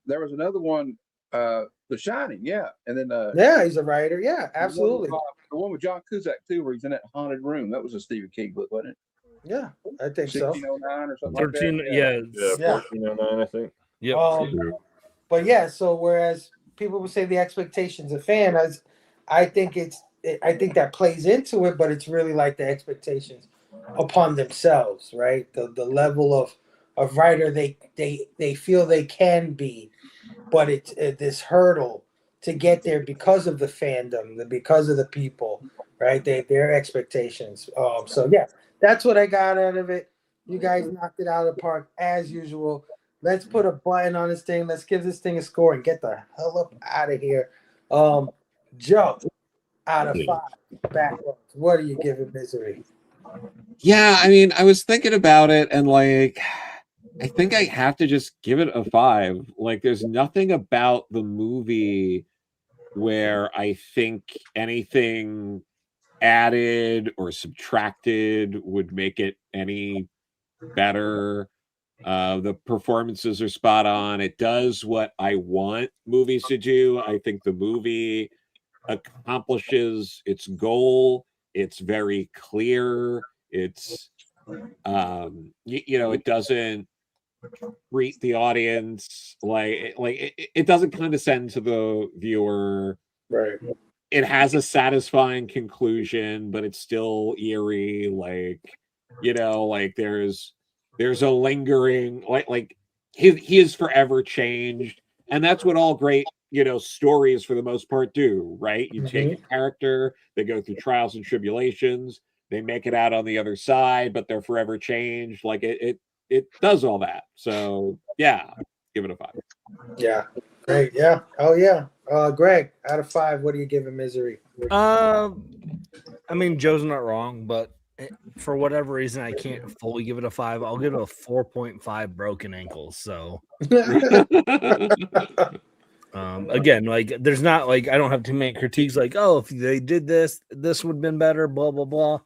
There was another one, The Shining. Yeah, and then yeah, he's a writer. Yeah, absolutely. The one with John Cusack too, where he's in that haunted room. That was a Stephen King book, wasn't it? Yeah, I think so. 1609 or something 13, like that. Yeah, 1409, I think. Yep. But yeah, so whereas people would say the expectations of fans, I think that plays into it, but it's really like the expectations upon themselves, right? The level of writer they feel they can be, but it's this hurdle to get there because of the fandom, because of the people, right? Their expectations. So yeah, that's what I got out of it. You guys knocked it out of the park as usual. Let's put a button on this thing. Let's give this thing a score and get the hell up out of here. Joe, out of 5 backwards, what are you giving Misery? Yeah, I mean, I was thinking about it, and like, I think I have to just give it a 5. Like, there's nothing about the movie where I think anything added or subtracted would make it any better. The performances are spot on. It does what I want movies to do. I think the movie accomplishes its goal. It's very clear. It's It doesn't treat the audience like it doesn't condescend to the viewer. Right. It has a satisfying conclusion, but it's still eerie. There's a lingering he is forever changed, and that's what all great stories for the most part do, right? You take a character, they go through trials and tribulations, they make it out on the other side, but they're forever changed. It does all that. So yeah, give it a 5. Yeah. Great. Yeah. Oh yeah. Greg, out of 5, what do you give Misery? I mean, Joe's not wrong, but for whatever reason, I can't fully give it a 5. I'll give it a 4.5 broken ankles. So again, there's not I don't have too many critiques oh, if they did this would have been better, blah blah blah.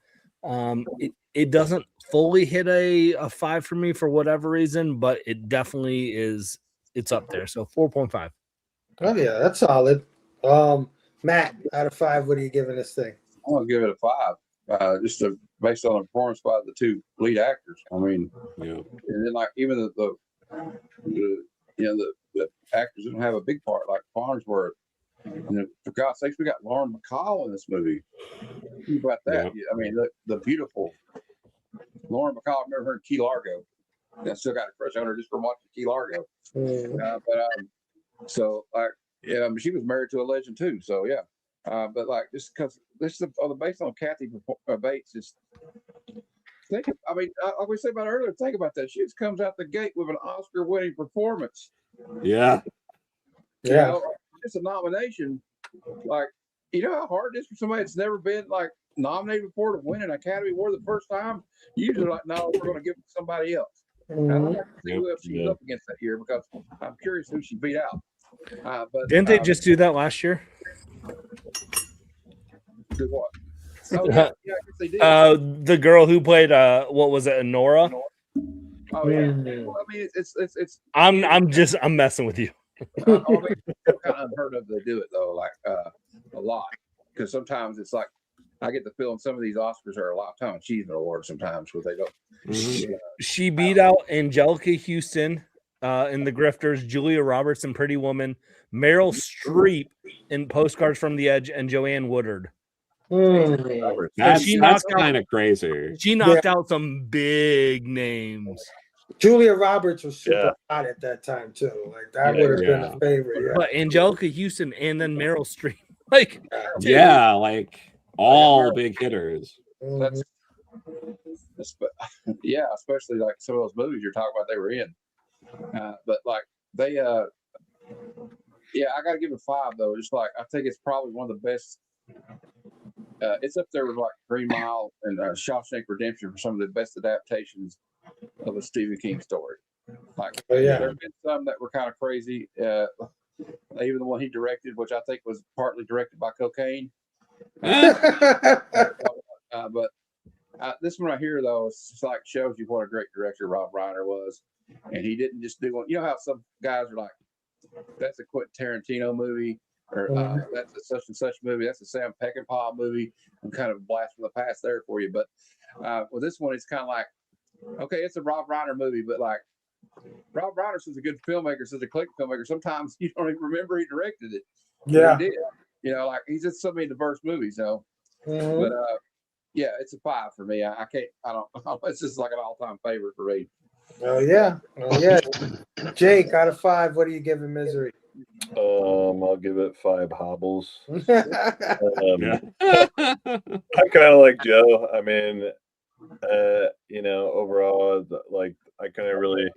It doesn't fully hit a 5 for me for whatever reason, but it definitely is. It's up there. So 4.5. Oh yeah, that's solid. Matt, out of 5, what are you giving this thing? I'm gonna give it a 5. Based on the performance by the 2 lead actors. I mean, and then even the actors didn't have a big part like Farnsworth. And for God's sakes, we got Lauren Bacall in this movie. Think about that. Yeah. I mean, the beautiful Lauren Bacall. I remember her in Key Largo. I still got a crush on her just from watching Key Largo. She was married to a legend too. So yeah, but just because this is based on Kathy Bates. Like we said about earlier, think about that. She just comes out the gate with an Oscar-winning performance. Yeah. It's a nomination. How hard it is for somebody that's never been nominated before to win an Academy Award the first time. Usually, no, we're going to give it to somebody else. I'd like to see who else she was up against that year because I'm curious who she beat out. But didn't they just do that last year? Do what? Oh, yeah, I guess they did. The girl who played what was it, Nora? Oh yeah. Well, I mean, it's. I'm messing with you. It's kind of unheard of they do it though, a lot, because sometimes it's I get the feeling some of these Oscars are a lifetime achievement awards sometimes where they don't. She beat out Angelica Houston in The Grifters, Julia Roberts in Pretty Woman, Meryl Streep in Postcards from the Edge, and Joanne Woodard. That's kind of crazy. She knocked out some big names. Julia Roberts was super hot at that time too. That would have been a favorite. Yeah. But Angelica Houston and then Meryl Streep, all big hitters. That's especially some of those movies you're talking about they were in. But they I got to give it a 5 though. Just I think it's probably one of the best. It's up there with Green Mile and Shawshank Redemption for some of the best adaptations of a Stephen King story. There have been some that were kind of crazy. Even the one he directed, which I think was partly directed by cocaine. But this one right here, though, it's shows you what a great director Rob Reiner was, and he didn't just do one. You know how some guys are that's a Quentin Tarantino movie, or that's a such and such movie. That's a Sam Peckinpah movie. I'm kind of blast from the past there for you, but with this one, it's kind of okay, it's a Rob Reiner movie, but Rob Reiner is a good filmmaker, such a click filmmaker. Sometimes you don't even remember he directed it. Yeah, he did. He's just so many diverse movies, though. But it's a 5 for me. I can't. I don't. It's just an all-time favorite for me. Oh yeah. Jake, out of 5, what are you giving Misery? I'll give it 5 hobbles. I'm kind of like Joe. I mean, overall, I kind of really,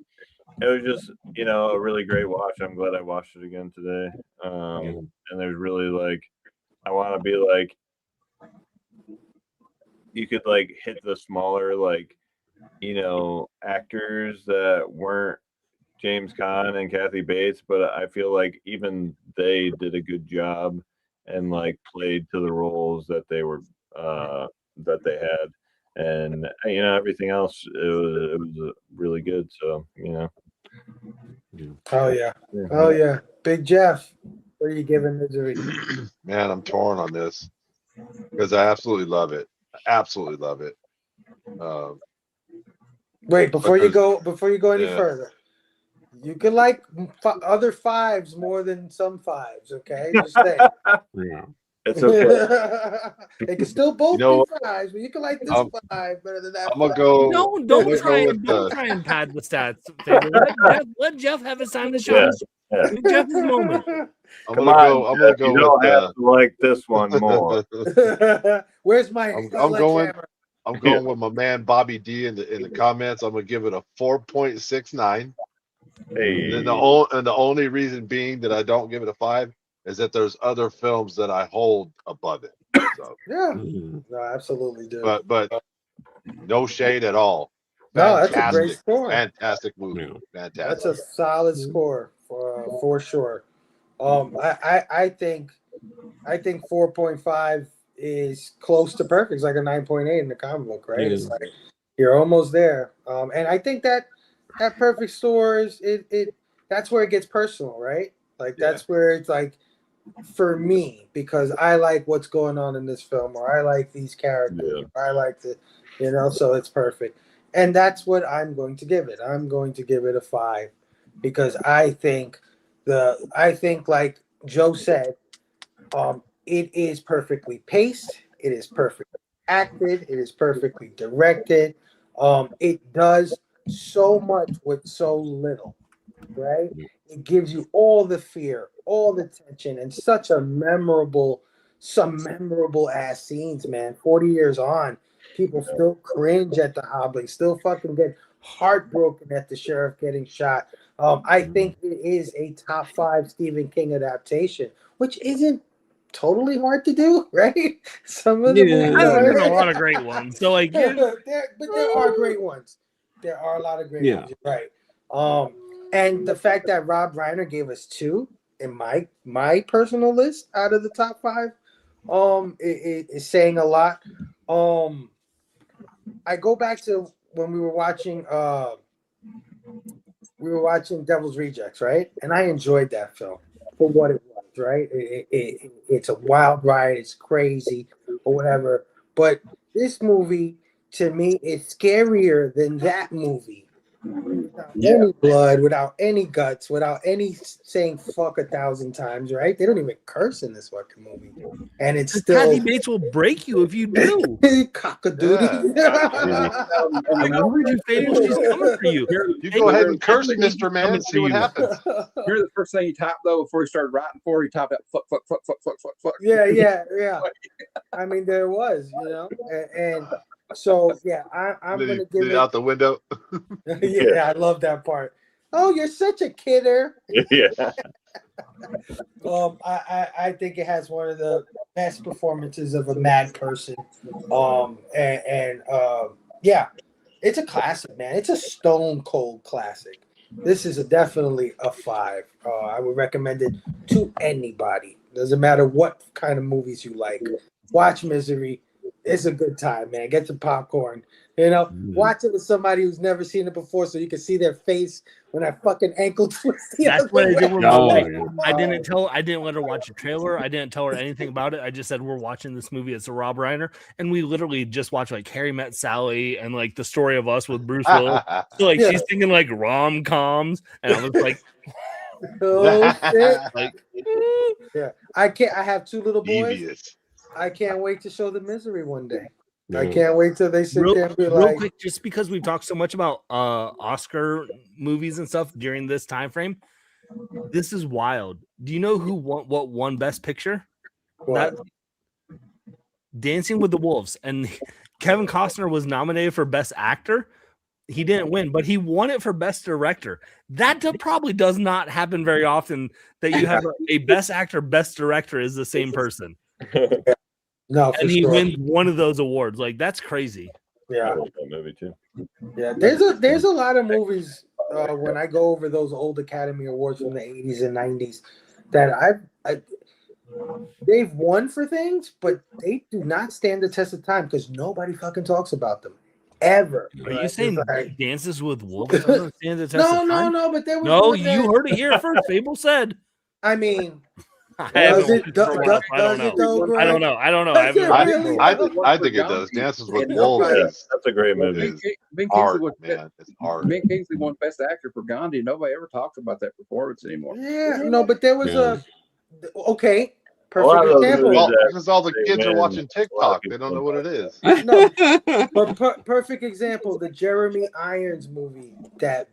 it was just, a really great watch. I'm glad I watched it again today. And there's really I want to be you could hit the smaller, actors that weren't James Caan and Kathy Bates, but I feel even they did a good job and played to the roles that they were that they had, and everything else it was really good. So Oh yeah, Big Jeff, what are you giving Misery? Man, I'm torn on this because I absolutely love it. Wait, before you go any Yeah. further, you can like other fives more than some fives. Okay, just say. Yeah. It's okay. They can still both You know be fives, but you can like this five better than that. I'm gonna five. go. Don't I'm try gonna go and with don't try and pad the stats, Phable. Let Jeff have his time to shine. Yeah. Give Jeff his moment. I'm Come gonna on, go. I'm gonna Jeff, you go don't with. have to like this one more. Where's my I'm sledgehammer? going with my man Bobby D in the comments. I'm gonna give it a 4.69. Hey, And the only reason being that I don't give it a 5 is that there's other films that I hold above it. So, Yeah, Mhm. no, absolutely do. but no shade at all. No, that's a great Fantastic, score. fantastic movie. Yeah. That's Fantastic. a solid score for sure. I think 4.5 is close to perfect. It's like a 9.8 in the comic book, right? Yeah. It's like you're almost there. And I think that perfect score is it that's where it gets personal, right? Like that's where it's like for me, because I like what's going on in this film, or I like these characters, or I like the, so it's perfect. And that's what I'm going to give it. I'm going to give it a 5 because I think like Joe said, it is perfectly paced, it is perfectly acted, it is perfectly directed. It does so much with so little, right? It gives you all the fear, all the tension, and some memorable ass scenes, man. 40 years on, people still cringe at the Hobbling, still fucking get heartbroken at the sheriff getting shot. I think it is a top 5 Stephen King adaptation, which isn't totally hard to do, right? Some of the movies There's been a are. lot of great ones. So like, But there are great ones. There are a lot of great ones. You're right. And the fact that Rob Reiner gave us 2 in my personal list out of the top 5, it is saying a lot. I go back to when we were watching Devil's Rejects, right? And I enjoyed that film for what it was, right? It's a wild ride, it's crazy or whatever. But this movie, to me, is scarier than that movie. Without any blood, without any guts, without any saying fuck 1,000 times, right? They don't even curse in this fucking movie. And it's still Kathy Bates will break you if you do. cock-a-doodle. I warned you, Phable. She's coming for you. You go ahead and curse Mr. Man and see what happens. Here's the first thing he typed though before he started writing for. He typed out fuck. Yeah. I mean, there was, and so yeah, I'm gonna give it out the window. yeah, I love that part. Oh, you're such a kidder. yeah. I think it has one of the best performances of a mad person. Yeah, it's a classic, man. It's a stone cold classic. This is definitely a 5. I would recommend it to anybody. Doesn't matter what kind of movies you like. Watch Misery. It's a good time, man. Get some popcorn. Watch it with somebody who's never seen it before, so you can see their face when that fucking ankle twists. That's what I did with Oh, my wife. yeah. I didn't let her watch the trailer. I didn't tell her anything about it. I just said we're watching this movie. It's a Rob Reiner, and we literally just watched like Harry Met Sally and like The Story of Us with Bruce Willis. So like she's thinking like rom-coms, and I was like, oh shit! like, Yeah, I can't. I have 2 little boys. Devious. I can't wait to show the Misery one day. Yeah. I can't wait till they sit there and be real like, quick, just because we've talked so much about Oscar movies and stuff during this time frame, this is wild. Do you know who won Best Picture? what? Dancing with the Wolves, and Kevin Costner was nominated for Best Actor. He didn't win, but he won it for Best Director. That probably does not happen very often, that you have a Best Actor, Best Director is the same person. No, for And he sure. wins one of those awards. Like, that's crazy. Yeah, I like that movie too. yeah. There's a lot of movies when I go over those old Academy Awards from the 80s and 90s that they've won for things, but they do not stand the test of time because nobody fucking talks about them ever. Are you right? saying It's like- Dances with Wolves doesn't stand the test of time? No, but there was No, one you that- heard it here first. Fable said. I mean, I Does haven't it? watched it for a while, so I don't Does know. it though, Greg? I don't know. I Does haven't it watched it really? for a while. I think it does. Dances with And Wolves nobody- Yeah, is that's a great Well, movie. Ben Kingsley art, was man. It's art. Ben Kingsley won Best Actor for Gandhi. Nobody ever talks about that performance anymore. Yeah, no, but there was Yeah. okay, A lot perfect of those example. movies Well, that because all the they kids are win, watching a lot TikTok. of They people don't know what it is. No, but perfect example, the Jeremy Irons movie that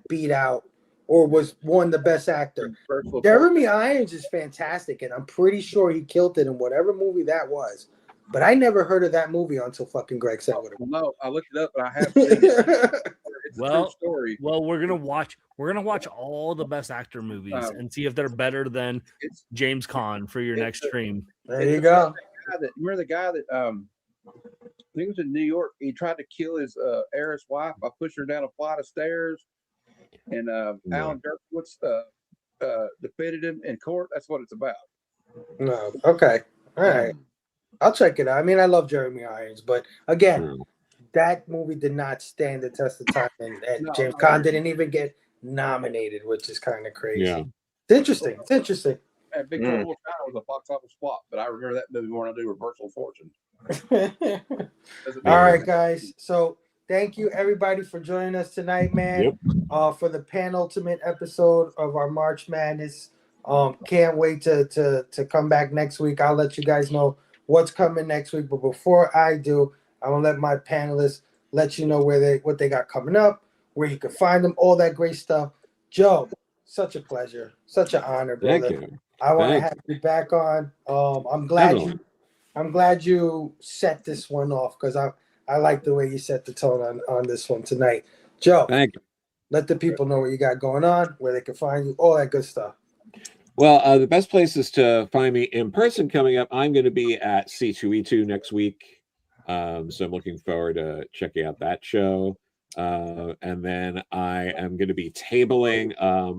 beat out or won the best actor. Versatile Jeremy Irons is fantastic, and I'm pretty sure he killed it in whatever movie that was. But I never heard of that movie until fucking Greg said what it Well, no, I looked it up, and I have seen it. was. It's a Well, true story. Well, we're gonna watch all the best actor movies and see if they're better than It's James Caan for your next stream. There you go. Remember the guy that I think it was in New York. He tried to kill his heiress wife by pushing her down a flight of stairs, and Alan Dershowitz defended him in court. That's what it's about. No, okay, all right. I'll check it out. I mean, I love Jeremy Irons, but again, that movie did not stand the test of time, and No, James no. Caan didn't even get nominated, which is kind of crazy. Yeah. It's interesting. It's interesting. And Big Trouble in Little China was a box office flop, but I remember that movie more than I do Reversal of Fortune. All right, guys. So thank you everybody for joining us tonight, man. For the penultimate episode of our March Madness. Can't wait to come back next week. I'll let you guys know what's coming next week. But before I do, I'm gonna let my panelists let you know what they got coming up, where you can find them, all that great stuff. Joe, such a pleasure, such an honor, brother. Thank you. I want to Thanks. have you back on. I'm glad Definitely. I'm glad you set this one off because I like the way you set the tone on this one tonight. Joe, Thank you. let the people know what you got going on, where they can find you, all that good stuff. Well, the best place is to find me in person coming up. I'm going to be at C2E2 next week. So I'm looking forward to checking out that show. And then I am going to be tabling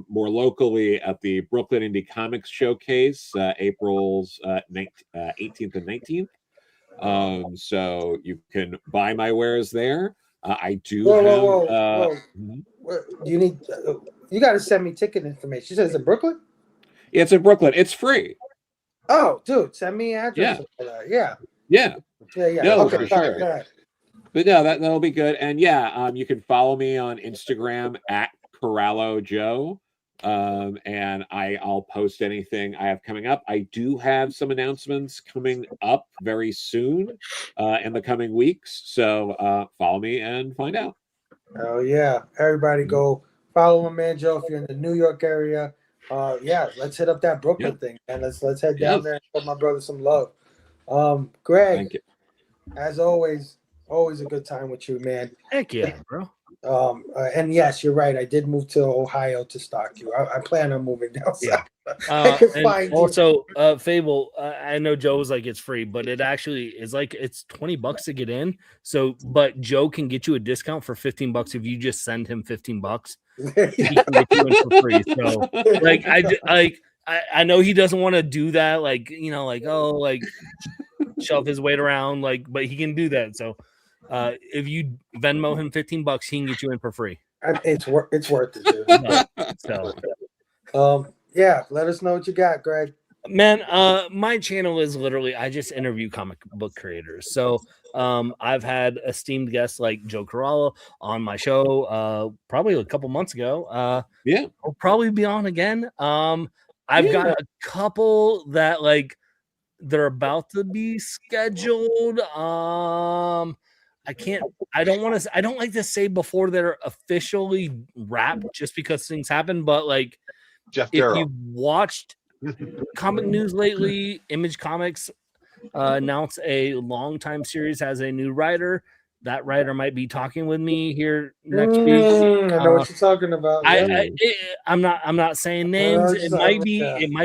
more locally at the Brooklyn Indie Comics Showcase, April's 18th and 19th. So you can buy my wares there. I do Whoa. You need you got to send me ticket information. She says in Brooklyn? It's in Brooklyn. It's free. Oh, dude, send me an address. Yeah. Yeah. No, okay, for sorry, sure. go ahead. But no, that'll be good. And yeah, you can follow me on Instagram at Corallo Joe. And I'll post anything I have coming up. I do have some announcements coming up very soon in the coming weeks. So follow me and find out. Oh yeah. Everybody go follow my man Joe if you're in the New York area. Let's hit up that Brooklyn thing and let's head down there and show my brother some love. Greg, Thank you. as always a good time with you, man. Heck yeah, bro. And yes, you're right. I did move to Ohio to stalk you. I plan on moving down south. I can find you. Also, Phable, I know Joe was like it's free, but it actually is like it's $20 to get in. So, but Joe can get you a discount for $15 if you just send him $15. He can get you in for free. So, like, I know he doesn't want to do that, like shove his weight around, but he can do that. So, if you Venmo him $15, he can get you in for free. It's worth it, dude. Let us know what you got, Greg. Man, my channel is literally I just interview comic book creators. So I've had esteemed guests like Joe Corallo on my show probably a couple months ago. I'll probably be on again. I've got a couple that they're about to be scheduled. I don't like to say before they're officially wrapped just because things happen, but Jeff if Darrow. you watched comic news lately, Image Comics announced a longtime series has a new writer. That writer might be talking with me here next week. I know what you're talking about. I'm not saying names. It might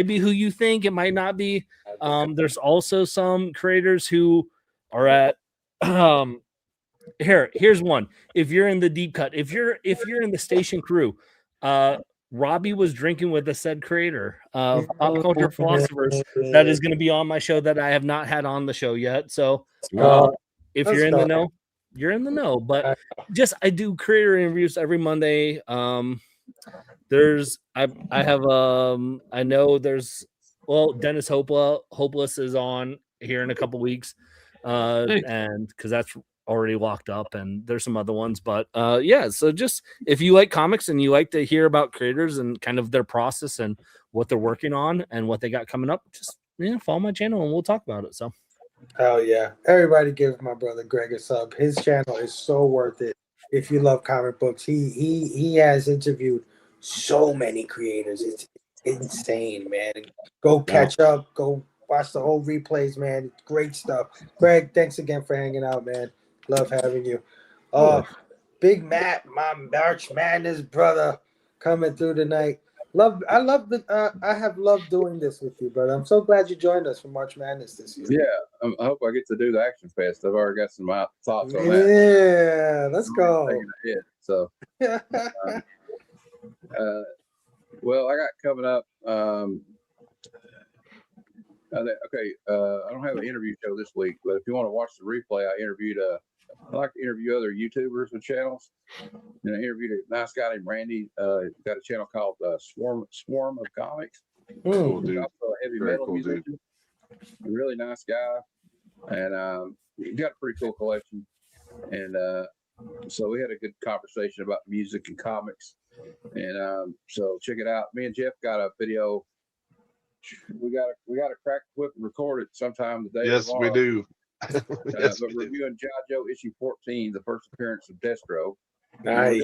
be who you think. It might not be. There's also some creators who are at here's one. If you're in the deep cut, if you're in the station crew, Robbie was drinking with a said creator of Pop Culture Philosophers that is going to be on my show that I have not had on the show yet. So if you're in the know, you're in the know. But I do creator interviews every Monday. I know there's Well, Dennis Hopeless is on here in a couple weeks, Nice. and because that's already locked up, and there's some other ones. But yeah, so just if you like comics and you like to hear about creators and kind of their process and what they're working on and what they got coming up, just follow my channel and we'll talk about it. So. Oh yeah, everybody give my brother Greg a sub. His channel is so worth it. If you love comic books, he has interviewed so many creators. It's insane, man. Go catch up. Go watch the old replays, man. Great stuff. Greg, thanks again for hanging out, man. Love having you. Big Matt, my March Madness brother, coming through tonight. I have loved doing this with you, brother. I'm so glad you joined us for March Madness this year. Yeah, I hope I get to do the Action Fest. I've already got some thoughts on that. Yeah, let's go. So, well, I got coming up. I don't have an interview show this week, but if you want to watch the replay, I like to interview other YouTubers with channels. And I interviewed a nice guy named Randy. Got a channel called Swarm of Comics. Cool He's dude. also a heavy Very metal cool musician. dude. A really nice guy, and he's got a pretty cool collection. And so we had a good conversation about music and comics. And so check it out. Me and Jeff got a video. We got to crack the whip and record it sometime today. Yes, we do. But reviewing G.I. Joe issue 14, the first appearance of Destro. Nice.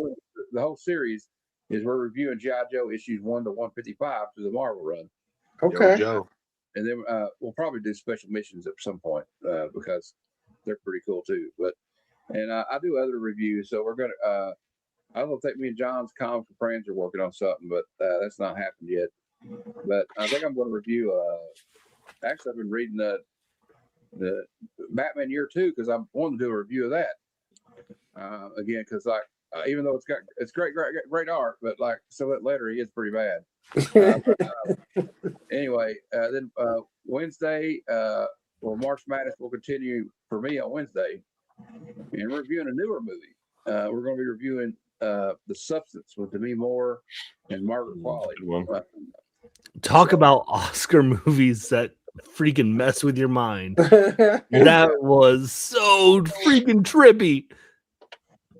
The whole series is we're reviewing G.I. Joe issues 1 to 155 through the Marvel run. Okay. Yo, Joe. And then we'll probably do special missions at some point because they're pretty cool too. And I do other reviews, so we're gonna. I don't think me and John's Comics and Friends are working on something, but that's not happened yet. But I think I'm going to review. Actually, I've been reading the Batman Year 2 because I wanted to do a review of that again because even though it's great art, but like some of that lettering is pretty bad. Anyway, then Wednesday, March Madness will continue for me on Wednesday, and we're reviewing a newer movie. We're going to be reviewing The Substance with Demi Moore and Margaret Qualley. Talk about Oscar movies that freaking mess with your mind. That was so freaking trippy.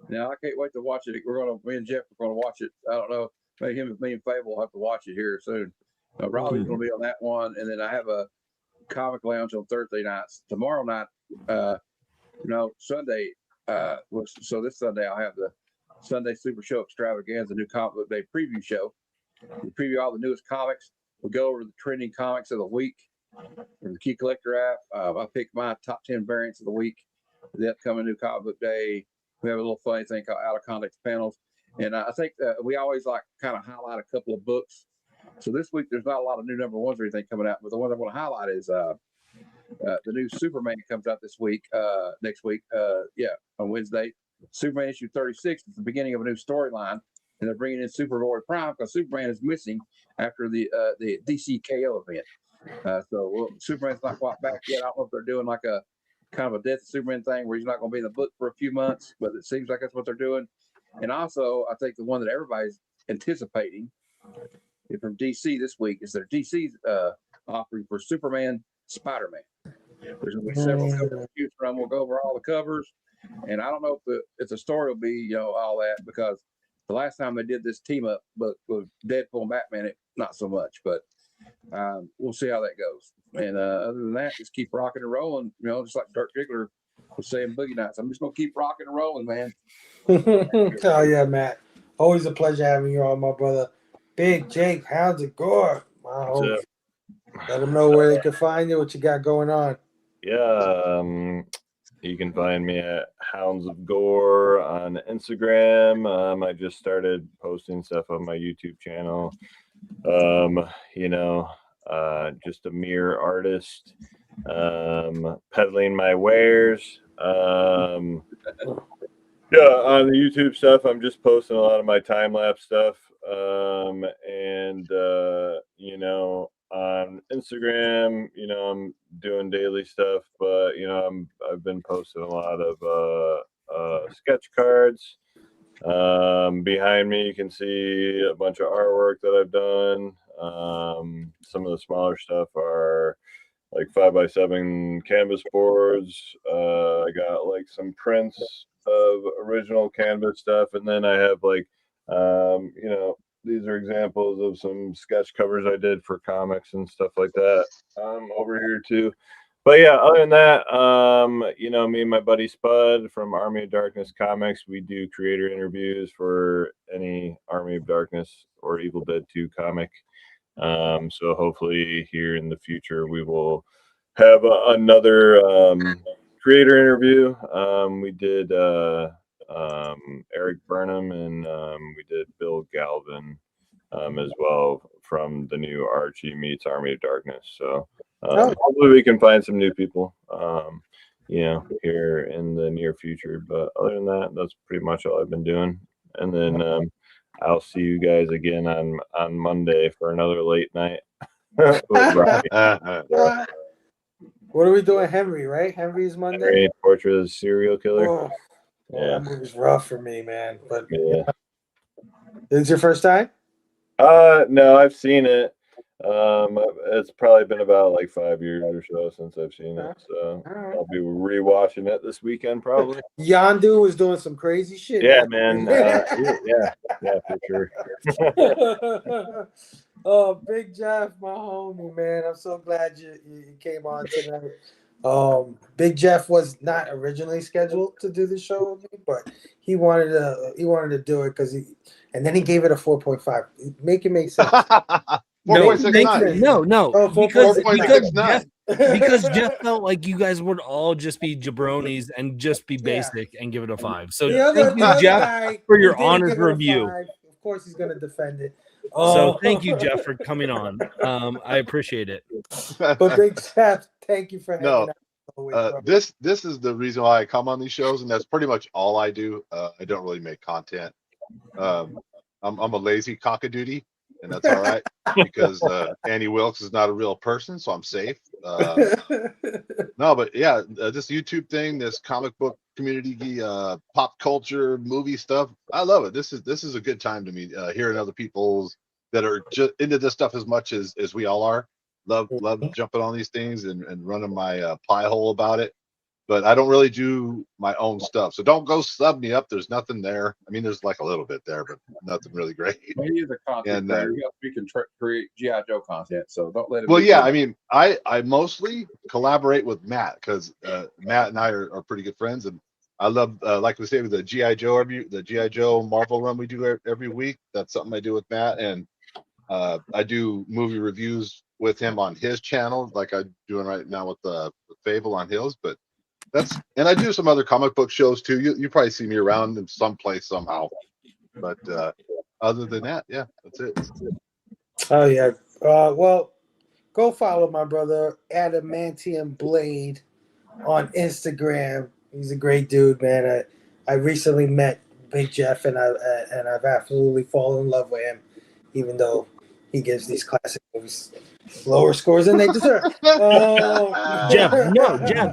Now I can't wait to watch it. Me and Jeff are going to watch it. I don't know. Maybe me and Phable will have to watch it here soon. Robbie's going to be on that one, and then I have a comic lounge on Thursday nights. Tomorrow night, Sunday. So this Sunday I'll have the Sunday Super Show Extravaganza, new comic book day preview show. We preview all the newest comics. We go over the trending comics of the week from the Key Collector app. I pick my top 10 variants of the week. The upcoming new comic book day. We have a little funny thing called out of context panels. And I think we always like kind of highlight a couple of books. So this week there's not a lot of new number ones or anything coming out, but the one I want to highlight is the new Superman comes out next week, on Wednesday. Superman issue 36 is the beginning of a new storyline, and they're bringing in Superboy Prime because Superman is missing after the DC KO event. So Superman's not quite back yet. I don't know if they're doing like a kind of a Death of Superman thing where he's not going to be in the book for a few months, but it seems like that's what they're doing. And also, I think the one that everybody's anticipating from DC this week is their DC's offering for Superman Spider-Man. There's going to be several covers to choose from. We'll go over all the covers. And I don't know if the story will be, all that, because the last time they did this team up but with Deadpool and Batman, not so much. But we'll see how that goes. And other than that, just keep rocking and rolling. Just like Dirk Diggler was saying, Boogie Nights. I'm just going to keep rocking and rolling, man. Oh, yeah, Matt. Always a pleasure having you on, my brother. Big Jake, how's it going? Let them know where they can find you, what you got going on. Yeah, you can find me at Hounds of Gore on Instagram. I just started posting stuff on my YouTube channel. Just a mere artist, peddling my wares. On the YouTube stuff, I'm just posting a lot of my time-lapse stuff. On Instagram, I'm doing daily stuff, but I've been posting a lot of sketch cards Behind me, you can see a bunch of artwork that I've done. Some of the smaller stuff are like 5x7 canvas boards. I got like some prints of original canvas stuff, and then I have like, these are examples of some sketch covers I did for comics and stuff like that. Over here too. But yeah, other than that, me and my buddy Spud from Army of Darkness Comics, we do creator interviews for any Army of Darkness or Evil Dead 2 comic. So hopefully here in the future we will have another creator interview. We did Eric Burnham and we did Bill Galvin as well from the new Archie meets Army of Darkness. So hopefully we can find some new people, here in the near future. But other than that, that's pretty much all I've been doing. And then I'll see you guys again on Monday for another late night. With Robbie. What are we doing, Henry? Right, Henry's Monday. Henry, Portrait of a Serial Killer. Oh, Yeah. that movie's rough for me, man. But Yeah. Is it your first time? No, I've seen it. It's probably been about like 5 years or so since I've seen it. So Alright. I'll be rewatching it this weekend probably. Yandu was doing some crazy shit. Yeah, man. Yeah, for sure. Oh, Big Jeff, my homie, man. I'm so glad you came on tonight. Big Jeff was not originally scheduled to do the show with me, but he wanted to do it because and then he gave it a 4.5. Make it make sense. 4.69. No, Oh, because 4.69. Jeff felt like you guys would all just be jabronis and just be basic and give it a 5. So The other thank you, Jeff, guy for your who didn't honest give it a review. 5, of course, he's going to defend it. So thank you, Jeff, for coming on. I appreciate it. But Big Jeff, thank you for hanging No, out. Always, bro. this is the reason why I come on these shows, and that's pretty much all I do. I don't really make content. I'm a lazy cockadoodie, and that's all right because Annie Wilkes is not a real person, so I'm safe. No, but yeah, this YouTube thing, this comic book community, pop culture, movie stuff, I love it. This is a good time to me. Hearing other people's that are just into this stuff as much as we all are. Love jumping on these things and running my pie hole about it. But I don't really do my own stuff, so don't go sub me up. There's nothing there. I mean, there's like a little bit there, but nothing really great. He is a content creator. You can create GI Joe content, so don't let him. Well, yeah, I mean, I mostly collaborate with Matt because Matt and I are pretty good friends, and I love, like we say, with the GI Joe review, the GI Joe Marvel run we do every week. That's something I do with Matt, and I do movie reviews with him on his channel, like I'm doing right now with Phable on his. But and I do some other comic book shows too. You probably see me around in some place somehow. But other than that, yeah, that's it. Oh yeah. Well, go follow my brother Adamantium Blade on Instagram. He's a great dude, man. I recently met Big Jeff, and I've absolutely fallen in love with him, even though he gives these classic movies lower scores than they deserve. Jeff,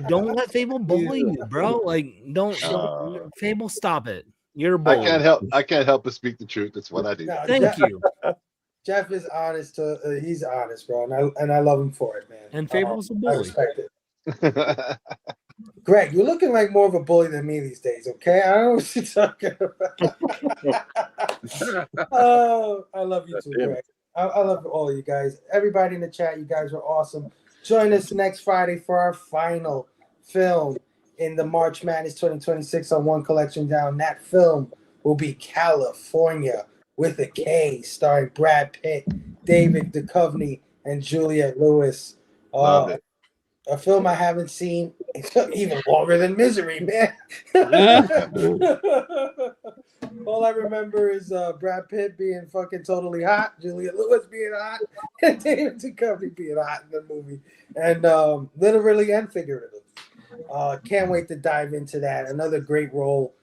don't let Phable bully you, bro. Like, don't Phable, stop it. You're a bully. I can't help but speak the truth. That's what I do. No, Thank you. Jeff is honest. He's honest, bro, and I love him for it, man. And Fable's a I bully. respect it. Greg, you're looking like more of a bully than me these days, okay? I don't know what you're talking about. Oh, I love you too, Greg. I love all of you guys. Everybody in the chat, you guys are awesome. Join us next Friday for our final film in the March Madness 2026 on One Collection Down. That film will be California with a K, starring Brad Pitt, David Duchovny, and Juliette Lewis. Love it. A film I haven't seen even longer than Misery, man. All I remember is Brad Pitt being fucking totally hot, Juliette Lewis being hot, and David Duchovny being hot in the movie, and literally and figuratively. Can't wait to dive into that. Another great role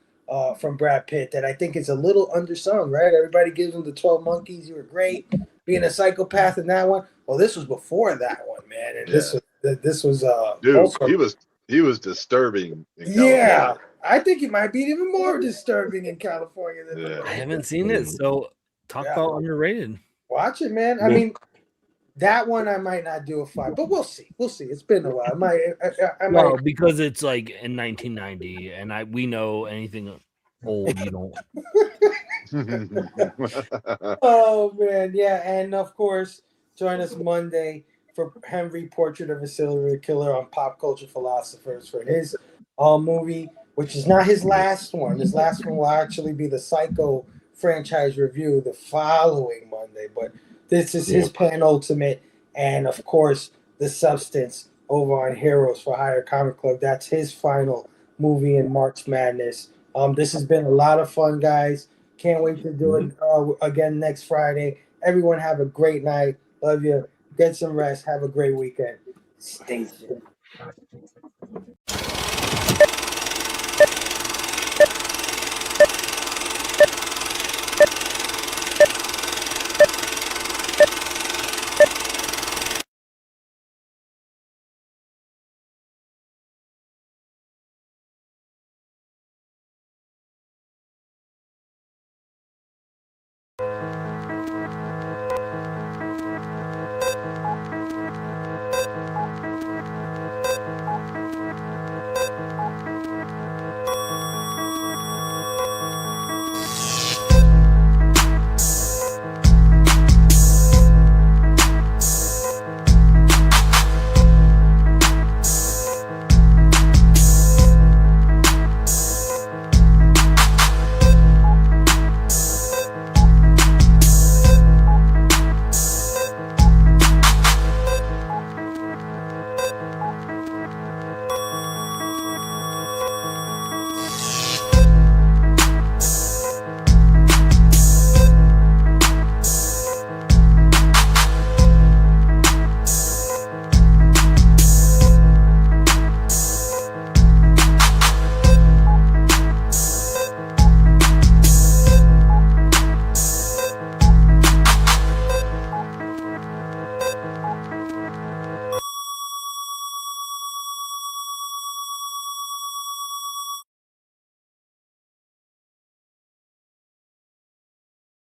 from Brad Pitt that I think is a little undersung, right? Everybody gives him the 12 Monkeys. You were great. Being a psychopath in that one. Well, this was before that one, man. And this was dude, also, he was disturbing. yeah. I think it might be even more disturbing in California than the Yeah. I movie. haven't seen it, so talk Yeah. about underrated. Watch it, man. I Yeah. mean, that one I might not do a 5, but we'll see. We'll see. It's been a while. I Well, might. because it's like in 1990, and we know anything old you don't. Oh man, yeah, and of course, join us Monday for Henry Portrait of a Serial Killer on Pop Culture Philosophers for his movie, which is not his last one. His last one will actually be the Psycho franchise review the following Monday, but this is his penultimate, and of course, The Substance over on Heroes for Hire Comic Club. That's his final movie in March Madness. This has been a lot of fun, guys. Can't wait to do it again next Friday. Everyone have a great night. Love you. Get some rest. Have a great weekend. Stay tuned.